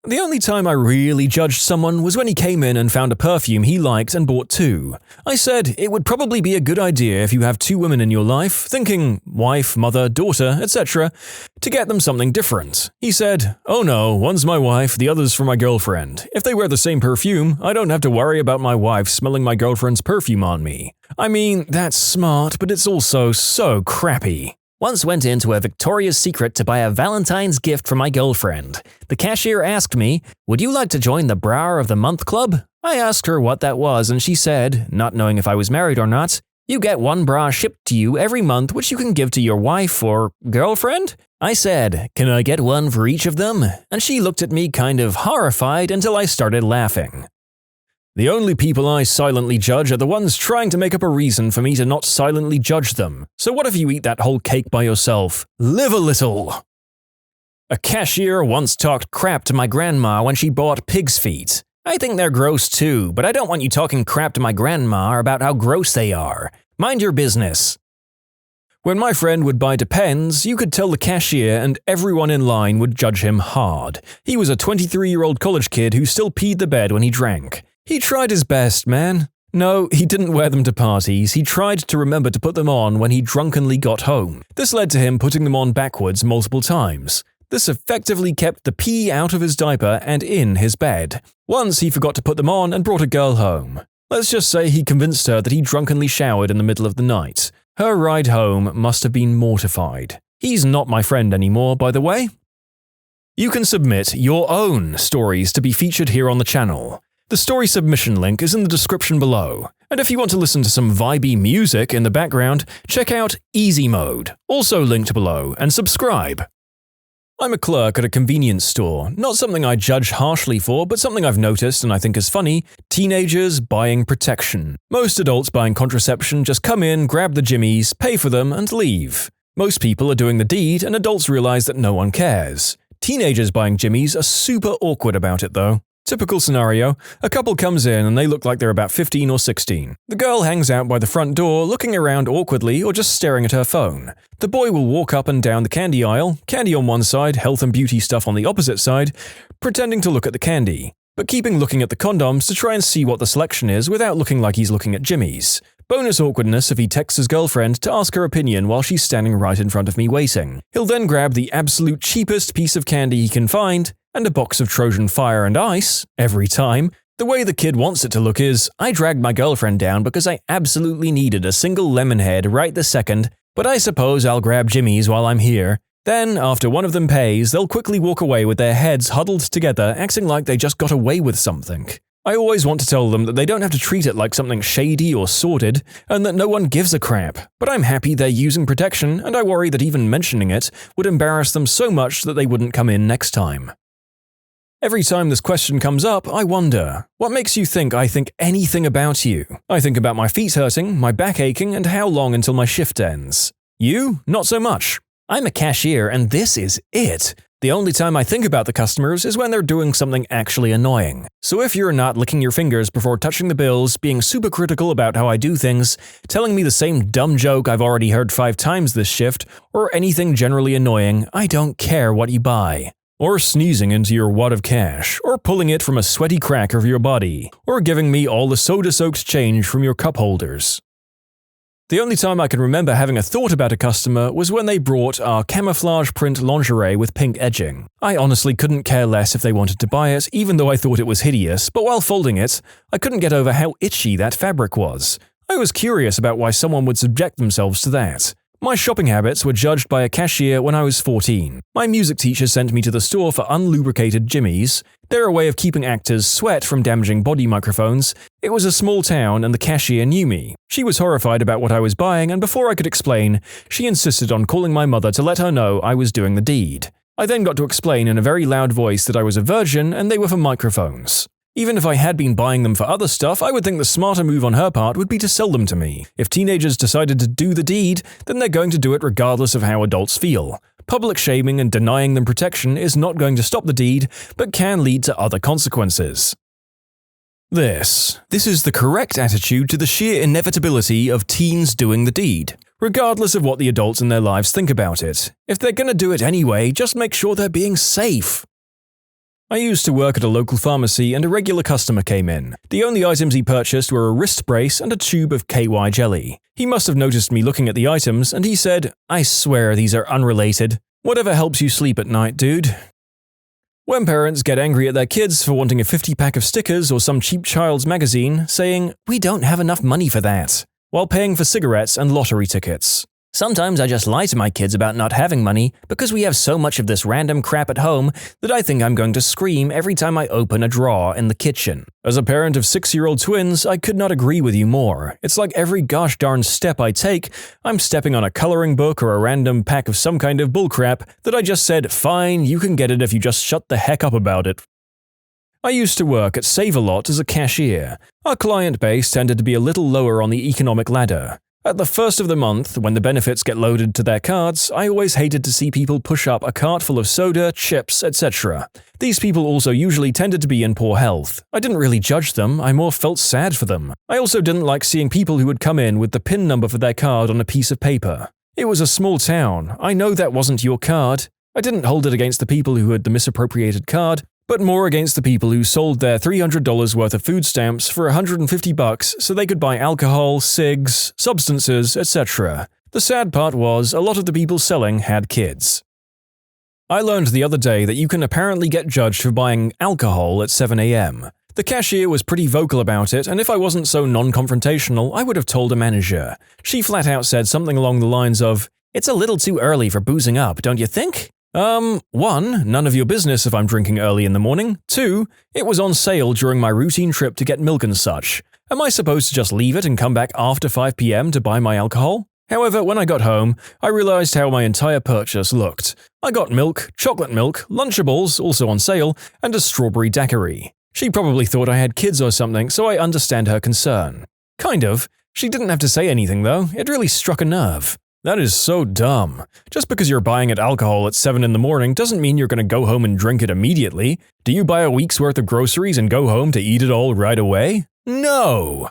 The only time I really judged someone was when he came in and found a perfume he liked and bought 2. I said it would probably be a good idea if you have 2 women in your life, thinking wife, mother, daughter, etc., to get them something different. He said, "Oh no, one's my wife, the other's for my girlfriend. If they wear the same perfume, I don't have to worry about my wife smelling my girlfriend's perfume on me." I mean, that's smart, but it's also so crappy. Once went into a Victoria's Secret to buy a Valentine's gift for my girlfriend. The cashier asked me, "Would you like to join the Bra of the Month Club?" I asked her what that was and she said, not knowing if I was married or not, "You get 1 bra shipped to you every month which you can give to your wife or girlfriend?" I said, "Can I get 1 for each of them?" And she looked at me kind of horrified until I started laughing. The only people I silently judge are the ones trying to make up a reason for me to not silently judge them. So what if you eat that whole cake by yourself? Live a little! A cashier once talked crap to my grandma when she bought pig's feet. I think they're gross too, but I don't want you talking crap to my grandma about how gross they are. Mind your business. When my friend would buy Depends, you could tell the cashier and everyone in line would judge him hard. He was a 23-year-old college kid who still peed the bed when he drank. He tried his best, man. No, he didn't wear them to parties. He tried to remember to put them on when he drunkenly got home. This led to him putting them on backwards multiple times. This effectively kept the pee out of his diaper and in his bed. Once he forgot to put them on and brought a girl home. Let's just say he convinced her that he drunkenly showered in the middle of the night. Her ride home must have been mortified. He's not my friend anymore, by the way. You can submit your own stories to be featured here on the channel. The story submission link is in the description below. And if you want to listen to some vibey music in the background, check out easymode, also linked below, and subscribe. I'm a clerk at a convenience store, not something I judge harshly for, but something I've noticed and I think is funny: teenagers buying protection. Most adults buying contraception just come in, grab the jimmies, pay for them, and leave. Most people are doing the deed, and adults realize that no one cares. Teenagers buying jimmies are super awkward about it though. Typical scenario: a couple comes in and they look like they're about 15 or 16. The girl hangs out by the front door, looking around awkwardly or just staring at her phone. The boy will walk up and down the candy aisle, candy on one side, health and beauty stuff on the opposite side, pretending to look at the candy, but keeping looking at the condoms to try and see what the selection is without looking like he's looking at jimmies. Bonus awkwardness if he texts his girlfriend to ask her opinion while she's standing right in front of me waiting. He'll then grab the absolute cheapest piece of candy he can find, and a box of Trojan fire and ice, every time. The way the kid wants it to look is, I dragged my girlfriend down because I absolutely needed a single lemon head right this second, but I suppose I'll grab jimmies while I'm here. Then, after one of them pays, they'll quickly walk away with their heads huddled together, acting like they just got away with something. I always want to tell them that they don't have to treat it like something shady or sordid, and that no one gives a crap, but I'm happy they're using protection, and I worry that even mentioning it would embarrass them so much that they wouldn't come in next time. Every time this question comes up, I wonder, what makes you think I think anything about you? I think about my feet hurting, my back aching, and how long until my shift ends. You? Not so much. I'm a cashier, and this is it. The only time I think about the customers is when they're doing something actually annoying. So if you're not licking your fingers before touching the bills, being super critical about how I do things, telling me the same dumb joke I've already heard 5 times this shift, or anything generally annoying, I don't care what you buy. Or sneezing into your wad of cash, or pulling it from a sweaty crack of your body, or giving me all the soda-soaked change from your cup holders. The only time I can remember having a thought about a customer was when they brought our camouflage print lingerie with pink edging. I honestly couldn't care less if they wanted to buy it, even though I thought it was hideous, but while folding it, I couldn't get over how itchy that fabric was. I was curious about why someone would subject themselves to that. My shopping habits were judged by a cashier when I was 14. My music teacher sent me to the store for unlubricated jimmies. They're a way of keeping actors' sweat from damaging body microphones. It was a small town and the cashier knew me. She was horrified about what I was buying, and before I could explain, she insisted on calling my mother to let her know I was doing the deed. I then got to explain in a very loud voice that I was a virgin and they were for microphones. Even if I had been buying them for other stuff, I would think the smarter move on her part would be to sell them to me. If teenagers decided to do the deed, then they're going to do it regardless of how adults feel. Public shaming and denying them protection is not going to stop the deed, but can lead to other consequences. This is the correct attitude to the sheer inevitability of teens doing the deed, regardless of what the adults in their lives think about it. If they're gonna do it anyway, just make sure they're being safe. I used to work at a local pharmacy and a regular customer came in. The only items he purchased were a wrist brace and a tube of KY jelly. He must have noticed me looking at the items and he said, "I swear these are unrelated. Whatever helps you sleep at night, dude." When parents get angry at their kids for wanting a 50-pack of stickers or some cheap child's magazine, saying, "We don't have enough money for that," while paying for cigarettes and lottery tickets. Sometimes I just lie to my kids about not having money because we have so much of this random crap at home that I think I'm going to scream every time I open a drawer in the kitchen. As a parent of 6-year-old twins, I could not agree with you more. It's like every gosh darn step I take, I'm stepping on a coloring book or a random pack of some kind of bullcrap that I just said, "Fine, you can get it if you just shut the heck up about it." I used to work at Save-A-Lot as a cashier. Our client base tended to be a little lower on the economic ladder. At the first of the month, when the benefits get loaded to their cards, I always hated to see people push up a cart full of soda, chips, etc. These people also usually tended to be in poor health. I didn't really judge them, I more felt sad for them. I also didn't like seeing people who would come in with the PIN number for their card on a piece of paper. It was a small town. I know that wasn't your card. I didn't hold it against the people who had the misappropriated card, but more against the people who sold their $300 worth of food stamps for $150 so they could buy alcohol, cigs, substances, etc. The sad part was, a lot of the people selling had kids. I learned the other day that you can apparently get judged for buying alcohol at 7 a.m. The cashier was pretty vocal about it, and if I wasn't so non-confrontational, I would have told a manager. She flat out said something along the lines of, "It's a little too early for boozing up, don't you think?" 1. None of your business if I'm drinking early in the morning. 2. It was on sale during my routine trip to get milk and such. Am I supposed to just leave it and come back after 5 p.m. to buy my alcohol? However, when I got home, I realized how my entire purchase looked. I got milk, chocolate milk, Lunchables, also on sale, and a strawberry daiquiri. She probably thought I had kids or something, so I understand her concern. Kind of. She didn't have to say anything though, it really struck a nerve. That is so dumb. Just because you're buying it alcohol at 7 in the morning doesn't mean you're going to go home and drink it immediately. Do you buy a week's worth of groceries and go home to eat it all right away? No!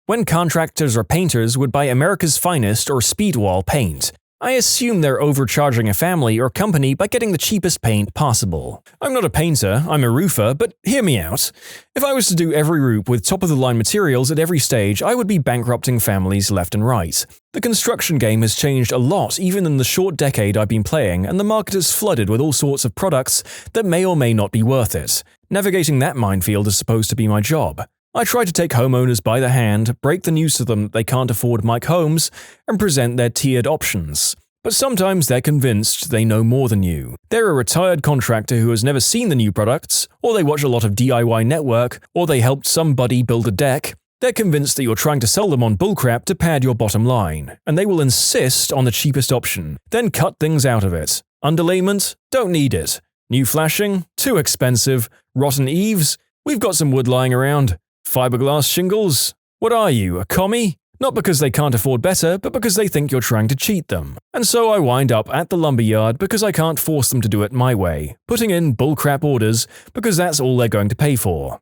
When contractors or painters would buy America's Finest or Speedwall paint, I assume they're overcharging a family or company by getting the cheapest paint possible. I'm not a painter, I'm a roofer, but hear me out. If I was to do every roof with top-of-the-line materials at every stage, I would be bankrupting families left and right. The construction game has changed a lot even in the short decade I've been playing, and the market is flooded with all sorts of products that may or may not be worth it. Navigating that minefield is supposed to be my job. I try to take homeowners by the hand, break the news to them that they can't afford Mike Homes, and present their tiered options. But sometimes they're convinced they know more than you. They're a retired contractor who has never seen the new products, or they watch a lot of DIY Network, or they helped somebody build a deck. They're convinced that you're trying to sell them on bullcrap to pad your bottom line, and they will insist on the cheapest option, then cut things out of it. Underlayment? Don't need it. New flashing? Too expensive. Rotten eaves? We've got some wood lying around. Fiberglass shingles? What are you, a commie? Not because they can't afford better, but because they think you're trying to cheat them. And so I wind up at the lumberyard because I can't force them to do it my way, putting in bullcrap orders because that's all they're going to pay for.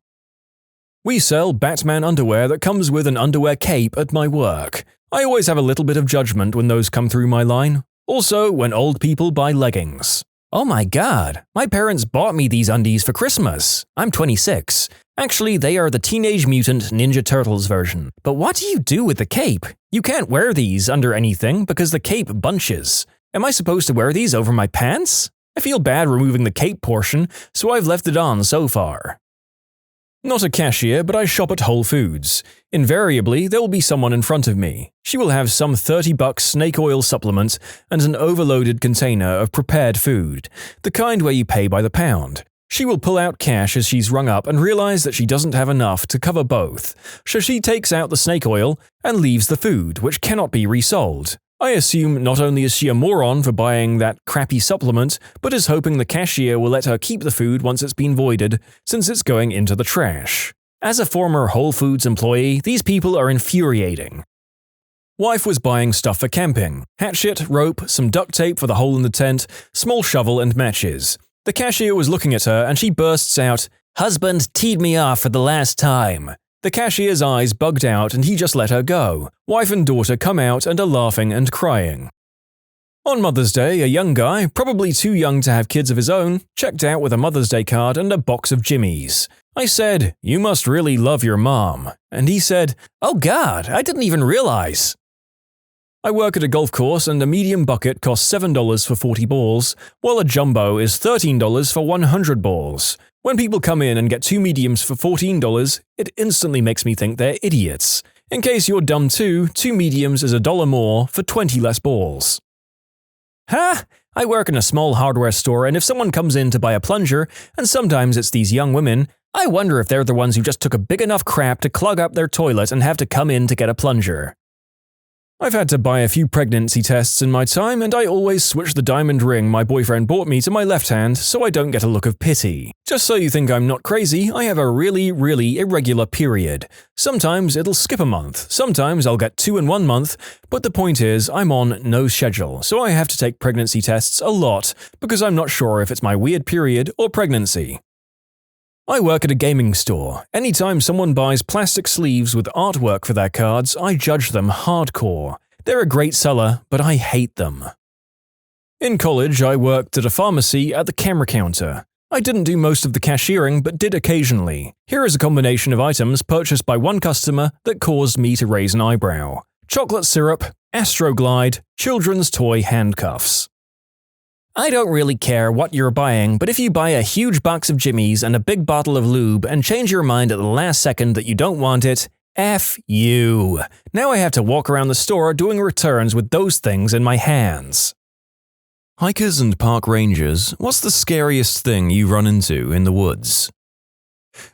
We sell Batman underwear that comes with an underwear cape at my work. I always have a little bit of judgment when those come through my line. Also, when old people buy leggings. Oh my god, my parents bought me these undies for Christmas. I'm 26. Actually, they are the Teenage Mutant Ninja Turtles version. But what do you do with the cape? You can't wear these under anything because the cape bunches. Am I supposed to wear these over my pants? I feel bad removing the cape portion, so I've left it on so far. Not a cashier, but I shop at Whole Foods. Invariably, there will be someone in front of me. She will have some $30 snake oil supplement and an overloaded container of prepared food, the kind where you pay by the pound. She will pull out cash as she's rung up and realize that she doesn't have enough to cover both, so she takes out the snake oil and leaves the food, which cannot be resold. I assume not only is she a moron for buying that crappy supplement, but is hoping the cashier will let her keep the food once it's been voided, since it's going into the trash. As a former Whole Foods employee, these people are infuriating. Wife was buying stuff for camping: hatchet, rope, some duct tape for the hole in the tent, small shovel and matches. The cashier was looking at her and she bursts out, "Husband teed me off for the last time." The cashier's eyes bugged out and he just let her go. Wife and daughter come out and are laughing and crying. On Mother's Day, a young guy, probably too young to have kids of his own, checked out with a Mother's Day card and a box of Jimmies. I said, "You must really love your mom." And he said, "Oh God, I didn't even realize." I work at a golf course and a medium bucket costs $7 for 40 balls, while a jumbo is $13 for 100 balls. When people come in and get two mediums for $14, it instantly makes me think they're idiots. In case you're dumb too, two mediums is $1 more for 20 less balls. Ha! I work in a small hardware store, and if someone comes in to buy a plunger, and sometimes it's these young women, I wonder if they're the ones who just took a big enough crap to clog up their toilet and have to come in to get a plunger. I've had to buy a few pregnancy tests in my time, and I always switch the diamond ring my boyfriend bought me to my left hand so I don't get a look of pity. Just so you think I'm not crazy, I have a really irregular period. Sometimes it'll skip a month, sometimes I'll get 2 in 1 month, but the point is I'm on no schedule, so I have to take pregnancy tests a lot because I'm not sure if it's my weird period or pregnancy. I work at a gaming store. Anytime someone buys plastic sleeves with artwork for their cards, I judge them hardcore. They're a great seller, but I hate them. In college, I worked at a pharmacy at the camera counter. I didn't do most of the cashiering, but did occasionally. Here is a combination of items purchased by one customer that caused me to raise an eyebrow. Chocolate syrup, Astroglide, children's toy handcuffs. I don't really care what you're buying, but if you buy a huge box of Jimmy's and a big bottle of lube and change your mind at the last second that you don't want it, F you. Now I have to walk around the store doing returns with those things in my hands. Hikers and park rangers, what's the scariest thing you run into in the woods?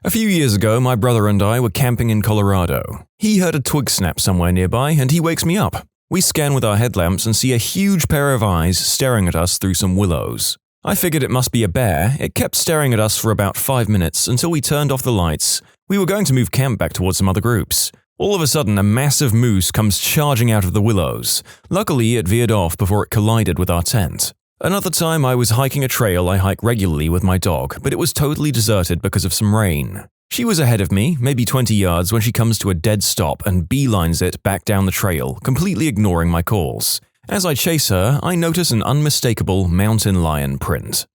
A few years ago, my brother and I were camping in Colorado. He heard a twig snap somewhere nearby and he wakes me up. We scan with our headlamps and see a huge pair of eyes staring at us through some willows. I figured it must be a bear. It kept staring at us for about 5 minutes until we turned off the lights. We were going to move camp back towards some other groups. All of a sudden, a massive moose comes charging out of the willows. Luckily, it veered off before it collided with our tent. Another time, I was hiking a trail I hike regularly with my dog, but it was totally deserted because of some rain. She was ahead of me, maybe 20 yards, when she comes to a dead stop and beelines it back down the trail, completely ignoring my calls. As I chase her, I notice an unmistakable mountain lion print.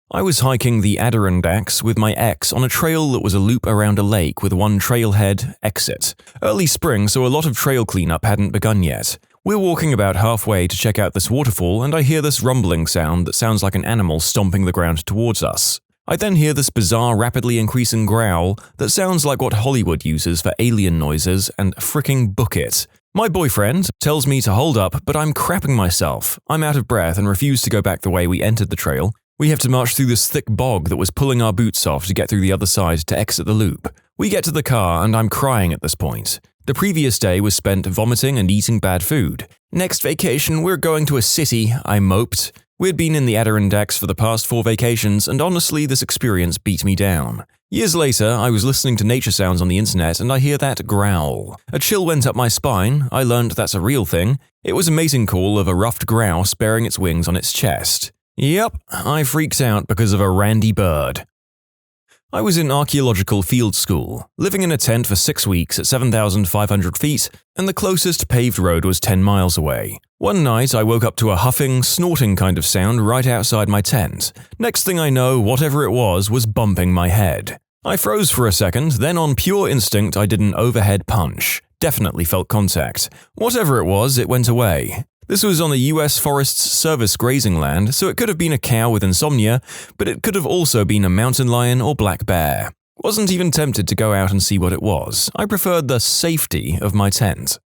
I was hiking the Adirondacks with my ex on a trail that was a loop around a lake with one trailhead exit. Early spring, so a lot of trail cleanup hadn't begun yet. We're walking about halfway to check out this waterfall and I hear this rumbling sound that sounds like an animal stomping the ground towards us. I then hear this bizarre, rapidly increasing growl that sounds like what Hollywood uses for alien noises and fricking book it. My boyfriend tells me to hold up, but I'm crapping myself. I'm out of breath and refuse to go back the way we entered the trail. We have to march through this thick bog that was pulling our boots off to get through the other side to exit the loop. We get to the car and I'm crying at this point. The previous day was spent vomiting and eating bad food. Next vacation, we're going to a city, I moped. We'd been in the Adirondacks for the past 4 vacations, and honestly, this experience beat me down. Years later, I was listening to nature sounds on the internet, and I hear that growl. A chill went up my spine. I learned that's a real thing. It was a mating call of a ruffed grouse bearing its wings on its chest. Yep, I freaked out because of a randy bird. I was in archaeological field school, living in a tent for 6 weeks at 7,500 feet, and the closest paved road was 10 miles away. One night, I woke up to a huffing, snorting kind of sound right outside my tent. Next thing I know, whatever it was bumping my head. I froze for a second, then on pure instinct, I did an overhead punch. Definitely felt contact. Whatever it was, it went away. This was on the US Forest Service grazing land, so it could have been a cow with insomnia, but it could have also been a mountain lion or black bear. Wasn't even tempted to go out and see what it was. I preferred the safety of my tent.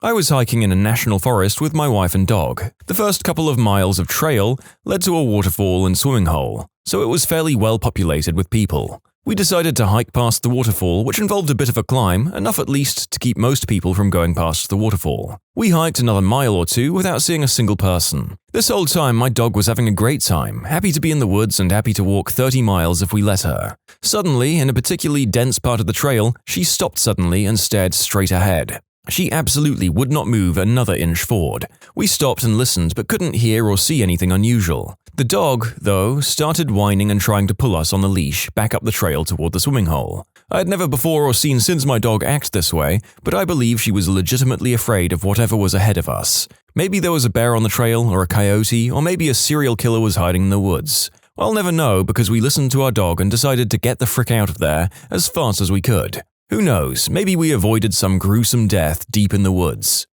I was hiking in a national forest with my wife and dog. The first couple of miles of trail led to a waterfall and swimming hole, so it was fairly well populated with people. We decided to hike past the waterfall, which involved a bit of a climb, enough at least to keep most people from going past the waterfall. We hiked another mile or two without seeing a single person. This whole time, my dog was having a great time, happy to be in the woods and happy to walk 30 miles if we let her. Suddenly, in a particularly dense part of the trail, she stopped suddenly and stared straight ahead. She absolutely would not move another inch forward. We stopped and listened but couldn't hear or see anything unusual. The dog, though, started whining and trying to pull us on the leash back up the trail toward the swimming hole. I had never before or seen since my dog act this way, but I believe she was legitimately afraid of whatever was ahead of us. Maybe there was a bear on the trail, or a coyote, or maybe a serial killer was hiding in the woods. I'll never know because we listened to our dog and decided to get the frick out of there as fast as we could. Who knows, maybe we avoided some gruesome death deep in the woods.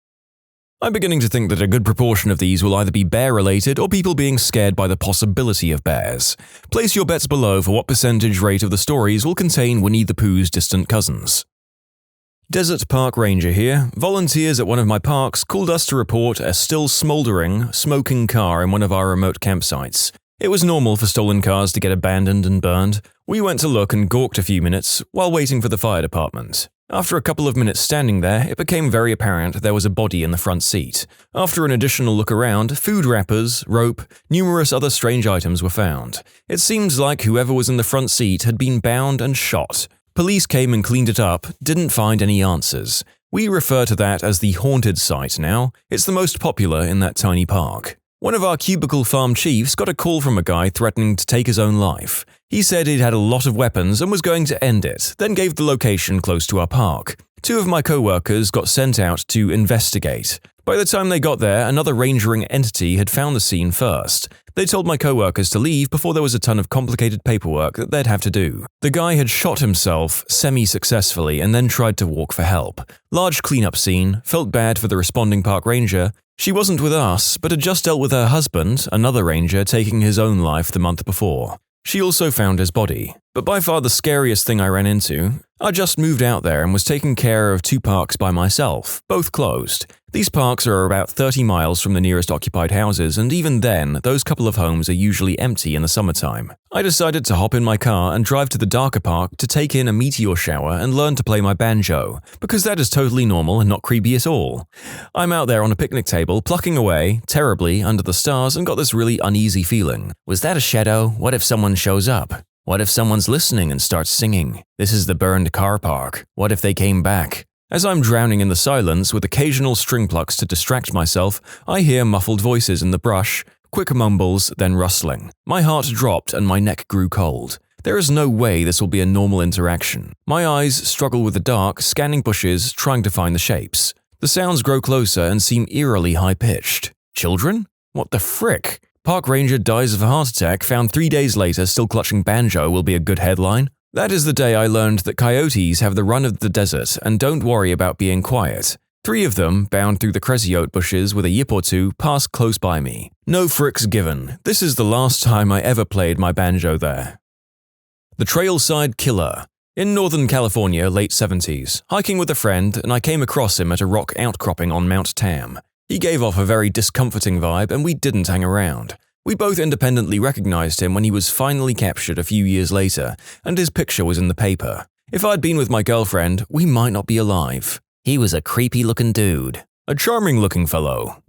I'm beginning to think that a good proportion of these will either be bear-related or people being scared by the possibility of bears. Place your bets below for what percentage rate of the stories will contain Winnie the Pooh's distant cousins. Desert Park Ranger here. Volunteers at one of my parks called us to report a still smoldering, smoking car in one of our remote campsites. It was normal for stolen cars to get abandoned and burned. We went to look and gawked a few minutes while waiting for the fire department. After a couple of minutes standing there, it became very apparent there was a body in the front seat. After an additional look around, food wrappers, rope, numerous other strange items were found. It seems like whoever was in the front seat had been bound and shot. Police came and cleaned it up, didn't find any answers. We refer to that as the haunted site now. It's the most popular in that tiny park. One of our cubicle farm chiefs got a call from a guy threatening to take his own life. He said he'd had a lot of weapons and was going to end it, then gave the location close to our park. 2 of my co-workers got sent out to investigate. By the time they got there, another rangering entity had found the scene first. They told my co-workers to leave before there was a ton of complicated paperwork that they'd have to do. The guy had shot himself semi-successfully and then tried to walk for help. Large cleanup scene, felt bad for the responding park ranger. She wasn't with us, but had just dealt with her husband, another ranger, taking his own life the month before. She also found his body. But by far the scariest thing I ran into, I just moved out there and was taking care of 2 parks by myself, both closed. These parks are about 30 miles from the nearest occupied houses, and even then, those couple of homes are usually empty in the summertime. I decided to hop in my car and drive to the darker park to take in a meteor shower and learn to play my banjo, because that is totally normal and not creepy at all. I'm out there on a picnic table, plucking away, terribly, under the stars, and got this really uneasy feeling. Was that a shadow? What if someone shows up? What if someone's listening and starts singing? This is the burned car park. What if they came back? As I'm drowning in the silence with occasional string plucks to distract myself, I hear muffled voices in the brush, quick mumbles, then rustling. My heart dropped and my neck grew cold. There is no way this will be a normal interaction. My eyes struggle with the dark, scanning bushes, trying to find the shapes. The sounds grow closer and seem eerily high-pitched. Children? What the frick? Park ranger dies of a heart attack, found 3 days later still clutching banjo will be a good headline. That is the day I learned that coyotes have the run of the desert and don't worry about being quiet. 3 of them, bound through the creosote bushes with a yip or 2, passed close by me. No fricks given. This is the last time I ever played my banjo there. The Trailside Killer. In Northern California, late 70s, hiking with a friend, and I came across him at a rock outcropping on Mount Tam. He gave off a very discomforting vibe and we didn't hang around. We both independently recognized him when he was finally captured a few years later, and his picture was in the paper. If I'd been with my girlfriend, we might not be alive. He was a creepy-looking dude. A charming-looking fellow.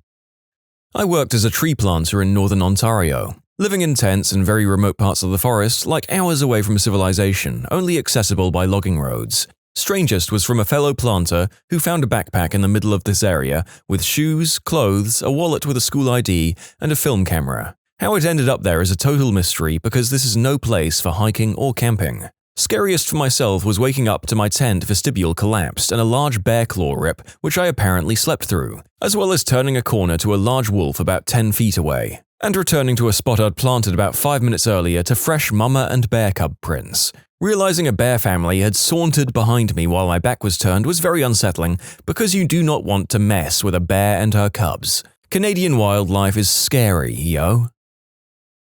I worked as a tree planter in northern Ontario, living in tents in very remote parts of the forest, like hours away from civilization, only accessible by logging roads. Strangest was from a fellow planter who found a backpack in the middle of this area with shoes, clothes, a wallet with a school ID, and a film camera. How it ended up there is a total mystery because this is no place for hiking or camping. Scariest for myself was waking up to my tent vestibule collapsed and a large bear claw rip which I apparently slept through, as well as turning a corner to a large wolf about 10 feet away, and returning to a spot I'd planted about 5 minutes earlier to fresh mama and bear cub prints. Realizing a bear family had sauntered behind me while my back was turned was very unsettling because you do not want to mess with a bear and her cubs. Canadian wildlife is scary, yo.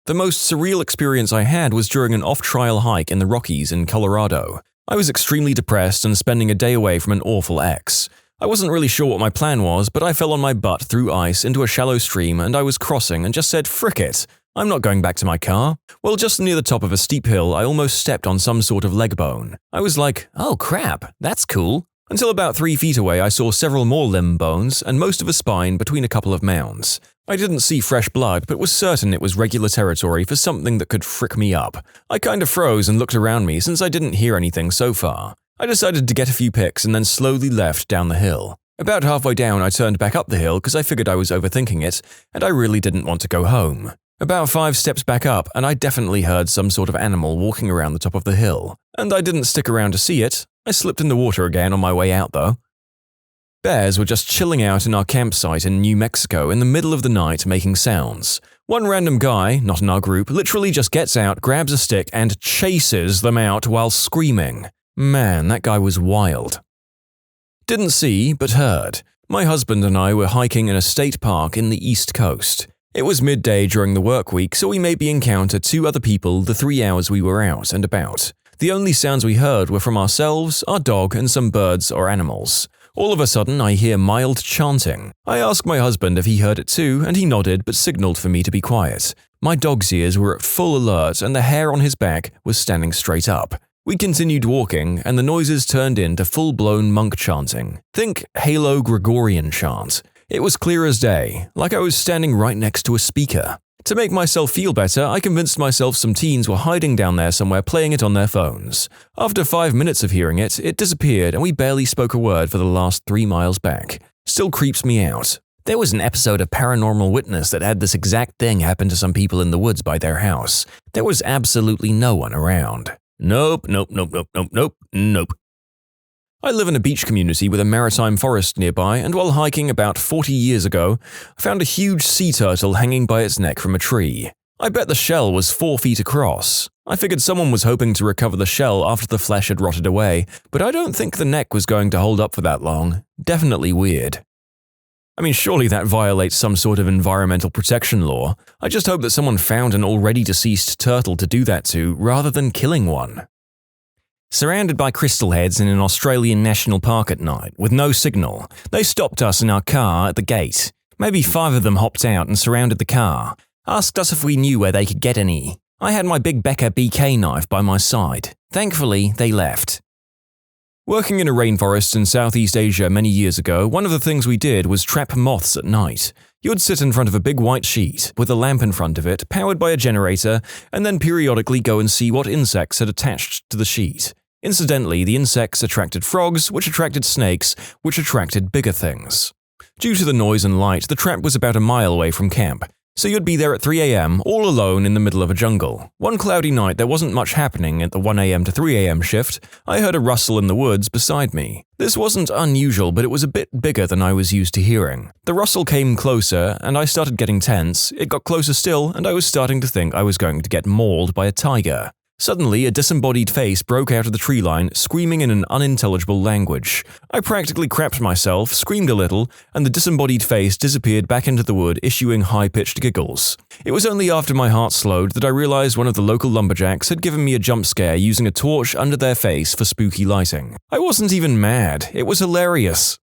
The most surreal experience I had was during an off-trial hike in the Rockies in Colorado. I was extremely depressed and spending a day away from an awful ex. I wasn't really sure what my plan was, but I fell on my butt through ice into a shallow stream and I was crossing and just said, frick it, I'm not going back to my car. Well, just near the top of a steep hill, I almost stepped on some sort of leg bone. I was like, oh crap, that's cool. Until about 3 feet away I saw several more limb bones and most of a spine between a couple of mounds. I didn't see fresh blood, but was certain it was regular territory for something that could frick me up. I kind of froze and looked around me since I didn't hear anything so far. I decided to get a few pics and then slowly left down the hill. About halfway down I turned back up the hill because I figured I was overthinking it, and I really didn't want to go home. About 5 steps back up and I definitely heard some sort of animal walking around the top of the hill. And I didn't stick around to see it. I slipped in the water again on my way out though. Bears were just chilling out in our campsite in New Mexico in the middle of the night making sounds. One random guy, not in our group, literally just gets out, grabs a stick, and chases them out while screaming. Man, that guy was wild. Didn't see, but heard. My husband and I were hiking in a state park in the East Coast. It was midday during the work week, so we maybe encountered 2 other people the 3 hours we were out and about. The only sounds we heard were from ourselves, our dog, and some birds or animals. All of a sudden, I hear mild chanting. I asked my husband if he heard it too, and he nodded but signaled for me to be quiet. My dog's ears were at full alert and the hair on his back was standing straight up. We continued walking, and the noises turned into full-blown monk chanting. Think Halo Gregorian chant. It was clear as day, like I was standing right next to a speaker. To make myself feel better, I convinced myself some teens were hiding down there somewhere playing it on their phones. After 5 minutes of hearing it, it disappeared and we barely spoke a word for the last 3 miles back. Still creeps me out. There was an episode of Paranormal Witness that had this exact thing happen to some people in the woods by their house. There was absolutely no one around. Nope. I live in a beach community with a maritime forest nearby, and while hiking about 40 years ago, I found a huge sea turtle hanging by its neck from a tree. I bet the shell was 4 feet across. I figured someone was hoping to recover the shell after the flesh had rotted away, but I don't think the neck was going to hold up for that long. Definitely weird. I mean, surely that violates some sort of environmental protection law. I just hope that someone found an already deceased turtle to do that to, rather than killing one. Surrounded by crystal heads in an Australian national park at night, with no signal, they stopped us in our car at the gate. Maybe 5 of them hopped out and surrounded the car, asked us if we knew where they could get any. I had my Big Becca BK knife by my side. Thankfully, they left. Working in a rainforest in Southeast Asia many years ago, one of the things we did was trap moths at night. You would sit in front of a big white sheet, with a lamp in front of it, powered by a generator, and then periodically go and see what insects had attached to the sheet. Incidentally, the insects attracted frogs, which attracted snakes, which attracted bigger things. Due to the noise and light, the trap was about a mile away from camp, so you'd be there at 3 a.m., all alone in the middle of a jungle. One cloudy night, there wasn't much happening at the 1 a.m. to 3 a.m. shift. I heard a rustle in the woods beside me. This wasn't unusual, but it was a bit bigger than I was used to hearing. The rustle came closer, and I started getting tense. It got closer still, and I was starting to think I was going to get mauled by a tiger. Suddenly, a disembodied face broke out of the tree line, screaming in an unintelligible language. I practically crapped myself, screamed a little, and the disembodied face disappeared back into the wood, issuing high-pitched giggles. It was only after my heart slowed that I realized one of the local lumberjacks had given me a jump scare using a torch under their face for spooky lighting. I wasn't even mad. It was hilarious.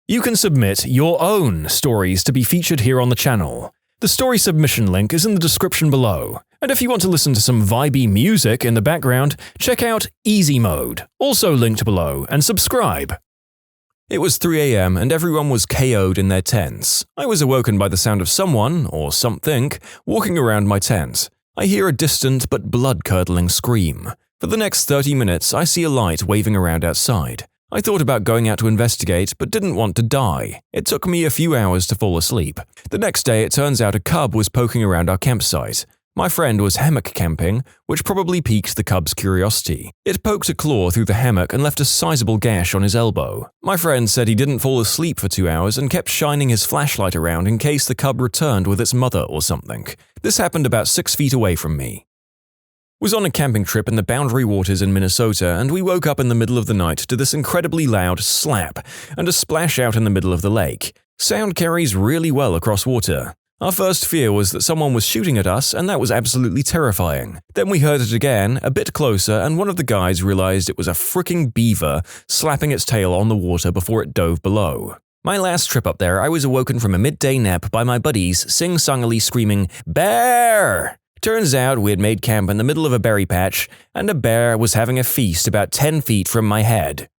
You can submit your own stories to be featured here on the channel. The story submission link is in the description below. And if you want to listen to some vibey music in the background, check out easymode, also linked below, and subscribe. It was 3 a.m. and everyone was KO'd in their tents. I was awoken by the sound of someone, or something, walking around my tent. I hear a distant but blood-curdling scream. For the next 30 minutes, I see a light waving around outside. I thought about going out to investigate, but didn't want to die. It took me a few hours to fall asleep. The next day, it turns out a cub was poking around our campsite. My friend was hammock camping, which probably piqued the cub's curiosity. It poked a claw through the hammock and left a sizable gash on his elbow. My friend said he didn't fall asleep for 2 hours and kept shining his flashlight around in case the cub returned with its mother or something. This happened about 6 feet away from me. Was on a camping trip in the Boundary Waters in Minnesota, and we woke up in the middle of the night to this incredibly loud slap and a splash out in the middle of the lake. Sound carries really well across water. Our first fear was that someone was shooting at us, and that was absolutely terrifying. Then we heard it again, a bit closer, and one of the guys realized it was a fricking beaver slapping its tail on the water before it dove below. My last trip up there, I was awoken from a midday nap by my buddies sing-songily screaming, "Bear!" Turns out we had made camp in the middle of a berry patch, and a bear was having a feast about 10 feet from my head.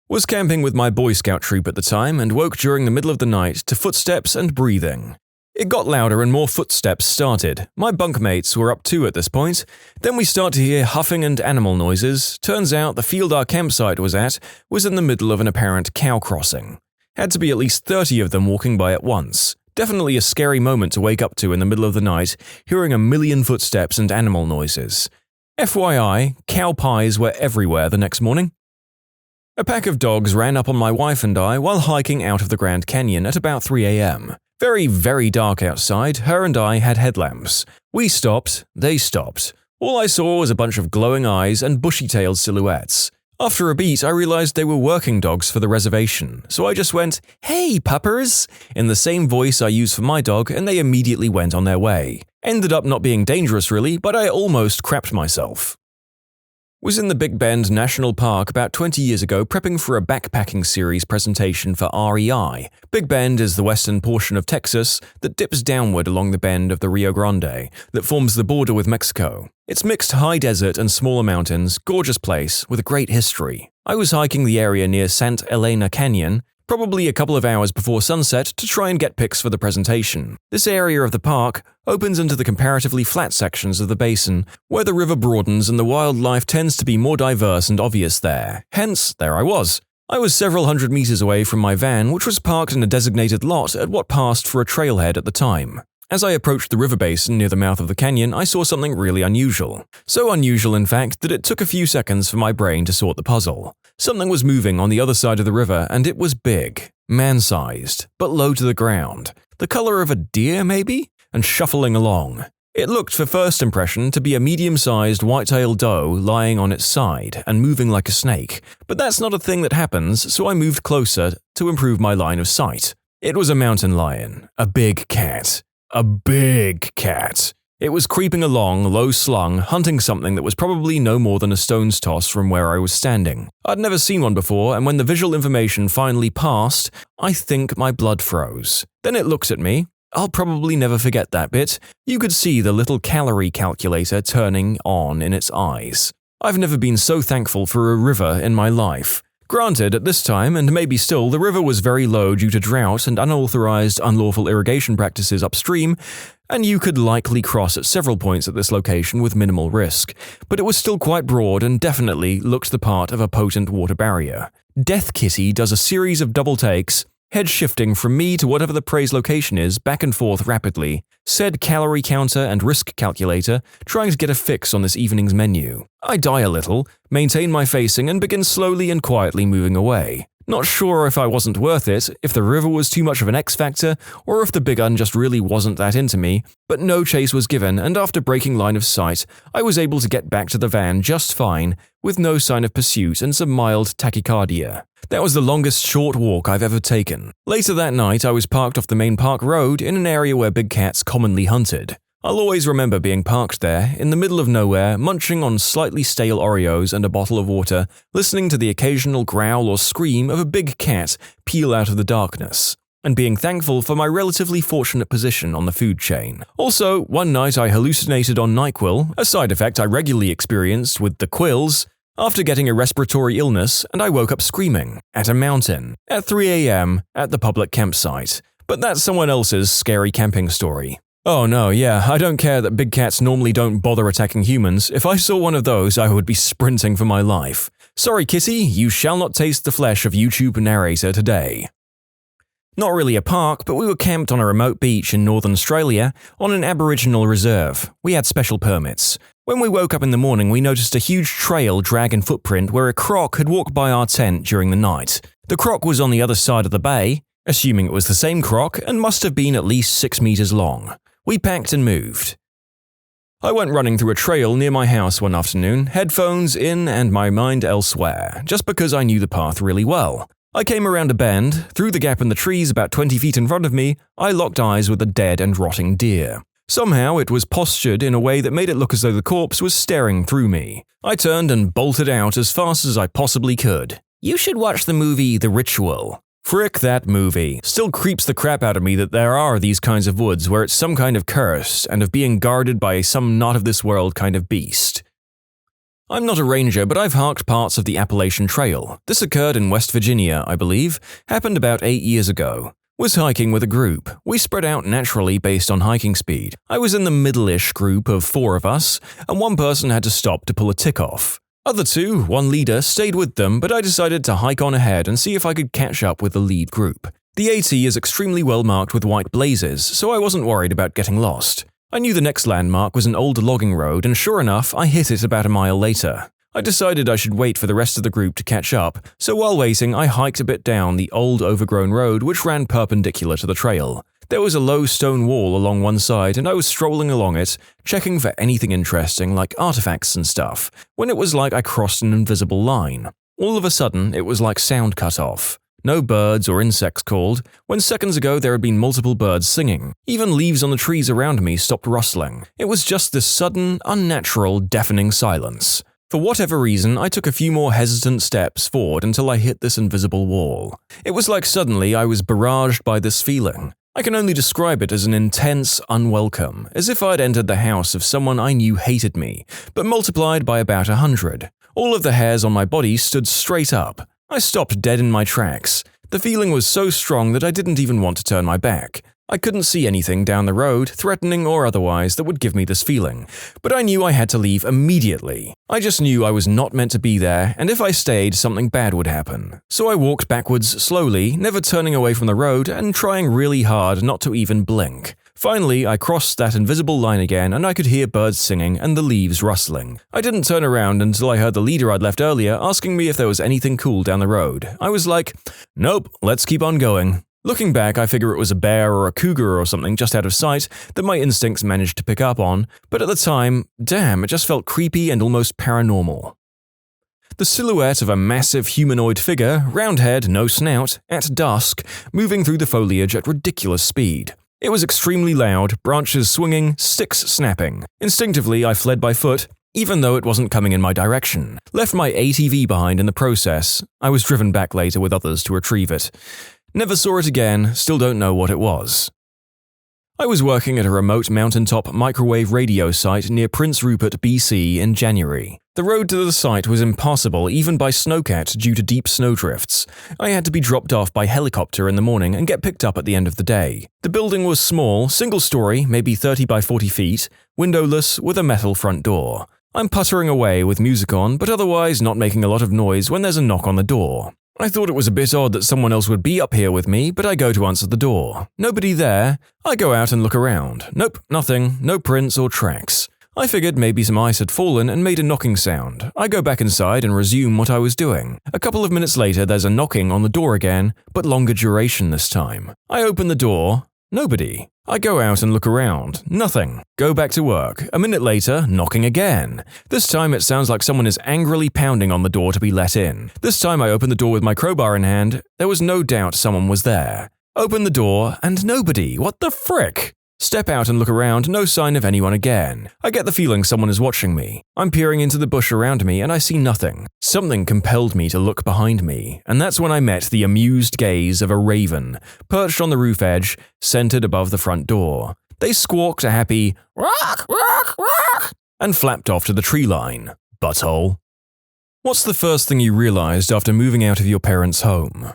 Was camping with my Boy Scout troop at the time, and woke during the middle of the night to footsteps and breathing. It got louder and more footsteps started. My bunkmates were up too at this point. Then we start to hear huffing and animal noises. Turns out the field our campsite was at was in the middle of an apparent cow crossing. Had to be at least 30 of them walking by at once. Definitely a scary moment to wake up to in the middle of the night, hearing a million footsteps and animal noises. FYI, cow pies were everywhere the next morning. A pack of dogs ran up on my wife and I while hiking out of the Grand Canyon at about 3 a.m. Very, very dark outside. Her and I had headlamps. We stopped, they stopped. All I saw was a bunch of glowing eyes and bushy-tailed silhouettes. After a beat, I realized they were working dogs for the reservation, so I just went, "Hey, puppers!" in the same voice I use for my dog, and they immediately went on their way. Ended up not being dangerous really, but I almost crapped myself. Was in the Big Bend National Park about 20 years ago prepping for a backpacking series presentation for REI. Big Bend is the western portion of Texas that dips downward along the bend of the Rio Grande that forms the border with Mexico. It's mixed high desert and smaller mountains, gorgeous place with a great history. I was hiking the area near Santa Elena Canyon, probably a couple of hours before sunset to try and get pics for the presentation. This area of the park opens into the comparatively flat sections of the basin, where the river broadens and the wildlife tends to be more diverse and obvious there. Hence, there I was. I was several hundred meters away from my van, which was parked in a designated lot at what passed for a trailhead at the time. As I approached the river basin near the mouth of the canyon, I saw something really unusual. So unusual, in fact, that it took a few seconds for my brain to sort the puzzle. Something was moving on the other side of the river, and it was big, man-sized, but low to the ground. The color of a deer, maybe? And shuffling along. It looked, for first impression, to be a medium-sized white-tailed doe lying on its side and moving like a snake. But that's not a thing that happens, so I moved closer to improve my line of sight. It was a mountain lion, a big cat. A big cat. It was creeping along, low-slung, hunting something that was probably no more than a stone's toss from where I was standing. I'd never seen one before, and when the visual information finally passed, I think my blood froze. Then it looked at me. I'll probably never forget that bit. You could see the little calorie calculator turning on in its eyes. I've never been so thankful for a river in my life. Granted, at this time, and maybe still, the river was very low due to drought and unauthorized, unlawful irrigation practices upstream, and you could likely cross at several points at this location with minimal risk, but it was still quite broad and definitely looked the part of a potent water barrier. Death Kitty does a series of double takes, head shifting from me to whatever the prey's location is back and forth rapidly, said calorie counter and risk calculator trying to get a fix on this evening's menu. I die a little, maintain my facing, and begin slowly and quietly moving away. Not sure if I wasn't worth it, if the river was too much of an X factor, or if the big un just really wasn't that into me, but no chase was given, and after breaking line of sight, I was able to get back to the van just fine, with no sign of pursuit and some mild tachycardia. That was the longest short walk I've ever taken. Later that night, I was parked off the main park road in an area where big cats commonly hunted. I'll always remember being parked there, in the middle of nowhere, munching on slightly stale Oreos and a bottle of water, listening to the occasional growl or scream of a big cat peel out of the darkness, and being thankful for my relatively fortunate position on the food chain. Also, one night I hallucinated on NyQuil, a side effect I regularly experienced with the quills, after getting a respiratory illness, and I woke up screaming at a mountain at 3 a.m. at the public campsite. But that's someone else's scary camping story. Oh no, yeah, I don't care that big cats normally don't bother attacking humans. If I saw one of those, I would be sprinting for my life. Sorry, kitty, you shall not taste the flesh of YouTube narrator today. Not really a park, but we were camped on a remote beach in Northern Australia on an Aboriginal reserve. We had special permits. When we woke up in the morning, we noticed a huge trail dragging footprint where a croc had walked by our tent during the night. The croc was on the other side of the bay, assuming it was the same croc, and must have been at least 6 meters long. We packed and moved. I went running through a trail near my house one afternoon, headphones in and my mind elsewhere, just because I knew the path really well. I came around a bend. Through the gap in the trees about 20 feet in front of me, I locked eyes with a dead and rotting deer. Somehow it was postured in a way that made it look as though the corpse was staring through me. I turned and bolted out as fast as I possibly could. You should watch the movie The Ritual. Frick that movie. Still creeps the crap out of me that there are these kinds of woods where it's some kind of curse and of being guarded by some not-of-this-world kind of beast. I'm not a ranger, but I've hiked parts of the Appalachian Trail. This occurred in West Virginia, I believe. Happened about 8 years ago. Was hiking with a group. We spread out naturally based on hiking speed. I was in the middle-ish group of 4 of us, and one person had to stop to pull a tick off. Other 2, one leader, stayed with them, but I decided to hike on ahead and see if I could catch up with the lead group. The AT is extremely well marked with white blazes, so I wasn't worried about getting lost. I knew the next landmark was an old logging road, and sure enough, I hit it about a mile later. I decided I should wait for the rest of the group to catch up, so while waiting, I hiked a bit down the old overgrown road which ran perpendicular to the trail. There was a low stone wall along one side, and I was strolling along it, checking for anything interesting like artifacts and stuff, when it was like I crossed an invisible line. All of a sudden, it was like sound cut off. No birds or insects called, when seconds ago there had been multiple birds singing. Even leaves on the trees around me stopped rustling. It was just this sudden, unnatural, deafening silence. For whatever reason, I took a few more hesitant steps forward until I hit this invisible wall. It was like suddenly I was barraged by this feeling. I can only describe it as an intense unwelcome, as if I'd entered the house of someone I knew hated me, but multiplied by about 100. All of the hairs on my body stood straight up. I stopped dead in my tracks. The feeling was so strong that I didn't even want to turn my back. I couldn't see anything down the road, threatening or otherwise, that would give me this feeling, but I knew I had to leave immediately. I just knew I was not meant to be there, and if I stayed, something bad would happen. So I walked backwards slowly, never turning away from the road and trying really hard not to even blink. Finally, I crossed that invisible line again and I could hear birds singing and the leaves rustling. I didn't turn around until I heard the leader I'd left earlier asking me if there was anything cool down the road. I was like, nope, let's keep on going. Looking back, I figure it was a bear or a cougar or something just out of sight that my instincts managed to pick up on, but at the time, damn, it just felt creepy and almost paranormal. The silhouette of a massive humanoid figure, round head, no snout, at dusk, moving through the foliage at ridiculous speed. It was extremely loud, branches swinging, sticks snapping. Instinctively, I fled by foot, even though it wasn't coming in my direction. Left my ATV behind in the process. I was driven back later with others to retrieve it. Never saw it again, still don't know what it was. I was working at a remote mountaintop microwave radio site near Prince Rupert, BC in January. The road to the site was impassable even by snowcat due to deep snowdrifts. I had to be dropped off by helicopter in the morning and get picked up at the end of the day. The building was small, single-story, maybe 30 by 40 feet, windowless with a metal front door. I'm puttering away with music on, but otherwise not making a lot of noise when there's a knock on the door. I thought it was a bit odd that someone else would be up here with me, but I go to answer the door. Nobody there. I go out and look around. Nope, nothing, no prints or tracks. I figured maybe some ice had fallen and made a knocking sound. I go back inside and resume what I was doing. A couple of minutes later, there's a knocking on the door again, but longer duration this time. I open the door. Nobody. I go out and look around. Nothing. Go back to work. A minute later, knocking again. This time it sounds like someone is angrily pounding on the door to be let in. This time I open the door with my crowbar in hand. There was no doubt someone was there. Open the door and nobody. What the frick? Step out and look around, no sign of anyone again. I get the feeling someone is watching me. I'm peering into the bush around me and I see nothing. Something compelled me to look behind me, and that's when I met the amused gaze of a raven, perched on the roof edge, centered above the front door. They squawked a happy, "Rock, rock, rock," and flapped off to the tree line. Butthole. What's the first thing you realized after moving out of your parents' home?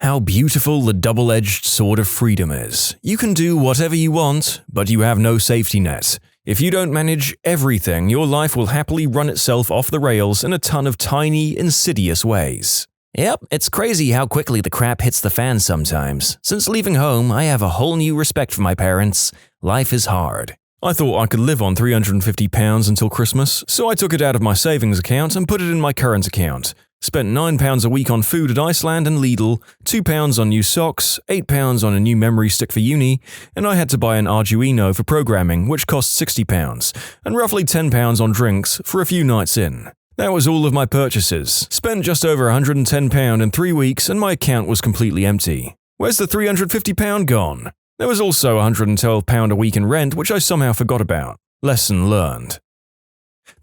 How beautiful the double-edged sword of freedom is. You can do whatever you want, but you have no safety net. If you don't manage everything, your life will happily run itself off the rails in a ton of tiny, insidious ways. Yep, it's crazy how quickly the crap hits the fan sometimes. Since leaving home, I have a whole new respect for my parents. Life is hard. I thought I could live on £350 until Christmas, so I took it out of my savings account and put it in my current account. Spent £9 a week on food at Iceland and Lidl, £2 on new socks, £8 on a new memory stick for uni, and I had to buy an Arduino for programming, which cost £60, and roughly £10 on drinks for a few nights in. That was all of my purchases. Spent just over £110 in 3 weeks and my account was completely empty. Where's the £350 gone? There was also £112 a week in rent, which I somehow forgot about. Lesson learned.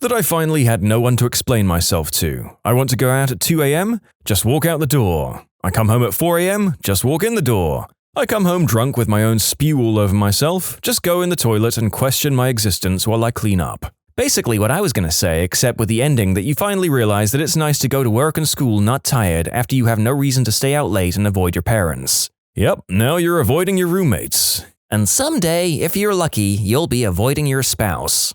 That I finally had no one to explain myself to. I want to go out at 2 a.m? Just walk out the door. I come home at 4 a.m? Just walk in the door. I come home drunk with my own spew all over myself, just go in the toilet and question my existence while I clean up. Basically what I was going to say, except with the ending that you finally realize that it's nice to go to work and school not tired after you have no reason to stay out late and avoid your parents. Yep, now you're avoiding your roommates. And someday, if you're lucky, you'll be avoiding your spouse.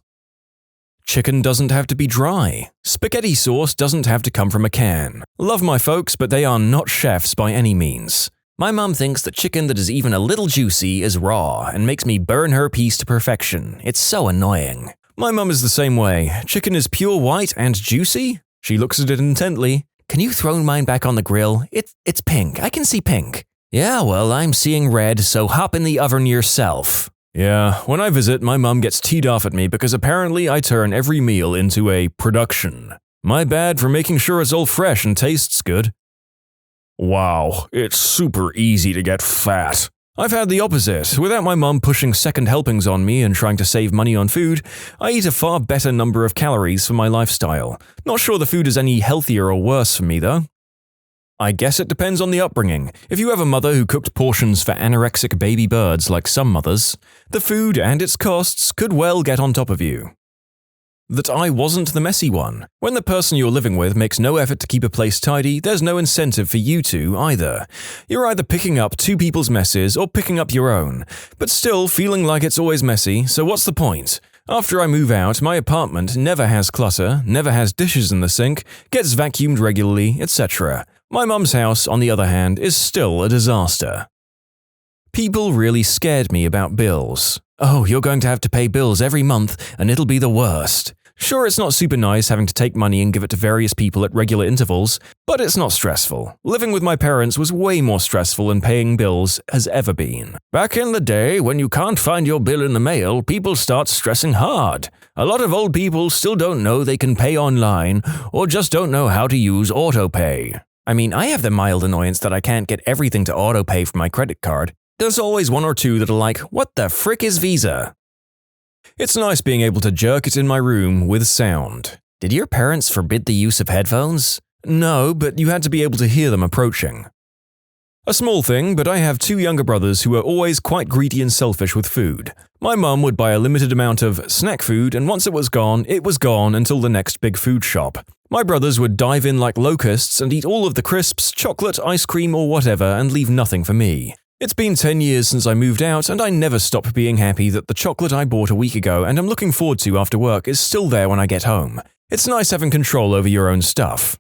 Chicken doesn't have to be dry. Spaghetti sauce doesn't have to come from a can. Love my folks, but they are not chefs by any means. My mom thinks that chicken that is even a little juicy is raw and makes me burn her piece to perfection. It's so annoying. My mom is the same way. Chicken is pure white and juicy? She looks at it intently. Can you throw mine back on the grill? It's pink. I can see pink. Yeah, well, I'm seeing red, so hop in the oven yourself. Yeah, when I visit, my mum gets teed off at me because apparently I turn every meal into a production. My bad for making sure it's all fresh and tastes good. Wow, it's super easy to get fat. I've had the opposite. Without my mum pushing second helpings on me and trying to save money on food, I eat a far better number of calories for my lifestyle. Not sure the food is any healthier or worse for me, though. I guess it depends on the upbringing. If you have a mother who cooked portions for anorexic baby birds like some mothers, the food and its costs could well get on top of you. That I wasn't the messy one. When the person you're living with makes no effort to keep a place tidy, there's no incentive for you to either. You're either picking up two people's messes or picking up your own, but still feeling like it's always messy, so what's the point? After I move out, my apartment never has clutter, never has dishes in the sink, gets vacuumed regularly, etc. My mum's house, on the other hand, is still a disaster. People really scared me about bills. Oh, you're going to have to pay bills every month, and it'll be the worst. Sure, it's not super nice having to take money and give it to various people at regular intervals, but it's not stressful. Living with my parents was way more stressful than paying bills has ever been. Back in the day, when you can't find your bill in the mail, people start stressing hard. A lot of old people still don't know they can pay online, or just don't know how to use autopay. I mean, I have the mild annoyance that I can't get everything to autopay from my credit card. There's always one or two that are like, what the frick is Visa? It's nice being able to jerk it in my room with sound. Did your parents forbid the use of headphones? No, but you had to be able to hear them approaching. A small thing, but I have two younger brothers who are always quite greedy and selfish with food. My mum would buy a limited amount of snack food, and once it was gone until the next big food shop. My brothers would dive in like locusts and eat all of the crisps, chocolate, ice cream, or whatever and leave nothing for me. It's been 10 years since I moved out, and I never stop being happy that the chocolate I bought a week ago and I'm looking forward to after work is still there when I get home. It's nice having control over your own stuff.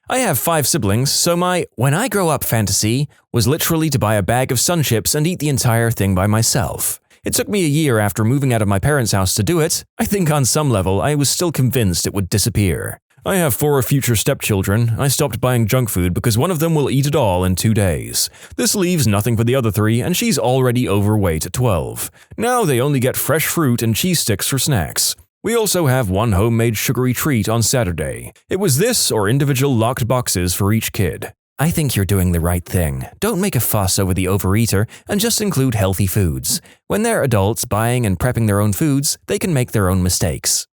I have 5 siblings, so my when I grow up fantasy was literally to buy a bag of Sun Chips and eat the entire thing by myself. It took me a year after moving out of my parents' house to do it. I think on some level I was still convinced it would disappear. I have 4 future stepchildren. I stopped buying junk food because one of them will eat it all in 2 days. This leaves nothing for the other 3, and she's already overweight at 12. Now they only get fresh fruit and cheese sticks for snacks. We also have one homemade sugary treat on Saturday. It was this or individual locked boxes for each kid. I think you're doing the right thing. Don't make a fuss over the overeater and just include healthy foods. When they're adults buying and prepping their own foods, they can make their own mistakes.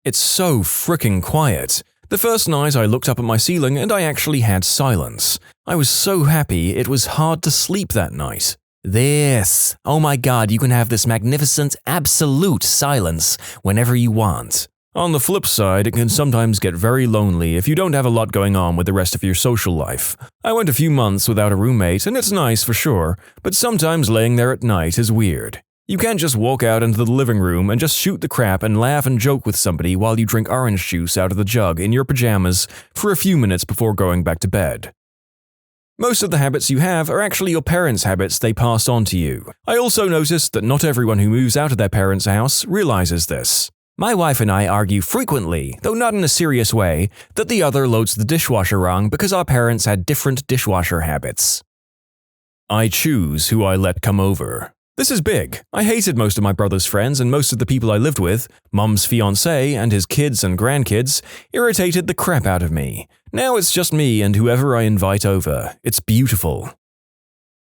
It's so fricking quiet. The first night I looked up at my ceiling and I actually had silence. I was so happy it was hard to sleep that night. Oh my god, you can have this magnificent, absolute silence whenever you want. On the flip side, it can sometimes get very lonely if you don't have a lot going on with the rest of your social life. I went a few months without a roommate and it's nice for sure, but sometimes laying there at night is weird. You can't just walk out into the living room and just shoot the crap and laugh and joke with somebody while you drink orange juice out of the jug in your pajamas for a few minutes before going back to bed. Most of the habits you have are actually your parents' habits they passed on to you. I also noticed that not everyone who moves out of their parents' house realizes this. My wife and I argue frequently, though not in a serious way, that the other loads the dishwasher wrong because our parents had different dishwasher habits. I choose who I let come over. This is big. I hated most of my brother's friends and most of the people I lived with. Mum's fiancé and his kids and grandkids irritated the crap out of me. Now it's just me and whoever I invite over. It's beautiful.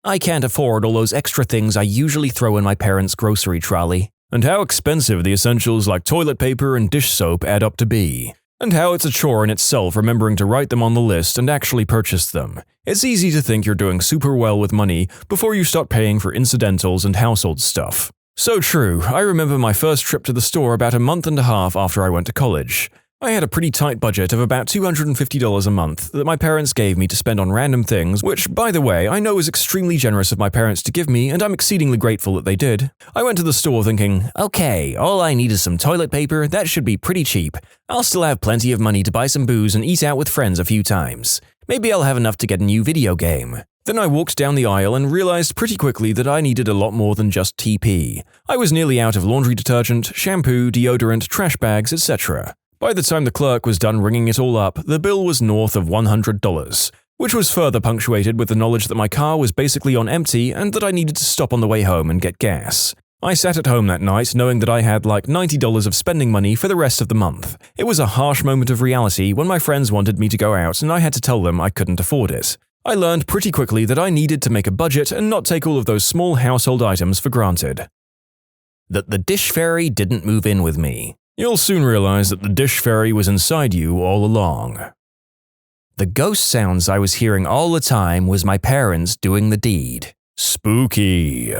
I can't afford all those extra things I usually throw in my parents' grocery trolley. And how expensive the essentials like toilet paper and dish soap add up to be. And how it's a chore in itself remembering to write them on the list and actually purchase them. It's easy to think you're doing super well with money before you start paying for incidentals and household stuff. So true, I remember my first trip to the store about a month and a half after I went to college. I had a pretty tight budget of about $250 a month that my parents gave me to spend on random things, which, by the way, I know is extremely generous of my parents to give me, and I'm exceedingly grateful that they did. I went to the store thinking, okay, all I need is some toilet paper, that should be pretty cheap. I'll still have plenty of money to buy some booze and eat out with friends a few times. Maybe I'll have enough to get a new video game. Then I walked down the aisle and realized pretty quickly that I needed a lot more than just TP. I was nearly out of laundry detergent, shampoo, deodorant, trash bags, etc. By the time the clerk was done ringing it all up, the bill was north of $100, which was further punctuated with the knowledge that my car was basically on empty and that I needed to stop on the way home and get gas. I sat at home that night knowing that I had like $90 of spending money for the rest of the month. It was a harsh moment of reality when my friends wanted me to go out and I had to tell them I couldn't afford it. I learned pretty quickly that I needed to make a budget and not take all of those small household items for granted. That the dish fairy didn't move in with me. You'll soon realize that the dish fairy was inside you all along. The ghost sounds I was hearing all the time was my parents doing the deed. Spooky.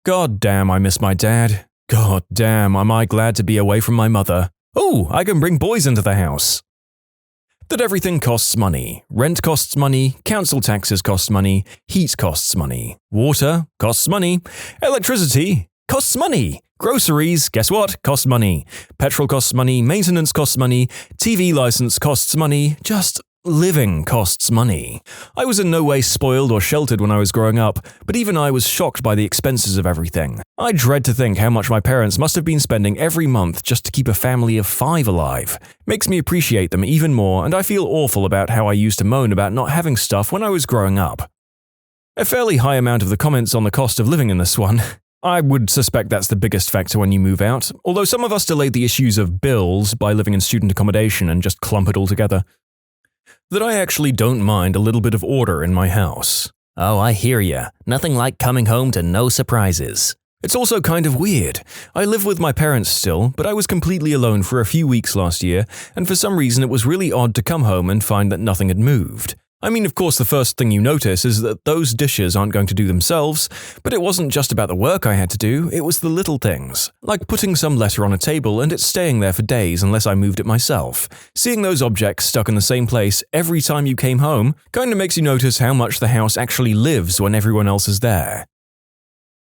God damn, I miss my dad. God damn, am I glad to be away from my mother. Oh, I can bring boys into the house. That everything costs money. Rent costs money, council taxes cost money, heat costs money, water costs money, electricity costs money, groceries, guess what, cost money, petrol costs money, maintenance costs money, TV license costs money, just living costs money. I was in no way spoiled or sheltered when I was growing up, but even I was shocked by the expenses of everything. I dread to think how much my parents must have been spending every month just to keep a family of 5 alive. Makes me appreciate them even more, and I feel awful about how I used to moan about not having stuff when I was growing up. A fairly high amount of the comments on the cost of living in this one. I would suspect that's the biggest factor when you move out, although some of us delayed the issues of bills by living in student accommodation and just clump it all together. That I actually don't mind a little bit of order in my house. Oh, I hear ya. Nothing like coming home to no surprises. It's also kind of weird. I live with my parents still, but I was completely alone for a few weeks last year, and for some reason it was really odd to come home and find that nothing had moved. I mean, of course, the first thing you notice is that those dishes aren't going to do themselves, but it wasn't just about the work I had to do, it was the little things. Like putting some letter on a table and it staying there for days unless I moved it myself. Seeing those objects stuck in the same place every time you came home kind of makes you notice how much the house actually lives when everyone else is there.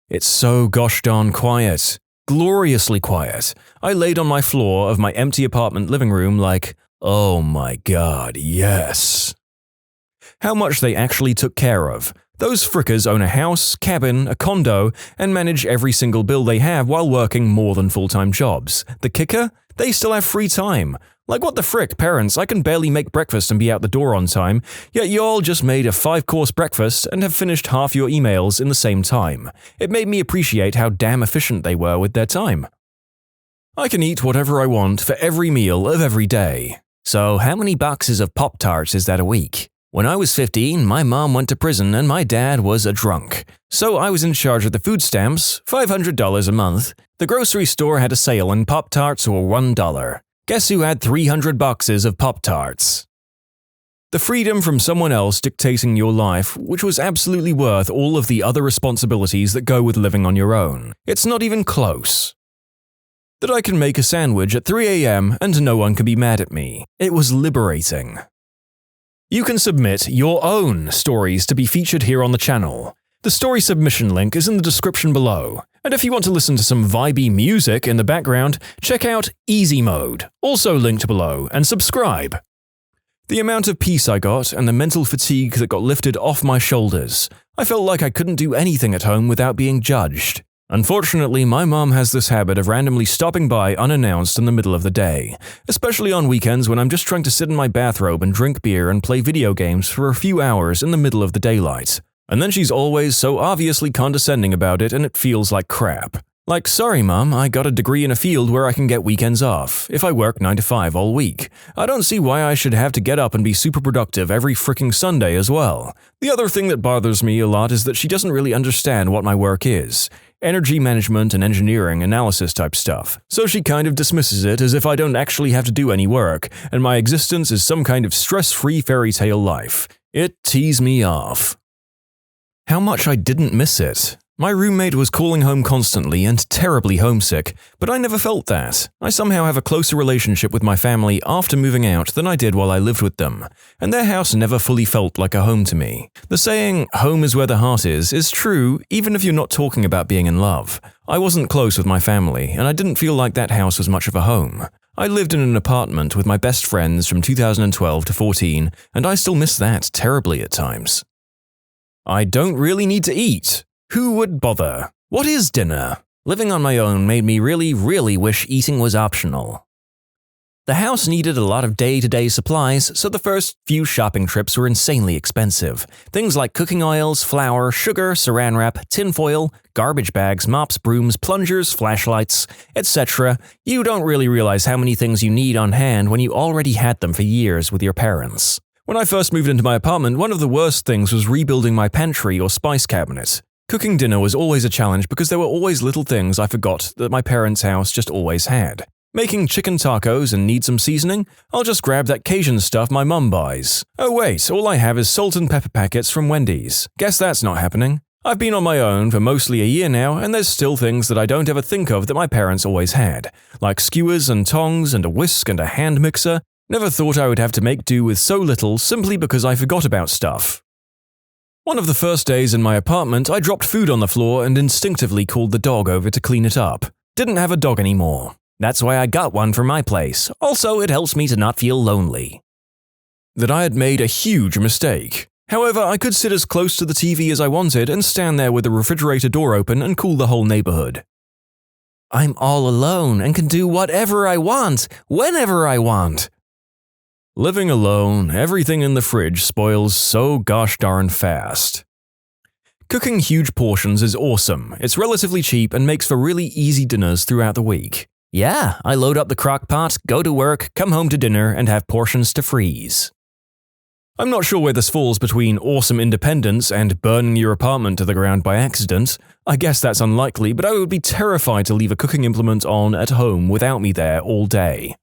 It's so gosh darn quiet. Gloriously quiet. I laid on my floor of my empty apartment living room like, oh my god, yes. How much they actually took care of. Those frickers own a house, cabin, a condo, and manage every single bill they have while working more than full-time jobs. The kicker? They still have free time. Like what the frick, parents, I can barely make breakfast and be out the door on time, yet you all just made a 5-course breakfast and have finished half your emails in the same time. It made me appreciate how damn efficient they were with their time. I can eat whatever I want for every meal of every day. So how many boxes of Pop-Tarts is that a week? When I was 15, my mom went to prison and my dad was a drunk. So I was in charge of the food stamps, $500 a month. The grocery store had a sale and Pop-Tarts were $1. Guess who had 300 boxes of Pop-Tarts? The freedom from someone else dictating your life, which was absolutely worth all of the other responsibilities that go with living on your own. It's not even close. That I can make a sandwich at 3 a.m. and no one can be mad at me. It was liberating. You can submit your own stories to be featured here on the channel. The story submission link is in the description below. And if you want to listen to some vibey music in the background, check out easymode, also linked below, and subscribe. The amount of peace I got and the mental fatigue that got lifted off my shoulders. I felt like I couldn't do anything at home without being judged. Unfortunately, my mom has this habit of randomly stopping by unannounced in the middle of the day, especially on weekends when I'm just trying to sit in my bathrobe and drink beer and play video games for a few hours in the middle of the daylight. And then she's always so obviously condescending about it and it feels like crap. Like, sorry mom, I got a degree in a field where I can get weekends off, if I work 9 to 5 all week. I don't see why I should have to get up and be super productive every fricking Sunday as well. The other thing that bothers me a lot is that she doesn't really understand what my work is. Energy management and engineering analysis type stuff. So she kind of dismisses it as if I don't actually have to do any work, and my existence is some kind of stress-free fairy tale life. It tees me off. How much I didn't miss it. My roommate was calling home constantly and terribly homesick, but I never felt that. I somehow have a closer relationship with my family after moving out than I did while I lived with them, and their house never fully felt like a home to me. The saying, home is where the heart is true even if you're not talking about being in love. I wasn't close with my family, and I didn't feel like that house was much of a home. I lived in an apartment with my best friends from 2012 to 14, and I still miss that terribly at times. I don't really need to eat. Who would bother? What is dinner? Living on my own made me really wish eating was optional. The house needed a lot of day-to-day supplies, so the first few shopping trips were insanely expensive. Things like cooking oils, flour, sugar, saran wrap, tinfoil, garbage bags, mops, brooms, plungers, flashlights, etc. You don't really realize how many things you need on hand when you already had them for years with your parents. When I first moved into my apartment, one of the worst things was rebuilding my pantry or spice cabinet. Cooking dinner was always a challenge because there were always little things I forgot that my parents' house just always had. Making chicken tacos and need some seasoning? I'll just grab that Cajun stuff my mum buys. Oh wait, all I have is salt and pepper packets from Wendy's. Guess that's not happening. I've been on my own for mostly a year now, and there's still things that I don't ever think of that my parents always had, like skewers and tongs and a whisk and a hand mixer. Never thought I would have to make do with so little simply because I forgot about stuff. One of the first days in my apartment, I dropped food on the floor and instinctively called the dog over to clean it up. Didn't have a dog anymore. That's why I got one for my place. Also, it helps me to not feel lonely. That I had made a huge mistake. However, I could sit as close to the TV as I wanted and stand there with the refrigerator door open and cool the whole neighborhood. I'm all alone and can do whatever I want, whenever I want. Living alone, everything in the fridge spoils so gosh darn fast. Cooking huge portions is awesome. It's relatively cheap and makes for really easy dinners throughout the week. Yeah, I load up the crock pot, go to work, come home to dinner, and have portions to freeze. I'm not sure where this falls between awesome independence and burning your apartment to the ground by accident. I guess that's unlikely, but I would be terrified to leave a cooking implement on at home without me there all day.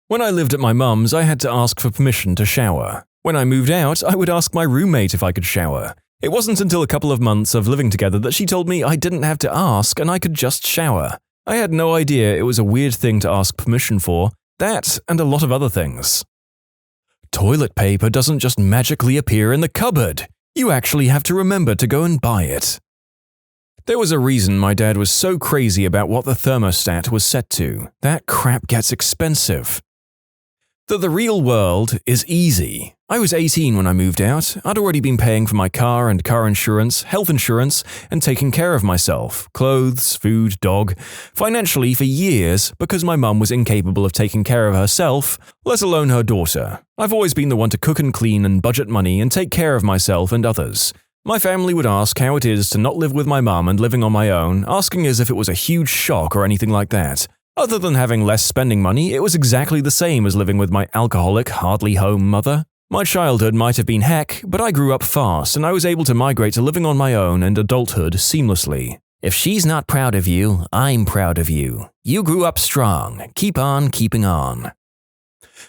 When I lived at my mum's, I had to ask for permission to shower. When I moved out, I would ask my roommate if I could shower. It wasn't until a couple of months of living together that she told me I didn't have to ask and I could just shower. I had no idea it was a weird thing to ask permission for, that and a lot of other things. Toilet paper doesn't just magically appear in the cupboard. You actually have to remember to go and buy it. There was a reason my dad was so crazy about what the thermostat was set to. That crap gets expensive. That the real world is easy. I was 18 when I moved out. I'd already been paying for my car and car insurance, health insurance, and taking care of myself, clothes, food, dog, financially for years because my mum was incapable of taking care of herself, let alone her daughter. I've always been the one to cook and clean and budget money and take care of myself and others. My family would ask how it is to not live with my mum and living on my own, asking as if it was a huge shock or anything like that. Other than having less spending money, it was exactly the same as living with my alcoholic, hardly home mother. My childhood might have been heck, but I grew up fast and I was able to migrate to living on my own and adulthood seamlessly. If she's not proud of you, I'm proud of you. You grew up strong. Keep on keeping on.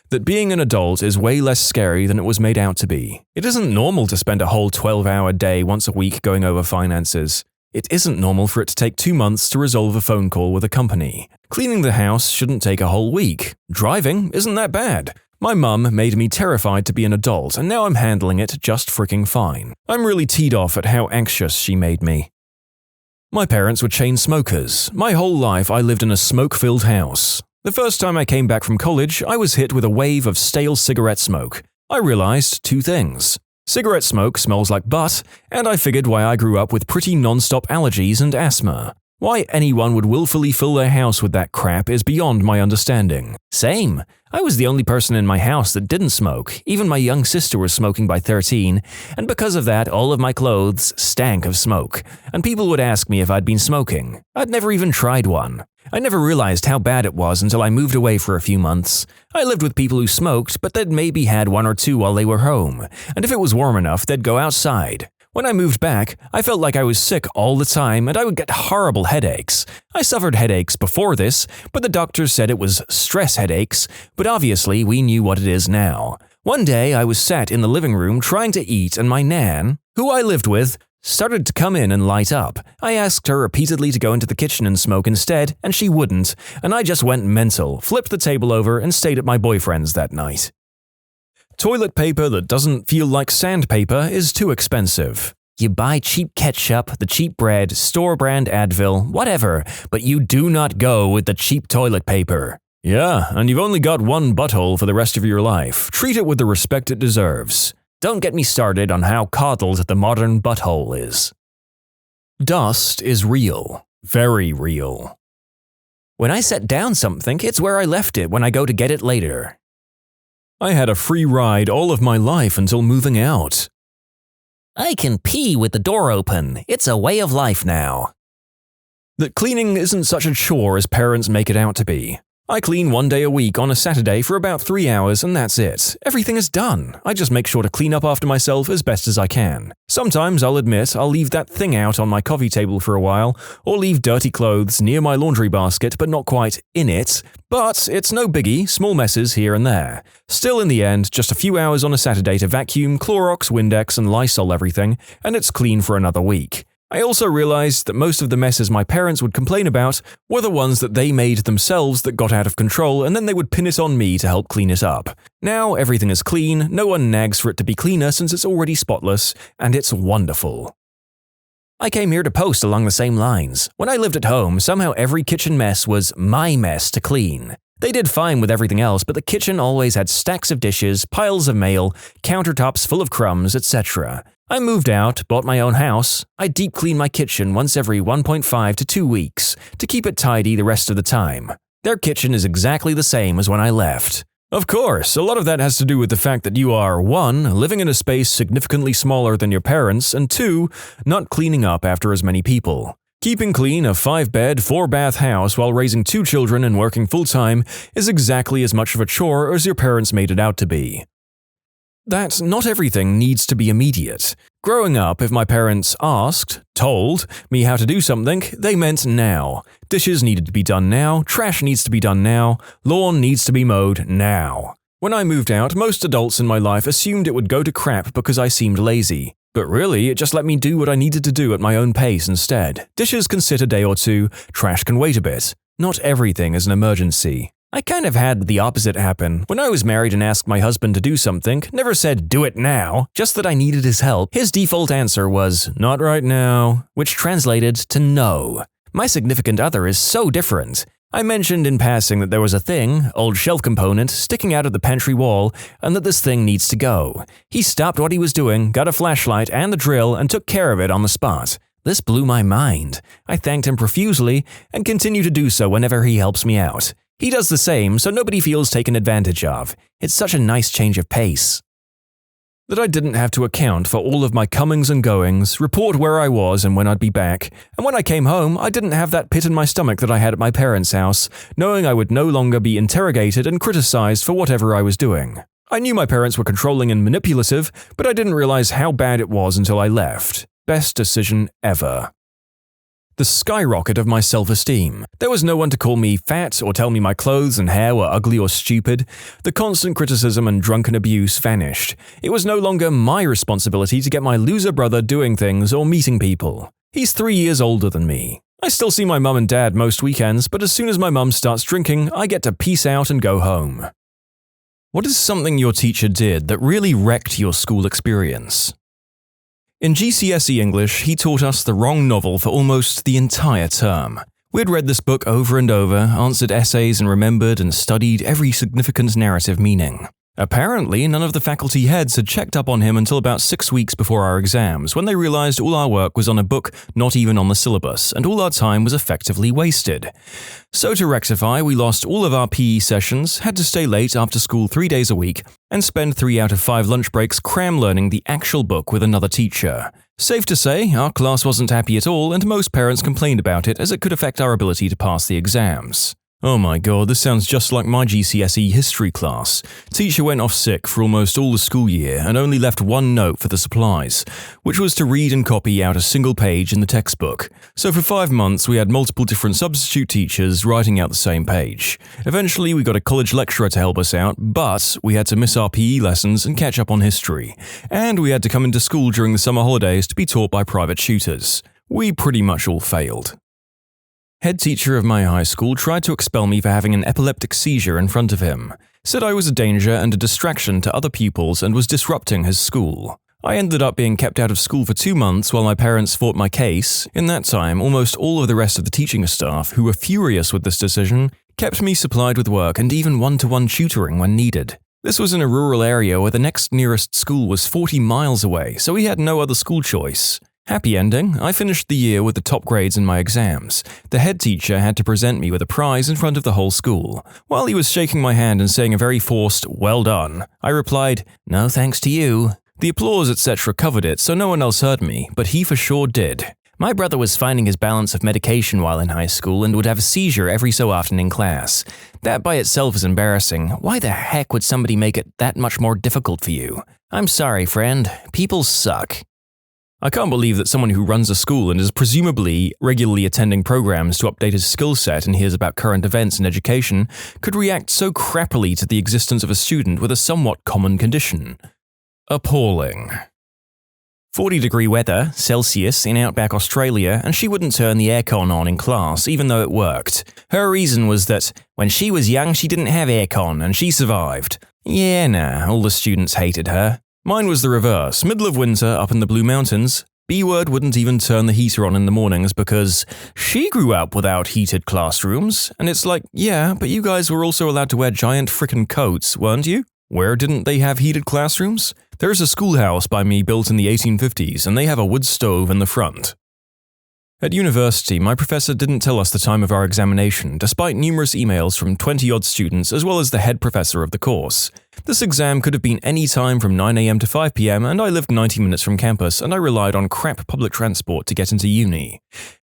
That being an adult is way less scary than it was made out to be. It isn't normal to spend a whole 12-hour day once a week going over finances. It isn't normal for it to take 2 months to resolve a phone call with a company. Cleaning the house shouldn't take a whole week. Driving isn't that bad. My mum made me terrified to be an adult, and now I'm handling it just freaking fine. I'm really teed off at how anxious she made me. My parents were chain smokers. My whole life I lived in a smoke-filled house. The first time I came back from college, I was hit with a wave of stale cigarette smoke. I realized 2 things. Cigarette smoke smells like butt, and I figured why I grew up with pretty non-stop allergies and asthma. Why anyone would willfully fill their house with that crap is beyond my understanding. Same. I was the only person in my house that didn't smoke. Even my young sister was smoking by 13, and because of that, all of my clothes stank of smoke, and people would ask me if I'd been smoking. I'd never even tried one. I never realized how bad it was until I moved away for a few months. I lived with people who smoked, but they'd maybe had 1 or 2 while they were home, and if it was warm enough, they'd go outside. When I moved back, I felt like I was sick all the time and I would get horrible headaches. I suffered headaches before this, but the doctors said it was stress headaches, but obviously we knew what it is now. One day I was sat in the living room trying to eat and my nan, who I lived with, started to come in and light up. I asked her repeatedly to go into the kitchen and smoke instead, and she wouldn't, and I just went mental, flipped the table over, and stayed at my boyfriend's that night. Toilet paper that doesn't feel like sandpaper is too expensive. You buy cheap ketchup, the cheap bread, store-brand Advil, whatever, but you do not go with the cheap toilet paper. Yeah, and you've only got one butthole for the rest of your life. Treat it with the respect it deserves. Don't get me started on how coddled the modern butthole is. Dust is real. Very real. When I set down something, it's where I left it when I go to get it later. I had a free ride all of my life until moving out. I can pee with the door open. It's a way of life now. That cleaning isn't such a chore as parents make it out to be. I clean 1 day a week on a Saturday for about 3 hours and that's it. Everything is done. I just make sure to clean up after myself as best as I can. Sometimes I'll admit I'll leave that thing out on my coffee table for a while, or leave dirty clothes near my laundry basket but not quite in it. But it's no biggie, small messes here and there. Still in the end, just a few hours on a Saturday to vacuum, Clorox, Windex and Lysol everything, and it's clean for another week. I also realized that most of the messes my parents would complain about were the ones that they made themselves that got out of control and then they would pin it on me to help clean it up. Now everything is clean, no one nags for it to be cleaner since it's already spotless, and it's wonderful. I came here to post along the same lines. When I lived at home, somehow every kitchen mess was my mess to clean. They did fine with everything else, but the kitchen always had stacks of dishes, piles of mail, countertops full of crumbs, etc. I moved out, bought my own house. I deep clean my kitchen once every 1.5 to 2 weeks to keep it tidy the rest of the time. Their kitchen is exactly the same as when I left. Of course, a lot of that has to do with the fact that you are 1. Living in a space significantly smaller than your parents, and 2. Not cleaning up after as many people. Keeping clean a 5-bed, 4-bath house while raising 2 children and working full-time is exactly as much of a chore as your parents made it out to be. That not everything needs to be immediate. Growing up, if my parents told me how to do something, they meant now. Dishes needed to be done now, trash needs to be done now, lawn needs to be mowed now. When I moved out, most adults in my life assumed it would go to crap because I seemed lazy. But really, it just let me do what I needed to do at my own pace instead. Dishes can sit a day or 2, trash can wait a bit. Not everything is an emergency. I kind of had the opposite happen. When I was married and asked my husband to do something, never said, "Do it now," just that I needed his help. His default answer was, "Not right now," which translated to no. My significant other is so different. I mentioned in passing that there was a thing, old shelf component, sticking out of the pantry wall, and that this thing needs to go. He stopped what he was doing, got a flashlight and the drill, and took care of it on the spot. This blew my mind. I thanked him profusely, and continue to do so whenever he helps me out. He does the same, so nobody feels taken advantage of. It's such a nice change of pace. That I didn't have to account for all of my comings and goings, report where I was and when I'd be back, and when I came home, I didn't have that pit in my stomach that I had at my parents' house, knowing I would no longer be interrogated and criticized for whatever I was doing. I knew my parents were controlling and manipulative, but I didn't realize how bad it was until I left. Best decision ever. The skyrocket of my self-esteem. There was no one to call me fat or tell me my clothes and hair were ugly or stupid. The constant criticism and drunken abuse vanished. It was no longer my responsibility to get my loser brother doing things or meeting people. He's 3 years older than me. I still see my mum and dad most weekends, but as soon as my mum starts drinking, I get to peace out and go home. What is something your teacher did that really wrecked your school experience? In GCSE English, he taught us the wrong novel for almost the entire term. We'd read this book over and over, answered essays and remembered and studied every significant narrative meaning. Apparently, none of the faculty heads had checked up on him until about 6 weeks before our exams, when they realized all our work was on a book not even on the syllabus, and all our time was effectively wasted. So to rectify, we lost all of our PE sessions, had to stay late after school 3 days a week, and spend 3 out of 5 lunch breaks cram learning the actual book with another teacher. Safe to say, our class wasn't happy at all, and most parents complained about it as it could affect our ability to pass the exams. Oh my god, this sounds just like my GCSE history class. Teacher went off sick for almost all the school year and only left one note for the supplies, which was to read and copy out a single page in the textbook. So for 5 months we had multiple different substitute teachers writing out the same page. Eventually we got a college lecturer to help us out, but we had to miss our PE lessons and catch up on history. And we had to come into school during the summer holidays to be taught by private tutors. We pretty much all failed. Head teacher of my high school tried to expel me for having an epileptic seizure in front of him, said I was a danger and a distraction to other pupils and was disrupting his school. I ended up being kept out of school for 2 months while my parents fought my case. In that time, almost all of the rest of the teaching staff, who were furious with this decision, kept me supplied with work and even one-to-one tutoring when needed. This was in a rural area where the next nearest school was 40 miles away, so we had no other school choice. Happy ending, I finished the year with the top grades in my exams. The head teacher had to present me with a prize in front of the whole school. While he was shaking my hand and saying a very forced, "Well done," I replied, "No thanks to you." The applause etc. covered it, so no one else heard me, but he for sure did. My brother was finding his balance of medication while in high school and would have a seizure every so often in class. That by itself is embarrassing. Why the heck would somebody make it that much more difficult for you? I'm sorry, friend. People suck. I can't believe that someone who runs a school and is presumably regularly attending programs to update his skill set and hears about current events in education could react so crappily to the existence of a student with a somewhat common condition. Appalling. 40-degree weather, Celsius, in outback Australia, and she wouldn't turn the aircon on in class, even though it worked. Her reason was that when she was young, she didn't have aircon, and she survived. Yeah, nah, all the students hated her. Mine was the reverse. Middle of winter, up in the Blue Mountains, B-word wouldn't even turn the heater on in the mornings because she grew up without heated classrooms, and it's like, yeah, but you guys were also allowed to wear giant frickin' coats, weren't you? Where didn't they have heated classrooms? There's a schoolhouse by me built in the 1850s, and they have a wood stove in the front. At university, my professor didn't tell us the time of our examination, despite numerous emails from 20-odd students as well as the head professor of the course. This exam could have been any time from 9 a.m. to 5 p.m., and I lived 90 minutes from campus, and I relied on crap public transport to get into uni.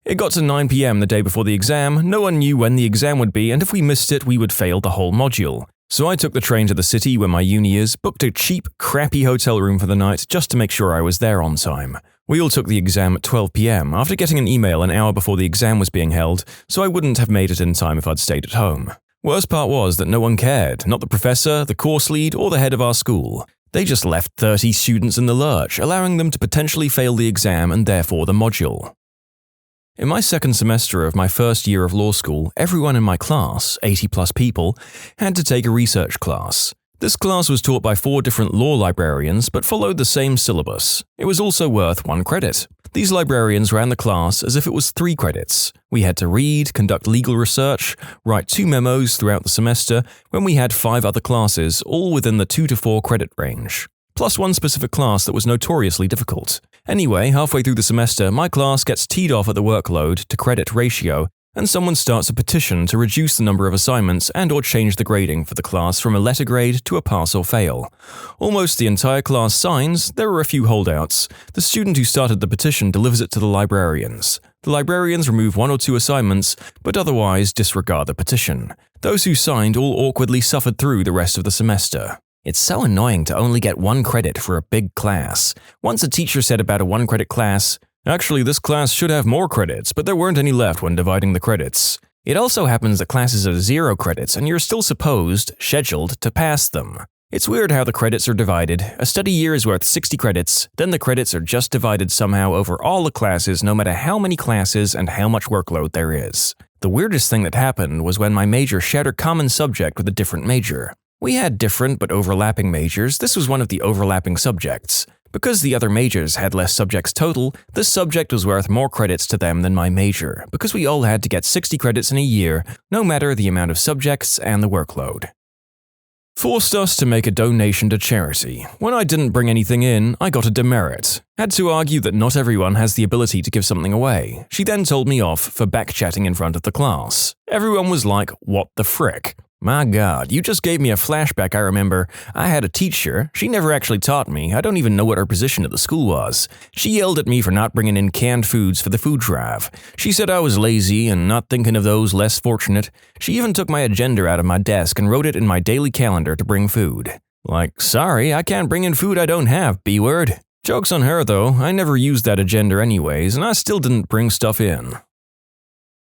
It got to 9 p.m. the day before the exam, no one knew when the exam would be, and if we missed it, we would fail the whole module. So I took the train to the city where my uni is, booked a cheap, crappy hotel room for the night just to make sure I was there on time. We all took the exam at 12 p.m. after getting an email an hour before the exam was being held, so I wouldn't have made it in time if I'd stayed at home. Worst part was that no one cared, not the professor, the course lead, or the head of our school. They just left 30 students in the lurch, allowing them to potentially fail the exam and therefore the module. In my second semester of my first year of law school, everyone in my class, 80+ people, had to take a research class. This class was taught by 4 different law librarians but followed the same syllabus. It was also worth 1 credit. These librarians ran the class as if it was 3 credits. We had to read, conduct legal research, write 2 memos throughout the semester when we had 5 other classes, all within the 2 to 4 credit range. Plus 1 specific class that was notoriously difficult. Anyway, halfway through the semester, my class gets teed off at the workload to credit ratio, and someone starts a petition to reduce the number of assignments and/or change the grading for the class from a letter grade to a pass or fail. Almost the entire class signs. There are a few holdouts. The student who started the petition delivers it to the librarians. The librarians remove 1 or 2 assignments, but otherwise disregard the petition. Those who signed all awkwardly suffered through the rest of the semester. It's so annoying to only get 1 credit for a big class. Once a teacher said about a 1-credit class, "Actually, this class should have more credits, but there weren't any left when dividing the credits." It also happens that classes are 0 credits and you're still scheduled to pass them. It's weird how the credits are divided. A study year is worth 60 credits, then the credits are just divided somehow over all the classes no matter how many classes and how much workload there is. The weirdest thing that happened was when my major shared a common subject with a different major. We had different but overlapping majors. This was one of the overlapping subjects. Because the other majors had less subjects total, this subject was worth more credits to them than my major, because we all had to get 60 credits in a year, no matter the amount of subjects and the workload. Forced us to make a donation to charity. When I didn't bring anything in, I got a demerit. Had to argue that not everyone has the ability to give something away. She then told me off for backchatting in front of the class. Everyone was like, "What the frick?" My God, you just gave me a flashback. I remember I had a teacher. She never actually taught me. I don't even know what her position at the school was. She yelled at me for not bringing in canned foods for the food drive. She said I was lazy and not thinking of those less fortunate. She even took my agenda out of my desk and wrote it in my daily calendar to bring food. Like, sorry, I can't bring in food I don't have, B-word. Joke's on her though, I never used that agenda anyways, and I still didn't bring stuff in.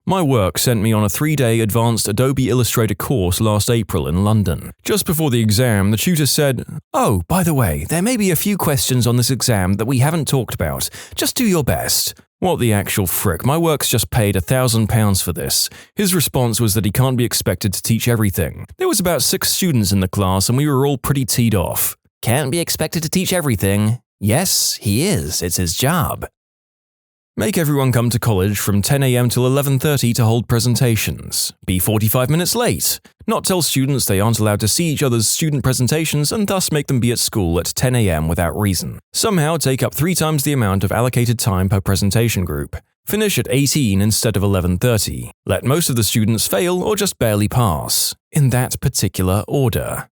My work sent me on a 3-day advanced Adobe Illustrator course last April in London. Just before the exam, the tutor said, "Oh, by the way, there may be a few questions on this exam that we haven't talked about. Just do your best." What the actual frick, my work's just paid £1,000 for this. His response was that he can't be expected to teach everything. There was about 6 students in the class and we were all pretty teed off. Can't be expected to teach everything. Yes, he is. It's his job. Make everyone come to college from 10 a.m. till 11:30 to hold presentations. Be 45 minutes late. Not tell students they aren't allowed to see each other's student presentations and thus make them be at school at 10 a.m. without reason. Somehow take up 3 times the amount of allocated time per presentation group. Finish at 18 instead of 11:30. Let most of the students fail or just barely pass. In that particular order.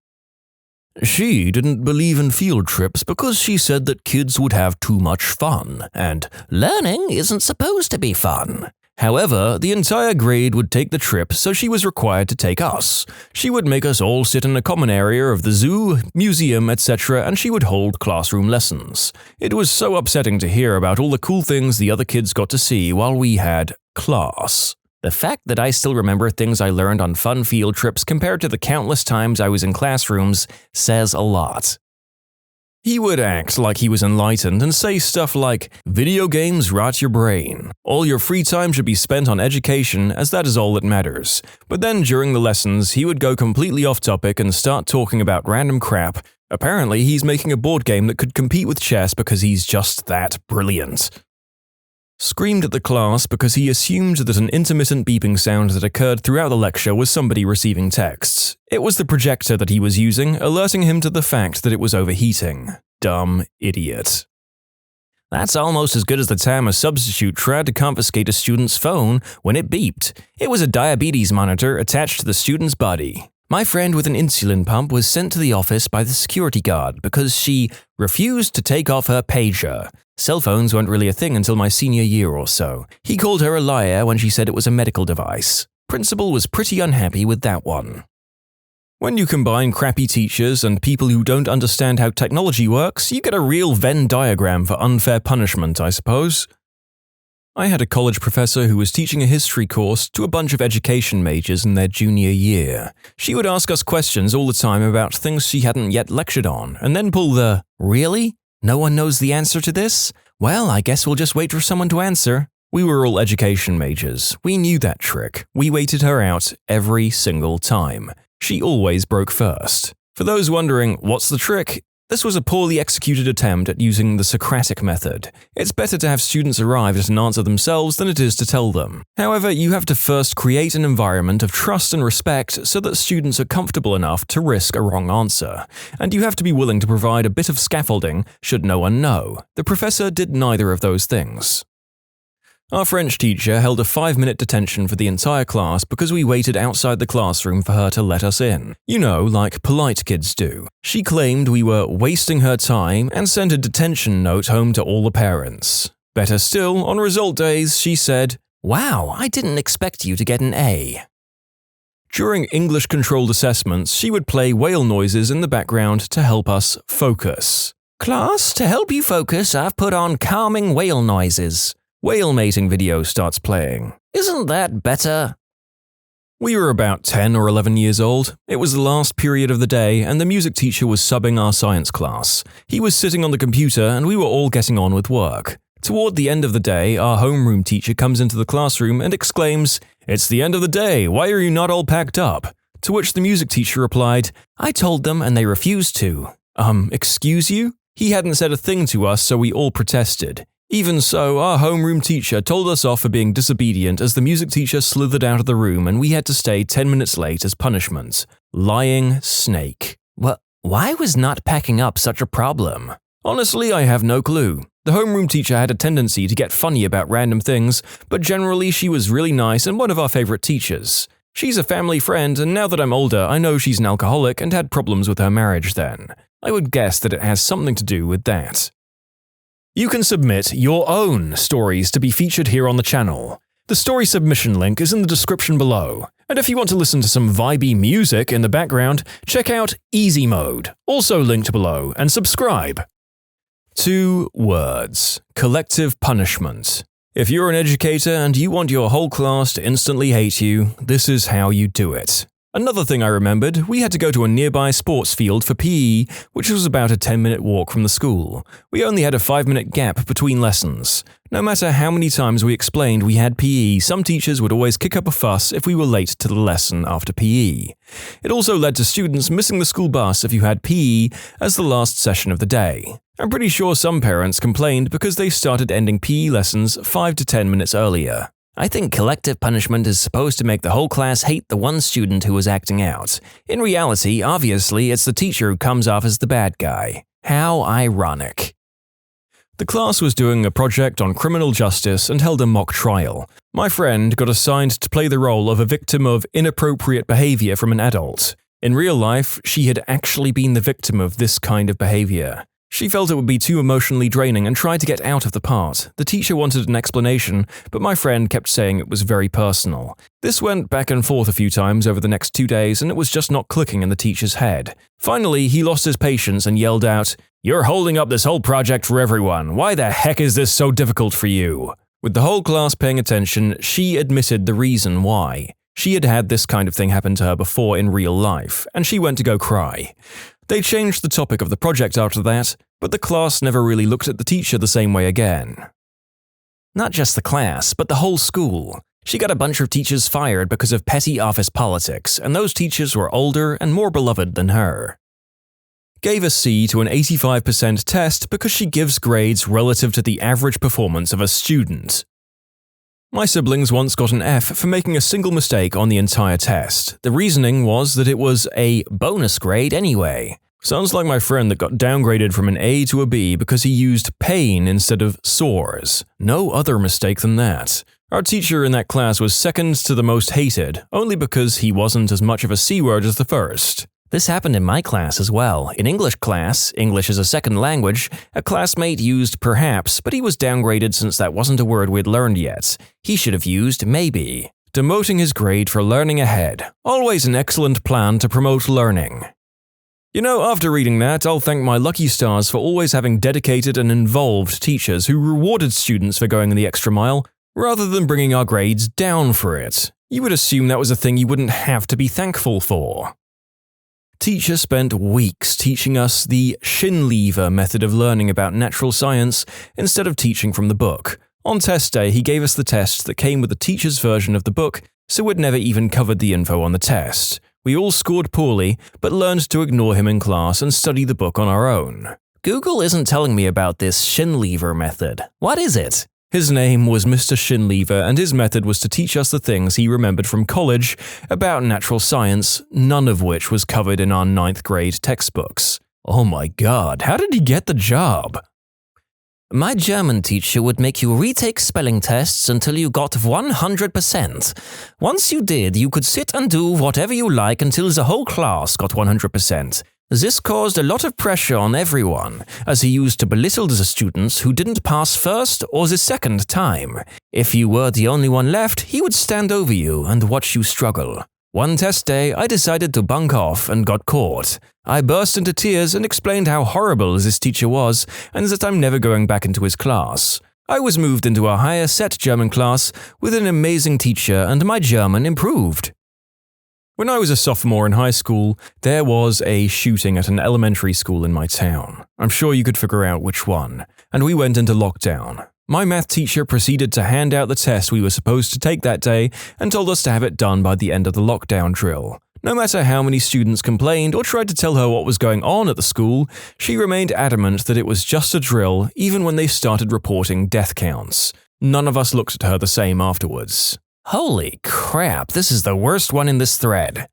She didn't believe in field trips because she said that kids would have too much fun, and learning isn't supposed to be fun. However, the entire grade would take the trip, so she was required to take us. She would make us all sit in a common area of the zoo, museum, etc., and she would hold classroom lessons. It was so upsetting to hear about all the cool things the other kids got to see while we had class. The fact that I still remember things I learned on fun field trips compared to the countless times I was in classrooms says a lot. He would act like he was enlightened and say stuff like, "Video games rot your brain. All your free time should be spent on education, as that is all that matters." But then during the lessons, he would go completely off topic and start talking about random crap. Apparently, he's making a board game that could compete with chess because he's just that brilliant. Screamed at the class because he assumed that an intermittent beeping sound that occurred throughout the lecture was somebody receiving texts. It was the projector that he was using, alerting him to the fact that it was overheating. Dumb idiot. That's almost as good as the time a substitute tried to confiscate a student's phone when it beeped. It was a diabetes monitor attached to the student's body. My friend with an insulin pump was sent to the office by the security guard because she refused to take off her pager. Cell phones weren't really a thing until my senior year or so. He called her a liar when she said it was a medical device. Principal was pretty unhappy with that one. When you combine crappy teachers and people who don't understand how technology works, you get a real Venn diagram for unfair punishment, I suppose. I had a college professor who was teaching a history course to a bunch of education majors in their junior year. She would ask us questions all the time about things she hadn't yet lectured on, and then pull the, "Really? No one knows the answer to this? Well, I guess we'll just wait for someone to answer." We were all education majors. We knew that trick. We waited her out every single time. She always broke first. For those wondering, what's the trick? This was a poorly executed attempt at using the Socratic method. It's better to have students arrive at an answer themselves than it is to tell them. However, you have to first create an environment of trust and respect so that students are comfortable enough to risk a wrong answer. And you have to be willing to provide a bit of scaffolding should no one know. The professor did neither of those things. Our French teacher held a 5-minute detention for the entire class because we waited outside the classroom for her to let us in. You know, like polite kids do. She claimed we were wasting her time and sent a detention note home to all the parents. Better still, on result days, she said, "Wow, I didn't expect you to get an A." During English-controlled assessments, she would play whale noises in the background to help us focus. "Class, to help you focus, I've put on calming whale noises." Whale mating video starts playing. Isn't that better? We were about 10 or 11 years old. It was the last period of the day and the music teacher was subbing our science class. He was sitting on the computer and we were all getting on with work. Toward the end of the day, our homeroom teacher comes into the classroom and exclaims, "It's the end of the day, why are you not all packed up?" To which the music teacher replied, "I told them and they refused to." Excuse you? He hadn't said a thing to us, so we all protested. Even so, our homeroom teacher told us off for being disobedient as the music teacher slithered out of the room and we had to stay 10 minutes late as punishment. Lying snake. Why was not packing up such a problem? Honestly, I have no clue. The homeroom teacher had a tendency to get funny about random things, but generally she was really nice and one of our favorite teachers. She's a family friend, and now that I'm older, I know she's an alcoholic and had problems with her marriage then. I would guess that it has something to do with that. You can submit your own stories to be featured here on the channel. The story submission link is in the description below. And if you want to listen to some vibey music in the background, check out easymode, also linked below, and subscribe. 2 words. Collective punishment. If you're an educator and you want your whole class to instantly hate you, this is how you do it. Another thing I remembered, we had to go to a nearby sports field for PE, which was about a 10-minute walk from the school. We only had a 5-minute gap between lessons. No matter how many times we explained we had PE, some teachers would always kick up a fuss if we were late to the lesson after PE. It also led to students missing the school bus if you had PE as the last session of the day. I'm pretty sure some parents complained because they started ending PE lessons 5 to 10 minutes earlier. I think collective punishment is supposed to make the whole class hate the one student who was acting out. In reality, obviously, it's the teacher who comes off as the bad guy. How ironic. The class was doing a project on criminal justice and held a mock trial. My friend got assigned to play the role of a victim of inappropriate behavior from an adult. In real life, she had actually been the victim of this kind of behavior. She felt it would be too emotionally draining and tried to get out of the part. The teacher wanted an explanation, but my friend kept saying it was very personal. This went back and forth a few times over the next 2 days, and it was just not clicking in the teacher's head. Finally, he lost his patience and yelled out, "You're holding up this whole project for everyone. Why the heck is this so difficult for you?" With the whole class paying attention, she admitted the reason why. She had had this kind of thing happen to her before in real life, and she went to go cry. They changed the topic of the project after that, but the class never really looked at the teacher the same way again. Not just the class, but the whole school. She got a bunch of teachers fired because of petty office politics, and those teachers were older and more beloved than her. Gave a C to an 85% test because she gives grades relative to the average performance of a student. My siblings once got an F for making a single mistake on the entire test. The reasoning was that it was a bonus grade anyway. Sounds like my friend that got downgraded from an A to a B because he used pain instead of sores. No other mistake than that. Our teacher in that class was second to the most hated, only because he wasn't as much of a C word as the first. This happened in my class as well. In English class, English as a second language, a classmate used perhaps, but he was downgraded since that wasn't a word we'd learned yet. He should have used maybe. Demoting his grade for learning ahead. Always an excellent plan to promote learning. You know, after reading that, I'll thank my lucky stars for always having dedicated and involved teachers who rewarded students for going the extra mile, rather than bringing our grades down for it. You would assume that was a thing you wouldn't have to be thankful for. Teacher spent weeks teaching us the shin lever method of learning about natural science instead of teaching from the book. On test day, he gave us the test that came with the teacher's version of the book, so we'd never even covered the info on the test. We all scored poorly, but learned to ignore him in class and study the book on our own. Google isn't telling me about this shin lever method. What is it? His name was Mr. Shinlever, and his method was to teach us the things he remembered from college about natural science, none of which was covered in our 9th grade textbooks. Oh my god, how did he get the job? My German teacher would make you retake spelling tests until you got 100%. Once you did, you could sit and do whatever you like until the whole class got 100%. This caused a lot of pressure on everyone, as he used to belittle the students who didn't pass first or the second time. If you were the only one left, he would stand over you and watch you struggle. One test day, I decided to bunk off and got caught. I burst into tears and explained how horrible this teacher was and that I'm never going back into his class. I was moved into a higher set German class with an amazing teacher and my German improved. When I was a sophomore in high school, there was a shooting at an elementary school in my town. I'm sure you could figure out which one. And we went into lockdown. My math teacher proceeded to hand out the test we were supposed to take that day and told us to have it done by the end of the lockdown drill. No matter how many students complained or tried to tell her what was going on at the school, she remained adamant that it was just a drill even when they started reporting death counts. None of us looked at her the same afterwards. Holy crap, this is the worst one in this thread.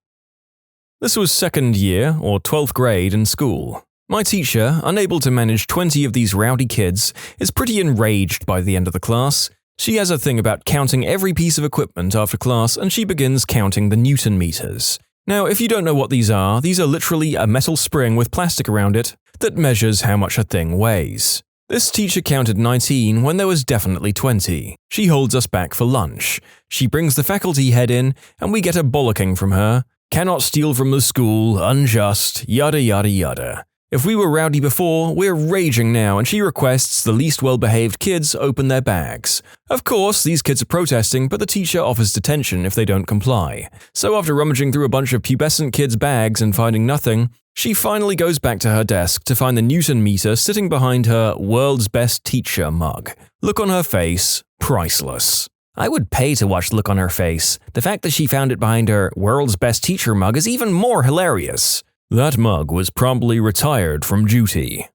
This was second year, or 12th grade, in school. My teacher, unable to manage 20 of these rowdy kids, is pretty enraged by the end of the class. She has a thing about counting every piece of equipment after class, and she begins counting the Newton meters. Now, if you don't know what these are literally a metal spring with plastic around it that measures how much a thing weighs. This teacher counted 19 when there was definitely 20. She holds us back for lunch. She brings the faculty head in, and we get a bollocking from her. Cannot steal from the school, unjust, yada yada yada. If we were rowdy before, we're raging now, and she requests the least well-behaved kids open their bags. Of course, these kids are protesting, but the teacher offers detention if they don't comply. So after rummaging through a bunch of pubescent kids' bags and finding nothing, she finally goes back to her desk to find the Newton meter sitting behind her world's best teacher mug. Look on her face, priceless. I would pay to watch the look on her face. The fact that she found it behind her world's best teacher mug is even more hilarious. That mug was promptly retired from duty.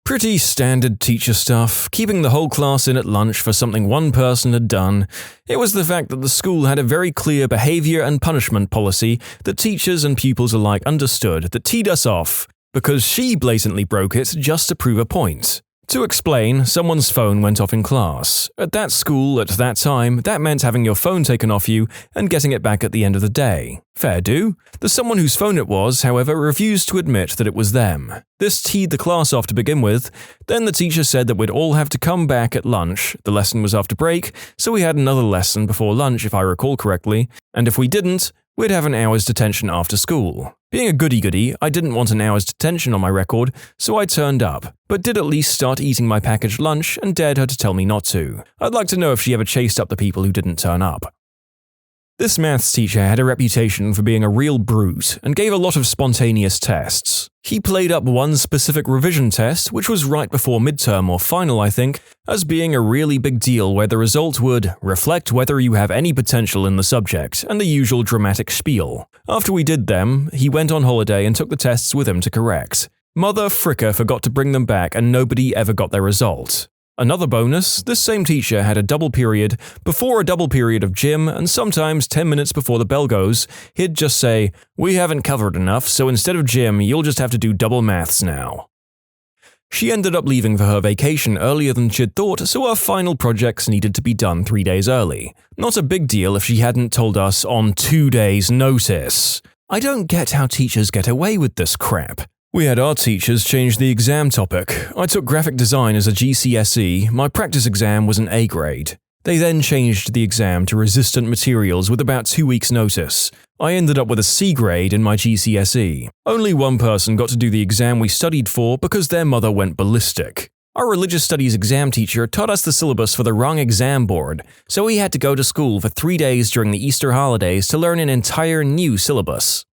Pretty standard teacher stuff, keeping the whole class in at lunch for something one person had done. It was the fact that the school had a very clear behavior and punishment policy that teachers and pupils alike understood that teed us off, because she blatantly broke it just to prove a point. To explain, someone's phone went off in class. At that school, at that time, that meant having your phone taken off you and getting it back at the end of the day. Fair do. The someone whose phone it was, however, refused to admit that it was them. This teed the class off to begin with. Then the teacher said that we'd all have to come back at lunch. The lesson was after break, so we had another lesson before lunch if I recall correctly, and if we didn't, we'd have an hour's detention after school. Being a goody-goody, I didn't want an hour's detention on my record, so I turned up, but did at least start eating my packaged lunch and dared her to tell me not to. I'd like to know if she ever chased up the people who didn't turn up. This maths teacher had a reputation for being a real brute and gave a lot of spontaneous tests. He played up one specific revision test, which was right before midterm or final I think, as being a really big deal where the result would reflect whether you have any potential in the subject and the usual dramatic spiel. After we did them, he went on holiday and took the tests with him to correct. Mother fricker forgot to bring them back and nobody ever got their result. Another bonus, this same teacher had a double period before a double period of gym, and sometimes 10 minutes before the bell goes, he'd just say, "We haven't covered enough, so instead of gym, you'll just have to do double maths now." She ended up leaving for her vacation earlier than she'd thought, so our final projects needed to be done 3 days early. Not a big deal if she hadn't told us on 2 days' notice. I don't get how teachers get away with this crap. We had our teachers change the exam topic. I took graphic design as a GCSE, my practice exam was an A grade. They then changed the exam to resistant materials with about 2 weeks' notice. I ended up with a C grade in my GCSE. Only one person got to do the exam we studied for because their mother went ballistic. Our religious studies exam teacher taught us the syllabus for the wrong exam board, so we had to go to school for 3 days during the Easter holidays to learn an entire new syllabus.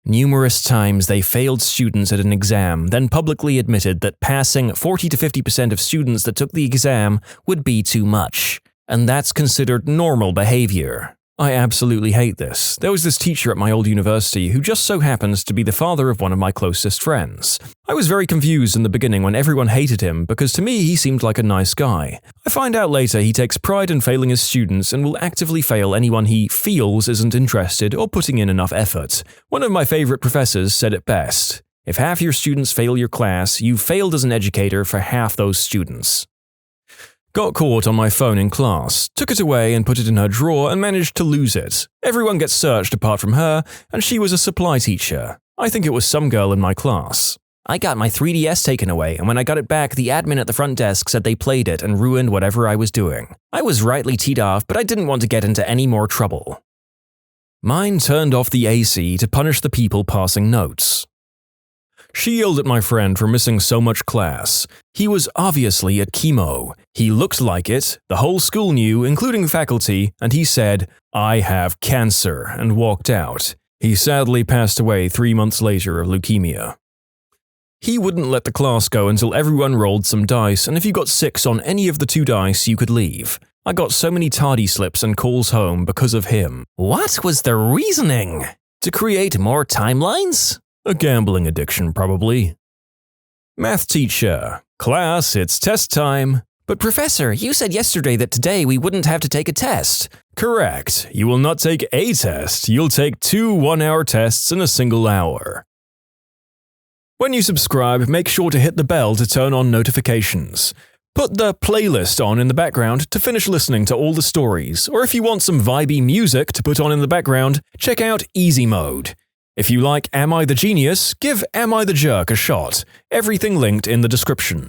Numerous times they failed students at an exam, then publicly admitted that passing 40 to 50% of students that took the exam would be too much, and that's considered normal behavior. I absolutely hate this. There was this teacher at my old university who just so happens to be the father of one of my closest friends. I was very confused in the beginning when everyone hated him because to me he seemed like a nice guy. I find out later he takes pride in failing his students and will actively fail anyone he feels isn't interested or putting in enough effort. One of my favorite professors said it best: "If half your students fail your class, you've failed as an educator for half those students." Got caught on my phone in class, took it away and put it in her drawer and managed to lose it. Everyone gets searched apart from her, and she was a supply teacher. I think it was some girl in my class. "I got my 3DS taken away, and when I got it back, the admin at the front desk said they played it and ruined whatever I was doing. I was rightly teed off, but I didn't want to get into any more trouble." Mine turned off the AC to punish the people passing notes. She yelled at my friend for missing so much class. He was obviously at chemo. He looked like it, the whole school knew, including faculty, and he said, "I have cancer," and walked out. He sadly passed away 3 months later of leukemia. He wouldn't let the class go until everyone rolled some dice, and if you got 6 on any of the 2 dice, you could leave. I got so many tardy slips and calls home because of him. What was the reasoning? To create more timelines? A gambling addiction, probably. Math teacher. "Class, it's test time." "But professor, you said yesterday that today we wouldn't have to take a test." "Correct. You will not take a test. You'll take 2 one-hour tests in a single hour." When you subscribe, make sure to hit the bell to turn on notifications. Put the playlist on in the background to finish listening to all the stories, or if you want some vibey music to put on in the background, check out easymode. If you like Am I the Genius, give Am I the Jerk a shot. Everything linked in the description.